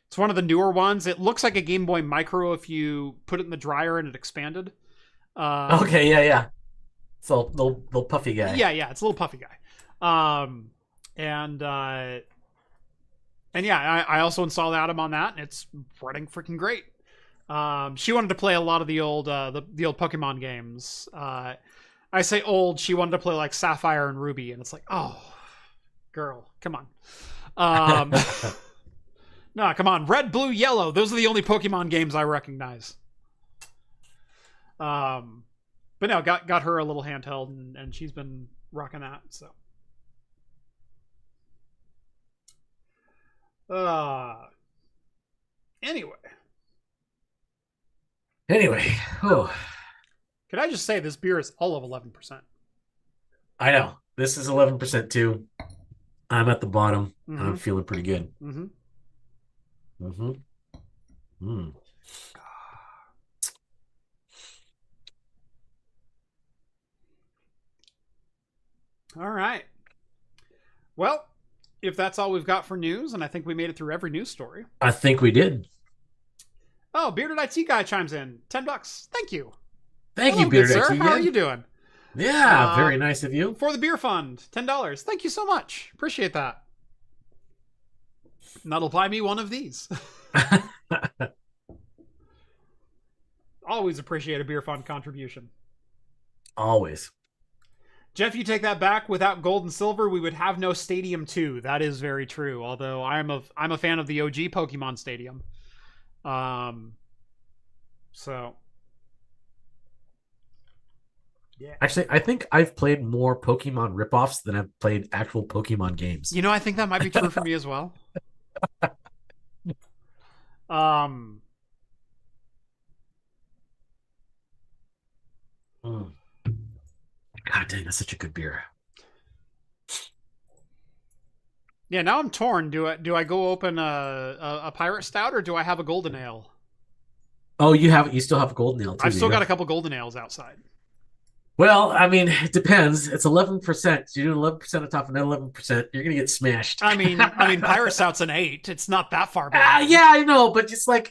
It's one of the newer ones. It looks like a Game Boy Micro if you put it in the dryer and it expanded. Yeah. It's a little puffy guy. Yeah, it's a little puffy guy. And yeah, I also installed Atom on that, and it's running freaking great. She wanted to play a lot of the old Pokemon games. I say old, she wanted to play like Sapphire and Ruby, and it's like, oh, girl, come on. No, come on, Red, Blue, Yellow. Those are the only Pokemon games I recognize. But no, got her a little handheld, and she's been rocking that. So. Anyway. Oh. Could I just say this beer is all of 11%? I know. This is 11% too. I'm at the bottom, and I'm feeling pretty good. All right. Well, if that's all we've got for news, and I think we made it through every news story. I think we did. Oh, Bearded IT Guy chimes in. $10. Thank you. Thank you, Bearded IT Guy. How are you doing? Yeah, very nice of you. For the beer fund, $10. Thank you so much. Appreciate that. And that'll buy me one of these. Always appreciate a beer fund contribution. Always. Jeff, you take that back. Without gold and silver, we would have no Stadium 2. That is very true. Although I'm a fan of the OG Pokemon Stadium. So yeah. Actually, I think I've played more Pokemon ripoffs than I've played actual Pokemon games. You know, I think that might be true for me as well. God dang, that's such a good beer. Yeah, now I'm torn. Do I go open a pirate stout or do I have a golden ale? Oh, you still have a golden ale too. I've still got a couple golden ales outside. Well, I mean, it depends. It's 11%. So you're doing 11% on top of that 11%. You're gonna get smashed. I mean, pirate stout's an 8. It's not that far back. Yeah, I know, but it's like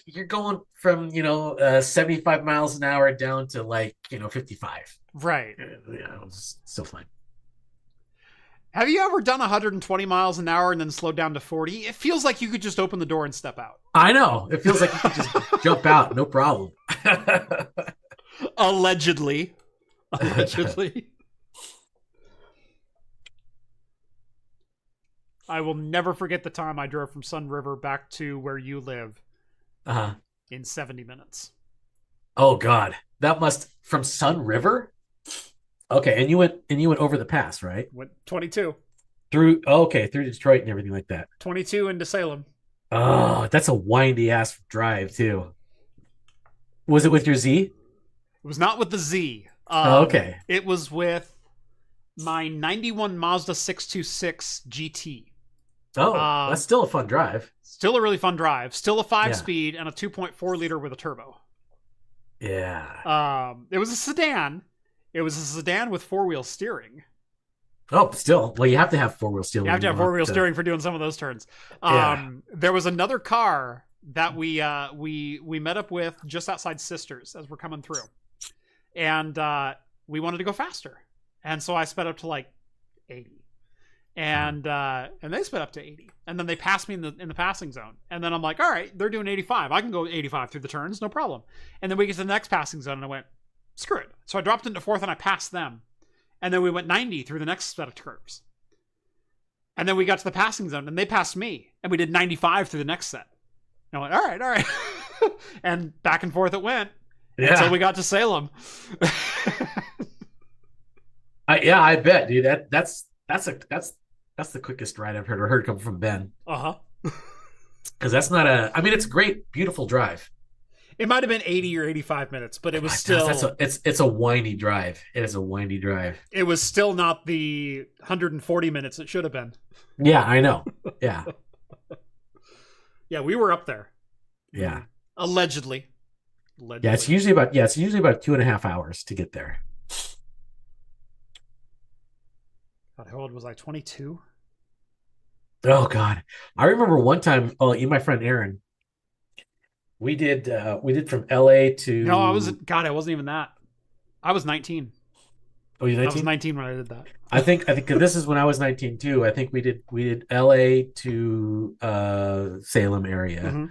you're going from 75 miles an hour down to 55. Right. Yeah, it's still fine. Have you ever done 120 miles an hour and then slowed down to 40? It feels like you could just open the door and step out. I know. It feels like you could just jump out, no problem. Allegedly. I will never forget the time I drove from Sun River back to where you live in 70 minutes. Oh God, that must from Sun River. Okay, and you went over the pass, right? Went 22 through Detroit and everything like that. 22 into Salem. Oh, that's a windy ass drive too. Was it with your Z? It was not with the Z. Okay. It was with my 91 Mazda 626 GT. Oh, that's still a fun drive. Still a really fun drive. Still a 5-speed and a 2.4 liter with a turbo. Yeah. It was a sedan. It was a sedan with 4-wheel steering. Oh, still. Well, you have to have 4-wheel steering. You have to have 4-wheel steering for doing some of those turns. There was another car that we met up with just outside Sisters as we're coming through. And we wanted to go faster. And so I sped up to 80. And they sped up to 80. And then they passed me in the passing zone. And then I'm like, all right, they're doing 85. I can go 85 through the turns, no problem. And then we get to the next passing zone, and I went, screw it. So I dropped into fourth, and I passed them. And then we went 90 through the next set of curves. And then we got to the passing zone, and they passed me. And we did 95 through the next set. And I went, all right. And back and forth it went. Yeah. Until we got to Salem. I bet, dude. That's the quickest ride I've heard come from Ben. Because that's not it's a great, beautiful drive. It might have been 80 or 85 minutes, but it was still. It's a windy drive. It is a windy drive. It was still not the 140 minutes it should have been. Yeah, I know. Yeah. Yeah, we were up there. Yeah. Allegedly. Yeah, it's usually about 2.5 hours to get there. God, how old was I? 22? Oh God. I remember one time, you and my friend Aaron, we did from LA to No, I wasn't even that. I was 19. Oh, you 19? I was 19 when I did that. I think this is when I was 19 too. I think we did LA to Salem area. Mm-hmm.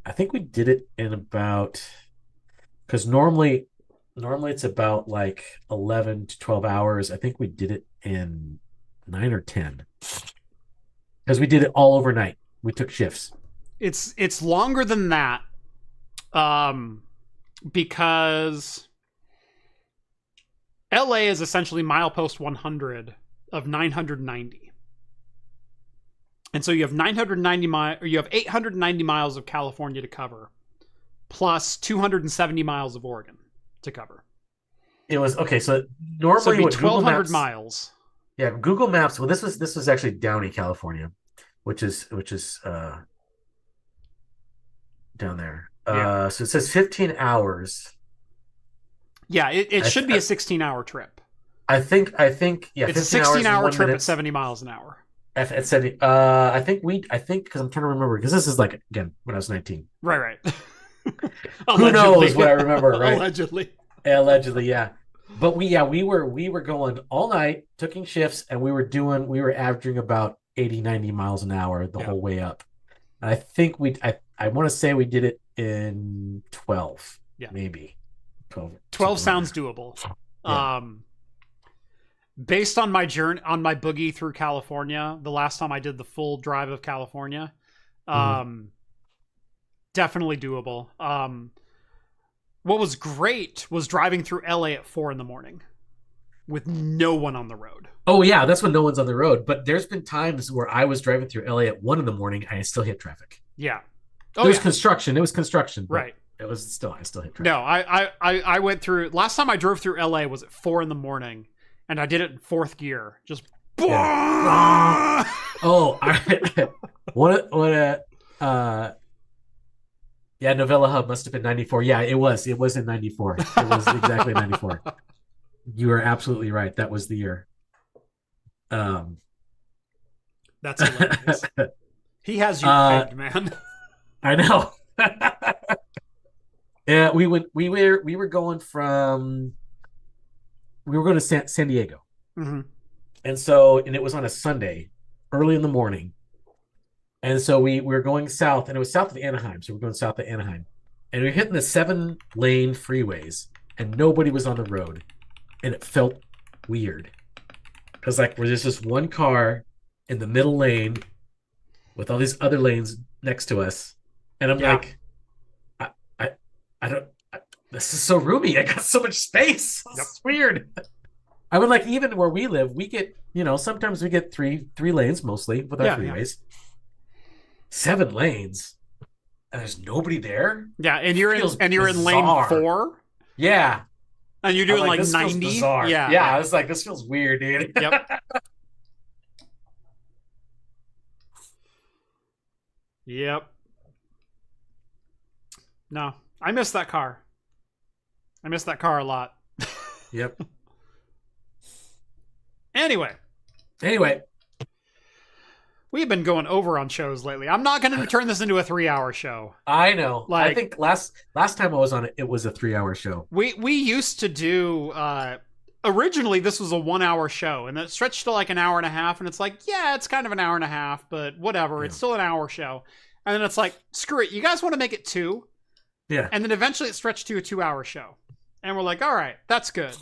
I think we did it in about, because normally it's about like 11 to 12 hours. I think we did it in 9 or 10 because we did it all overnight. We took shifts. It's longer than that, because LA is essentially milepost 100 of 990. And so you have 890 miles of California to cover, plus 270 miles of Oregon to cover. It was okay. So normally it'd be 1,200 miles. Yeah, Google Maps. Well, this was actually Downey, California, which is down there. Yeah. So it says 15 hours. Yeah, it should be a 16-hour trip. I think yeah. It's a 16-hour trip at 70 miles an hour. At 70, I think because I'm trying to remember, because this is like, again, when I was 19. Right. Who knows what I remember, right? Allegedly, yeah. But we were going all night, taking shifts, and we were averaging about 80, 90 miles an hour the whole way up. And I think I want to say we did it in 12, maybe 12 sounds doable. Yeah. Based on my journey, on my boogie through California, the last time I did the full drive of California, definitely doable. What was great was driving through LA at 4 a.m. with no one on the road. Oh yeah, that's when no one's on the road. But there's been times where I was driving through LA at 1 a.m. and I still hit traffic. Yeah. There was construction. It was construction. Right. I still hit traffic. No, I went through, last time I drove through LA was at 4 a.m. and I did it in fourth gear. Just yeah. Novella Hub must have been 94. Yeah, it was in 94. It was exactly 94. You are absolutely right. That was the year. That's hilarious. He has you pegged, man. I know. Yeah, we were going to San Diego. Mm-hmm. And it was on a Sunday, early in the morning. And so we were going south, and it was south of Anaheim. So we're going south of Anaheim. And we were hitting the 7-lane freeways, and nobody was on the road. And it felt weird. Because there's just one car in the middle lane with all these other lanes next to us. And I'm like, I don't, this is so roomy. I got so much space. It's weird. I would even where we live, we get, sometimes we get three lanes mostly with our freeways. 7 lanes, and there's nobody there. Yeah, and you're in lane 4. Yeah, and you're doing 90. Yeah. I was like, this feels weird, dude. Yep. Yep. No, I miss that car. I miss that car a lot. Yep. Anyway. We've been going over on shows lately. I'm not going to turn this into a 3-hour show. I know. I think last time I was on it, it was a 3-hour show. We used to do originally this was a 1 hour show, and then it stretched to like an hour and a half, and it's like, yeah, it's kind of an hour and a half, but whatever, it's still an hour show. And then it's like, screw it, you guys want to make it 2? Yeah. And then eventually it stretched to a 2 hour show. And we're like, all right, that's good.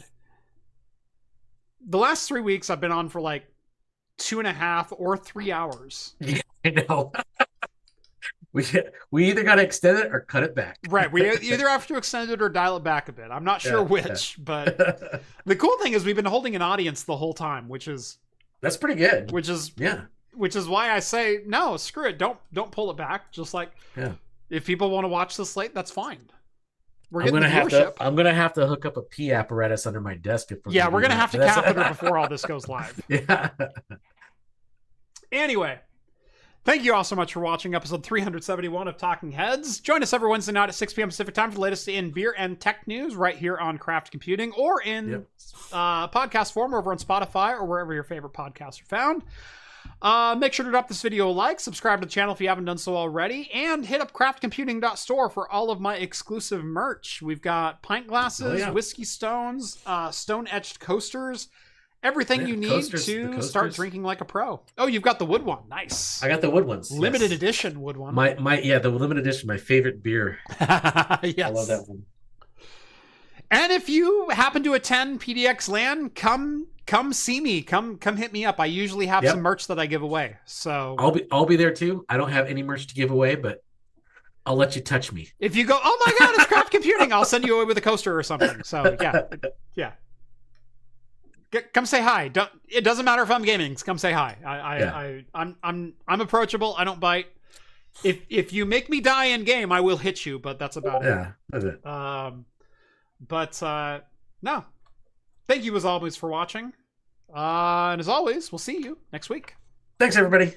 The last 3 weeks I've been on for like 2.5 or 3 hours. Yeah, I know. We either got to extend it or cut it back. Right. We either have to extend it or dial it back a bit. I'm not sure which, but the cool thing is we've been holding an audience the whole time, which is that's pretty good. Which is why I say no, screw it. Don't pull it back. Just like if people want to watch this late, that's fine. I'm gonna have to hook up a pee apparatus under my desk. We're gonna have to catheter before all this goes live. Yeah. Anyway, thank you all so much for watching episode 371 of Talking Heads. Join us every Wednesday night at 6 p.m. Pacific time for the latest in beer and tech news right here on Craft Computing or in podcast form over on Spotify or wherever your favorite podcasts are found. Make sure to drop this video a like, subscribe to the channel if you haven't done so already, and hit up craftcomputing.store for all of my exclusive merch. We've got pint glasses, whiskey stones, stone-etched coasters, everything you need to start drinking like a pro. Oh, you've got the wood one. Nice. I got the wood ones. Limited edition wood one. The limited edition, my favorite beer. Yes. I love that one. And if you happen to attend PDX LAN, come see me. Come hit me up. I usually have some merch that I give away. So I'll be there too. I don't have any merch to give away, but I'll let you touch me. If you go, oh my god, it's Craft Computing, I'll send you away with a coaster or something. So yeah. Come say hi. It doesn't matter if I'm gaming. Come say hi. I'm approachable. I don't bite. If you make me die in game, I will hit you. But that's about it. Yeah, that's it. No. Thank you as always for watching. And as always, we'll see you next week. Thanks, everybody.